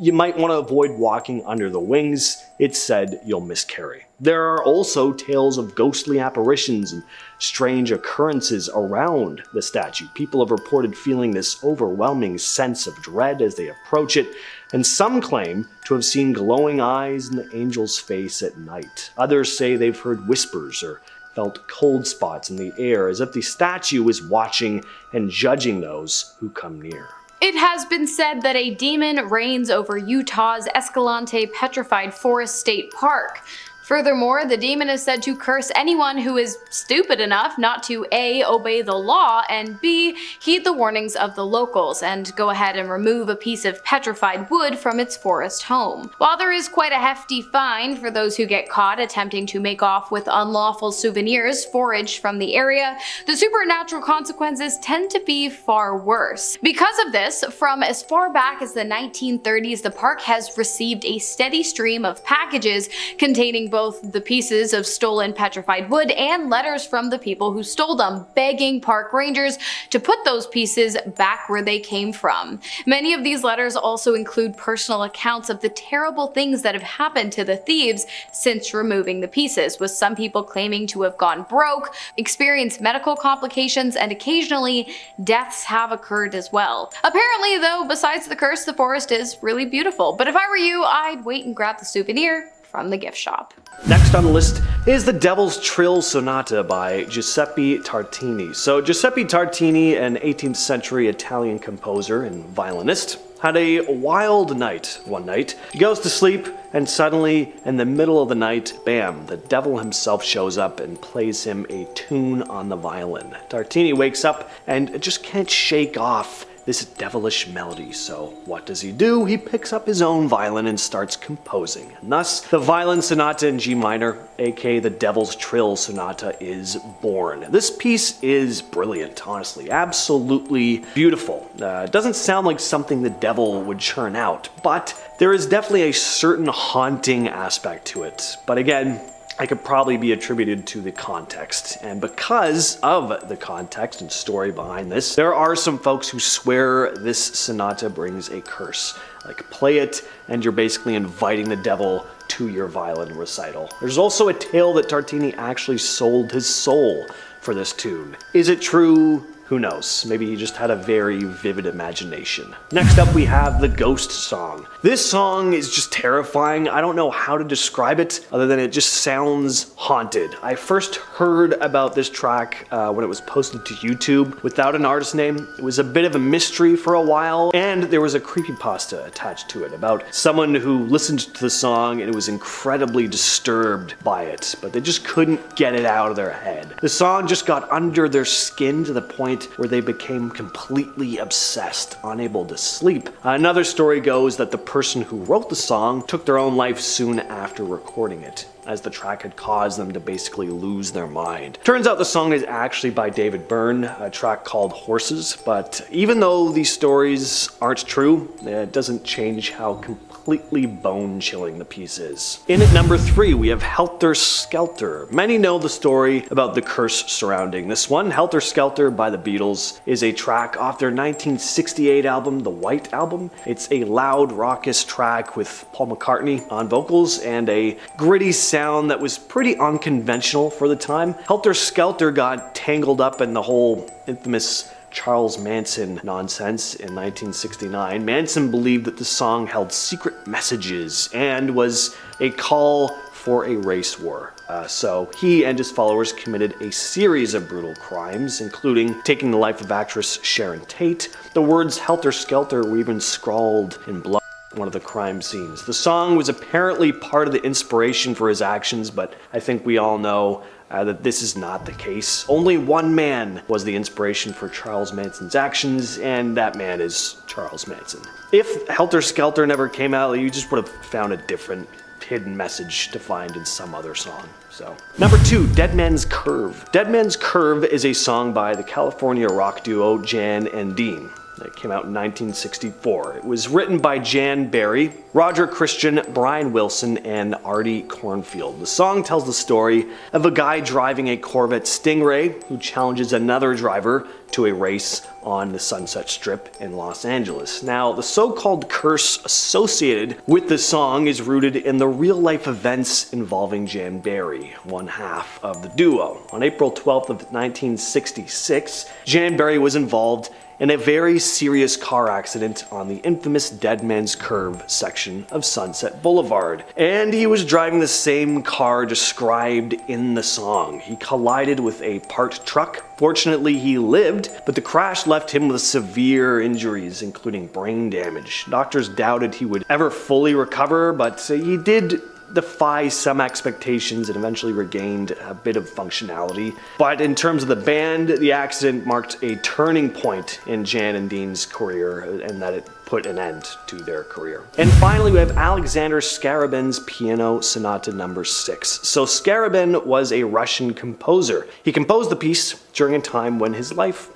you might want to avoid walking under the wings. It's said you'll miscarry. There are also tales of ghostly apparitions and strange occurrences around the statue. People have reported feeling this overwhelming sense of dread as they approach it, and some claim to have seen glowing eyes in the angel's face at night. Others say they've heard whispers or felt cold spots in the air, as if the statue is watching and judging those who come near. It has been said that a demon reigns over Utah's Escalante Petrified Forest State Park. Furthermore, the demon is said to curse anyone who is stupid enough not to A. obey the law, and B. heed the warnings of the locals and go ahead and remove a piece of petrified wood from its forest home. While there is quite a hefty fine for those who get caught attempting to make off with unlawful souvenirs foraged from the area, the supernatural consequences tend to be far worse. Because of this, from as far back as the 1930s, the park has received a steady stream of packages containing both the pieces of stolen petrified wood and letters from the people who stole them, begging park rangers to put those pieces back where they came from. Many of these letters also include personal accounts of the terrible things that have happened to the thieves since removing the pieces, with some people claiming to have gone broke, experienced medical complications, and occasionally deaths have occurred as well. Apparently though, besides the curse, the forest is really beautiful, but if I were you, I'd wait and grab the souvenir from the gift shop. Next on the list is The Devil's Trill Sonata by Giuseppe Tartini. So Giuseppe Tartini, an 18th century Italian composer and violinist, had a wild night one night. He goes to sleep, and suddenly, in the middle of the night, bam, the devil himself shows up and plays him a tune on the violin. Tartini wakes up and just can't shake off this devilish melody, so what does he do? He picks up his own violin and starts composing. And thus, the Violin Sonata in G minor, aka the Devil's Trill Sonata, is born. This piece is brilliant, honestly, absolutely beautiful. It doesn't sound like something the devil would churn out, but there is definitely a certain haunting aspect to it. But again, I could probably be attributed to the context. And because of the context and story behind this, there are some folks who swear this sonata brings a curse. Like, play it and you're basically inviting the devil to your violin recital. There's also a tale that Tartini actually sold his soul for this tune. Is it true? Who knows? Maybe he just had a very vivid imagination. Next up we have the Ghost song. This song is just terrifying. I don't know how to describe it other than it just sounds haunted. I first heard about this track when it was posted to YouTube without an artist name. It was a bit of a mystery for a while, and there was a creepypasta attached to it about someone who listened to the song and was incredibly disturbed by it, but they just couldn't get it out of their head. The song just got under their skin to the point where they became completely obsessed, unable to sleep. Another story goes that the person who wrote the song took their own life soon after recording it, as the track had caused them to basically lose their mind. Turns out the song is actually by David Byrne, a track called Horses, but even though these stories aren't true, it doesn't change how completely bone-chilling the piece is. In at number 3, we have Helter Skelter. Many know the story about the curse surrounding this one. Helter Skelter by the Beatles is a track off their 1968 album, The White Album. It's a loud, raucous track with Paul McCartney on vocals and a gritty sound that was pretty unconventional for the time. Helter Skelter got tangled up in the whole infamous Charles Manson nonsense in 1969. Manson believed that the song held secret messages and was a call for a race war. So he and his followers committed a series of brutal crimes, including taking the life of actress Sharon Tate. The words Helter Skelter were even scrawled in blood on one of the crime scenes. The song was apparently part of the inspiration for his actions, but I think we all know that this is not the case. Only one man was the inspiration for Charles Manson's actions, and that man is Charles Manson. If Helter Skelter never came out, you just would have found a different hidden message to find in some other song. So, number 2, Dead Man's Curve. Dead Man's Curve is a song by the California rock duo Jan and Dean. It came out in 1964. It was written by Jan Berry, Roger Christian, Brian Wilson, and Artie Cornfield. The song tells the story of a guy driving a Corvette Stingray who challenges another driver to a race on the Sunset Strip in Los Angeles. Now, the so-called curse associated with the song is rooted in the real-life events involving Jan Berry, one half of the duo. On April 12th of 1966, Jan Berry was involved in a very serious car accident on the infamous Dead Man's Curve section of Sunset Boulevard. And he was driving the same car described in the song. He collided with a parked truck. Fortunately, he lived, but the crash left him with severe injuries, including brain damage. Doctors doubted he would ever fully recover, but he did defy some expectations and eventually regained a bit of functionality. But in terms of the band, the accident marked a turning point in Jan and Dean's career, and that it put an end to their career. And finally, we have Alexander Skarabin's Piano Sonata No. 6. So Skarabin was a Russian composer. He composed the piece during a time when his life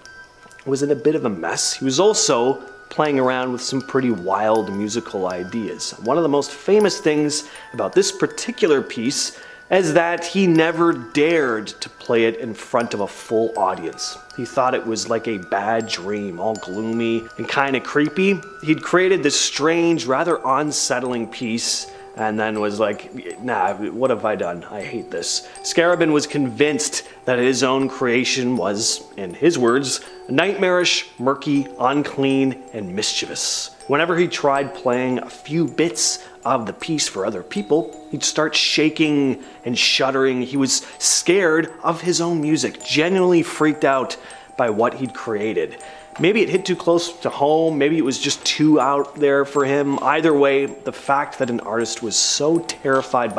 was in a bit of a mess. He was also playing around with some pretty wild musical ideas. One of the most famous things about this particular piece is that he never dared to play it in front of a full audience. He thought it was like a bad dream, all gloomy and kind of creepy. He'd created this strange, rather unsettling piece and then was like, nah, what have I done? I hate this. Skarabin was convinced that his own creation was, in his words, nightmarish, murky, unclean, and mischievous. Whenever he tried playing a few bits of the piece for other people, he'd start shaking and shuddering. He was scared of his own music, genuinely freaked out by what he'd created. Maybe it hit too close to home, maybe it was just too out there for him. Either way, the fact that an artist was so terrified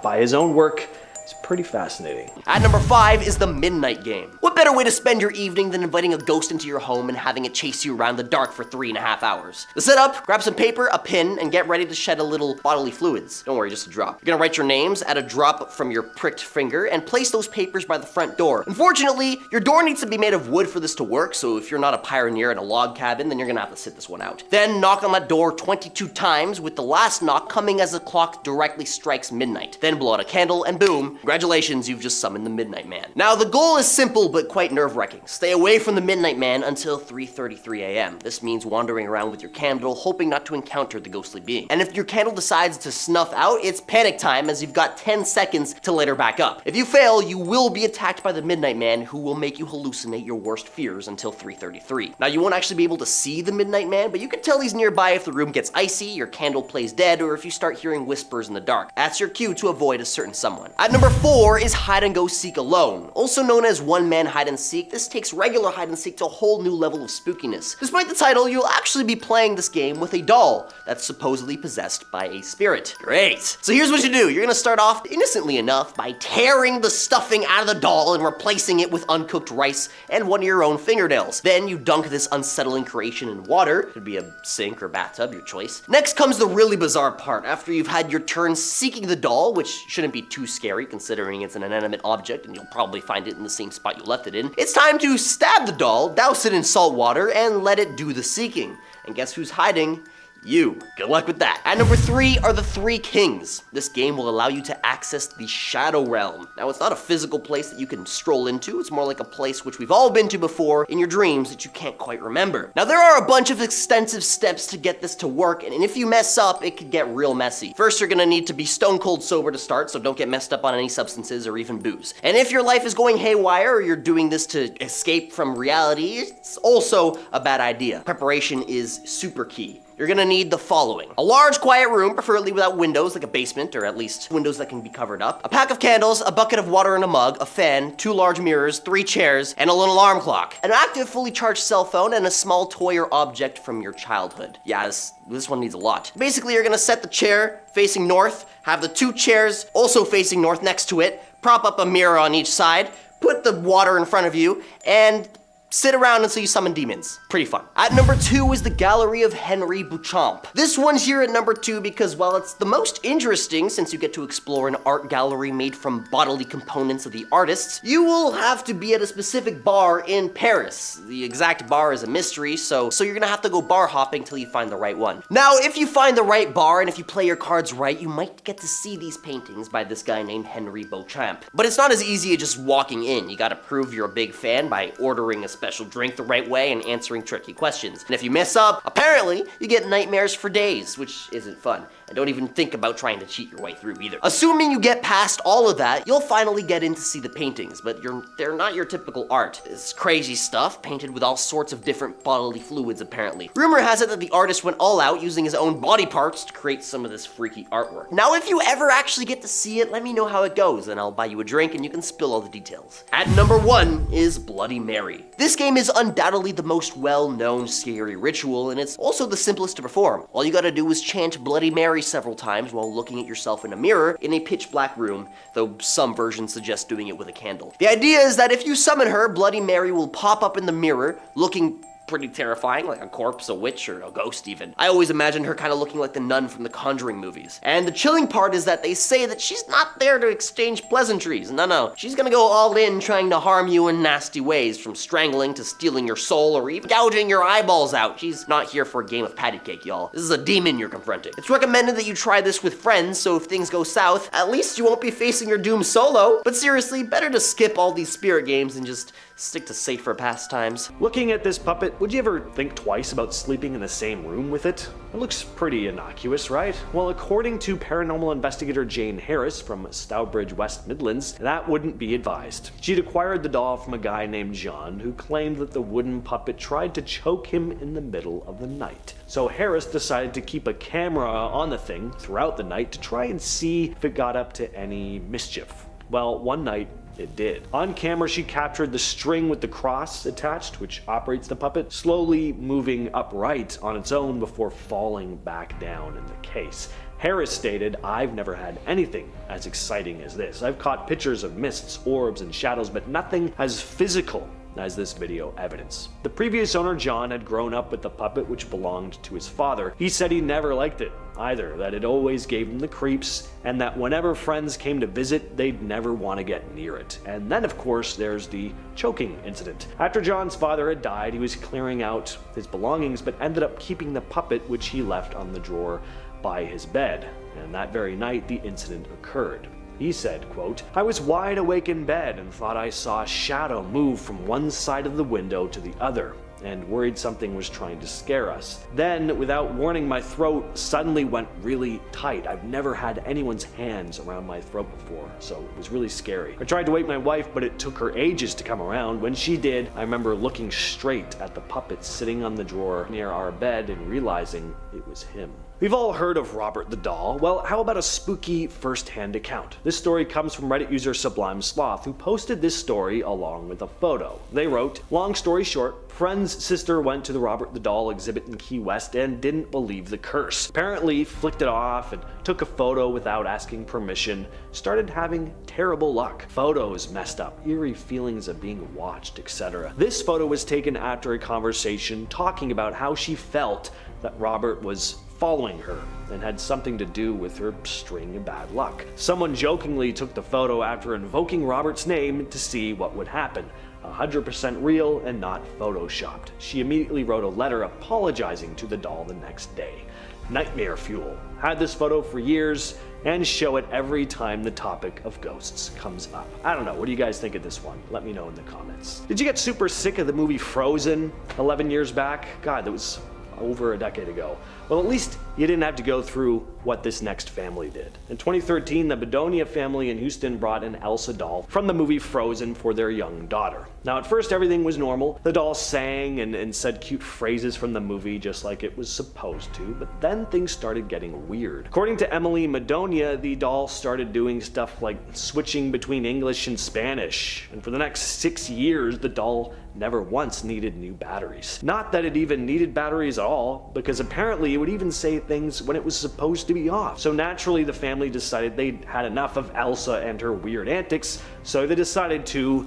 by his own work is pretty fascinating. At number 5 is the Midnight Game. What better way to spend your evening than inviting a ghost into your home and having it chase you around the dark for 3.5 hours? The setup: grab some paper, a pen, and get ready to shed a little bodily fluids. Don't worry, just a drop. You're gonna write your names at a drop from your pricked finger and place those papers by the front door. Unfortunately, your door needs to be made of wood for this to work, so if you're not a pioneer in a log cabin, then you're gonna have to sit this one out. Then knock on that door 22 times, with the last knock coming as the clock directly strikes midnight. Then blow out a candle, and boom, room, congratulations, you've just summoned the Midnight Man. Now, the goal is simple but quite nerve-wracking. Stay away from the Midnight Man until 3:33 a.m. This means wandering around with your candle, hoping not to encounter the ghostly being. And if your candle decides to snuff out, it's panic time, as you've got 10 seconds to light her back up. If you fail, you will be attacked by the Midnight Man, who will make you hallucinate your worst fears until 3:33. Now, you won't actually be able to see the Midnight Man, but you can tell he's nearby if the room gets icy, your candle plays dead, or if you start hearing whispers in the dark. That's your cue to avoid a certain someone. At number 4 is hide and go seek alone. Also known as one-man hide and seek, this takes regular hide and seek to a whole new level of spookiness. Despite the title, you'll actually be playing this game with a doll that's supposedly possessed by a spirit. Great. So here's what you do. You're gonna start off innocently enough by tearing the stuffing out of the doll and replacing it with uncooked rice and one of your own fingernails. Then you dunk this unsettling creation in water. Could be a sink or bathtub, your choice. Next comes the really bizarre part. After you've had your turn seeking the doll, which shouldn't be too scary considering it's an inanimate object and you'll probably find it in the same spot you left it in, it's time to stab the doll, douse it in salt water, and let it do the seeking. And guess who's hiding? You. Good luck with that. At number 3 are the Three Kings. This game will allow you to access the Shadow Realm. Now, it's not a physical place that you can stroll into. It's more like a place which we've all been to before in your dreams that you can't quite remember. Now, there are a bunch of extensive steps to get this to work, and if you mess up, it could get real messy. First, you're gonna need to be stone cold sober to start, so don't get messed up on any substances or even booze. And if your life is going haywire or you're doing this to escape from reality, it's also a bad idea. Preparation is super key. You're gonna need the following: a large quiet room, preferably without windows, like a basement, or at least windows that can be covered up, a pack of candles, a bucket of water in a mug, a fan, 2 large mirrors, 3 chairs, and a little alarm clock, an active, fully charged cell phone, and a small toy or object from your childhood. Yeah, this one needs a lot. Basically, you're gonna set the chair facing north, have the 2 chairs also facing north next to it, prop up a mirror on each side, put the water in front of you, and sit around until you summon demons. Pretty fun. At number 2 is the Gallery of Henry Beauchamp. This one's here at number 2 because, while it's the most interesting since you get to explore an art gallery made from bodily components of the artists, you will have to be at a specific bar in Paris. The exact bar is a mystery, so you're gonna have to go bar hopping till you find the right one. Now, if you find the right bar and if you play your cards right, you might get to see these paintings by this guy named Henry Beauchamp. But it's not as easy as just walking in. You gotta prove you're a big fan by ordering a special drink the right way and answering tricky questions. And if you mess up, apparently, you get nightmares for days, which isn't fun. And don't even think about trying to cheat your way through either. Assuming you get past all of that, you'll finally get in to see the paintings, but they're not your typical art. It's crazy stuff, painted with all sorts of different bodily fluids, apparently. Rumor has it that the artist went all out using his own body parts to create some of this freaky artwork. Now, if you ever actually get to see it, let me know how it goes, and I'll buy you a drink and you can spill all the details. At number 1 is Bloody Mary. This game is undoubtedly the most well-known scary ritual, and it's also the simplest to perform. All you gotta do is chant Bloody Mary several times while looking at yourself in a mirror in a pitch black room, though some versions suggest doing it with a candle. The idea is that if you summon her, Bloody Mary will pop up in the mirror looking pretty terrifying, like a corpse, a witch, or a ghost even. I always imagined her kind of looking like the nun from the Conjuring movies. And the chilling part is that they say that she's not there to exchange pleasantries. No. She's gonna go all in trying to harm you in nasty ways, from strangling to stealing your soul or even gouging your eyeballs out. She's not here for a game of patty cake, y'all. This is a demon you're confronting. It's recommended that you try this with friends, so if things go south, at least you won't be facing your doom solo. But seriously, better to skip all these spirit games and just stick to safer pastimes. Looking at this puppet, would you ever think twice about sleeping in the same room with it? It looks pretty innocuous, right? Well, according to paranormal investigator Jane Harris from Stourbridge, West Midlands, that wouldn't be advised. She'd acquired the doll from a guy named John who claimed that the wooden puppet tried to choke him in the middle of the night. So Harris decided to keep a camera on the thing throughout the night to try and see if it got up to any mischief. Well, one night, it did. On camera, she captured the string with the cross attached, which operates the puppet, slowly moving upright on its own before falling back down in the case. Harris stated, "I've never had anything as exciting as this. I've caught pictures of mists, orbs, and shadows, but nothing as physical as this video evidence." The previous owner, John, had grown up with the puppet, which belonged to his father. He said he never liked it either, that it always gave him the creeps, and that whenever friends came to visit, they'd never want to get near it. And then, of course, there's the choking incident. After John's father had died, he was clearing out his belongings, but ended up keeping the puppet, which he left on the drawer by his bed. And that very night, the incident occurred. He said, quote, "I was wide awake in bed and thought I saw a shadow move from one side of the window to the other, and worried something was trying to scare us. Then, without warning, my throat suddenly went really tight. I've never had anyone's hands around my throat before, so it was really scary. I tried to wake my wife, but it took her ages to come around. When she did, I remember looking straight at the puppet sitting on the drawer near our bed and realizing it was him." We've all heard of Robert the Doll. Well, how about a spooky first-hand account? This story comes from Reddit user Sublime Sloth, who posted this story along with a photo. They wrote, "Long story short, friend's sister went to the Robert the Doll exhibit in Key West and didn't believe the curse. Apparently flicked it off and took a photo without asking permission. Started having terrible luck. Photos messed up, eerie feelings of being watched, etc. This photo was taken after a conversation talking about how she felt that Robert was following her and had something to do with her string of bad luck. Someone jokingly took the photo after invoking Robert's name to see what would happen. 100% real and not photoshopped. She immediately wrote a letter apologizing to the doll the next day. Nightmare fuel. Had this photo for years and show it every time the topic of ghosts comes up." I don't know, what do you guys think of this one? Let me know in the comments. Did you get super sick of the movie Frozen 11 years back? God, that was over a decade ago. Well, at least you didn't have to go through what this next family did. In 2013, the Bedonia family in Houston brought an Elsa doll from the movie Frozen for their young daughter. Now, at first everything was normal. The doll sang and said cute phrases from the movie just like it was supposed to, but then things started getting weird. According to Emily Bedonia, the doll started doing stuff like switching between English and Spanish, and for the next 6 years, the doll never once needed new batteries. Not that it even needed batteries at all, because apparently it would even say things when it was supposed to be off. So naturally the family decided they'd had enough of Elsa and her weird antics, so they decided to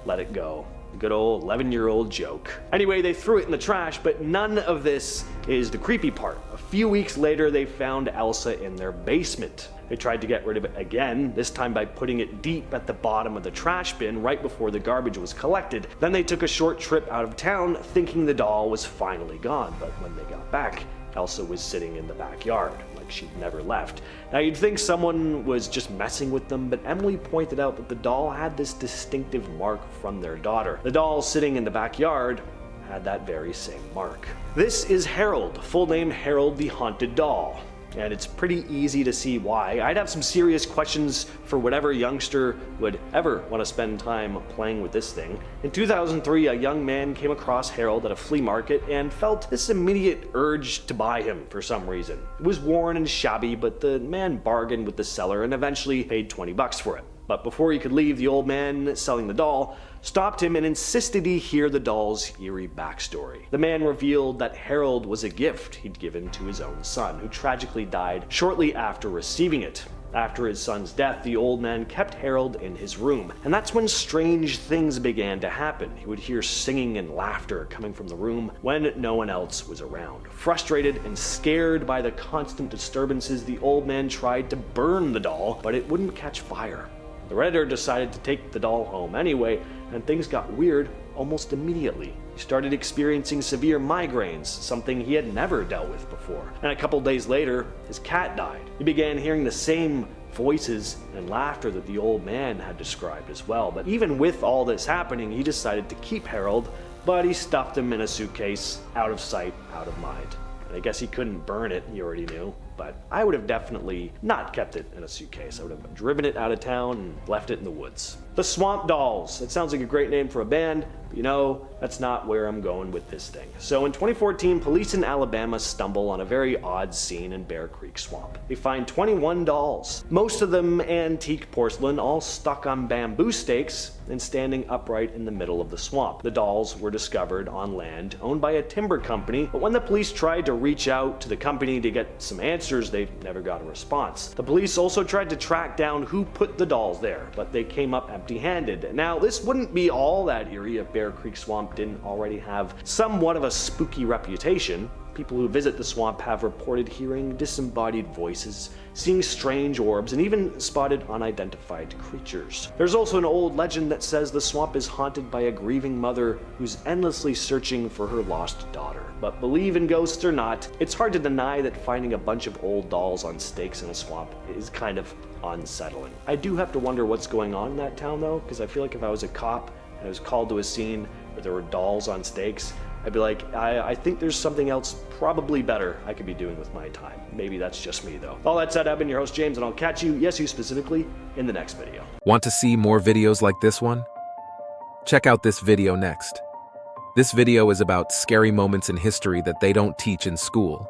let it go. Good old 11-year-old joke. Anyway, they threw it in the trash, but none of this is the creepy part. A few weeks later, they found Elsa in their basement. They tried to get rid of it again, this time by putting it deep at the bottom of the trash bin right before the garbage was collected. Then they took a short trip out of town, thinking the doll was finally gone, but when they got back, Elsa was sitting in the backyard, like she'd never left. Now you'd think someone was just messing with them, but Emily pointed out that the doll had this distinctive mark from their daughter. The doll sitting in the backyard had that very same mark. This is Harold, full name Harold the Haunted Doll. And it's pretty easy to see why. I'd have some serious questions for whatever youngster would ever want to spend time playing with this thing. In 2003, a young man came across Harold at a flea market and felt this immediate urge to buy him for some reason. It was worn and shabby, but the man bargained with the seller and eventually paid $20 for it. But before he could leave, the old man selling the doll stopped him and insisted he hear the doll's eerie backstory. The man revealed that Harold was a gift he'd given to his own son, who tragically died shortly after receiving it. After his son's death, the old man kept Harold in his room, and that's when strange things began to happen. He would hear singing and laughter coming from the room when no one else was around. Frustrated and scared by the constant disturbances, the old man tried to burn the doll, but it wouldn't catch fire. The Redditor decided to take the doll home anyway, and things got weird almost immediately. He started experiencing severe migraines, something he had never dealt with before. And a couple days later, his cat died. He began hearing the same voices and laughter that the old man had described as well. But even with all this happening, he decided to keep Harold, but he stuffed him in a suitcase, out of sight, out of mind. And I guess he couldn't burn it, he already knew. But I would have definitely not kept it in a suitcase. I would have driven it out of town and left it in the woods. The Swamp Dolls. That sounds like a great name for a band, but you know, that's not where I'm going with this thing. So in 2014, police in Alabama stumble on a very odd scene in Bear Creek Swamp. They find 21 dolls, most of them antique porcelain, all stuck on bamboo stakes and standing upright in the middle of the swamp. The dolls were discovered on land owned by a timber company, but when the police tried to reach out to the company to get some answers, they never got a response. The police also tried to track down who put the dolls there, but they came up empty-handed. Now, this wouldn't be all that eerie if Bear Creek Swamp didn't already have somewhat of a spooky reputation. People who visit the swamp have reported hearing disembodied voices, seeing strange orbs, and even spotted unidentified creatures. There's also an old legend that says the swamp is haunted by a grieving mother who's endlessly searching for her lost daughter. But believe in ghosts or not, it's hard to deny that finding a bunch of old dolls on stakes in a swamp is kind of unsettling. I do have to wonder what's going on in that town though, because I feel like if I was a cop and I was called to a scene where there were dolls on stakes, I'd be like, I think there's something else probably better I could be doing with my time. Maybe that's just me though. All that said, I've been your host James, and I'll catch you, yes you specifically, in the next video. Want to see more videos like this one? Check out this video next. This video is about scary moments in history that they don't teach in school.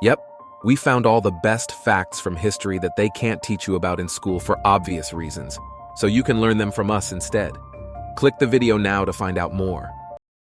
Yep, we found all the best facts from history that they can't teach you about in school for obvious reasons, so you can learn them from us instead. Click the video now to find out more.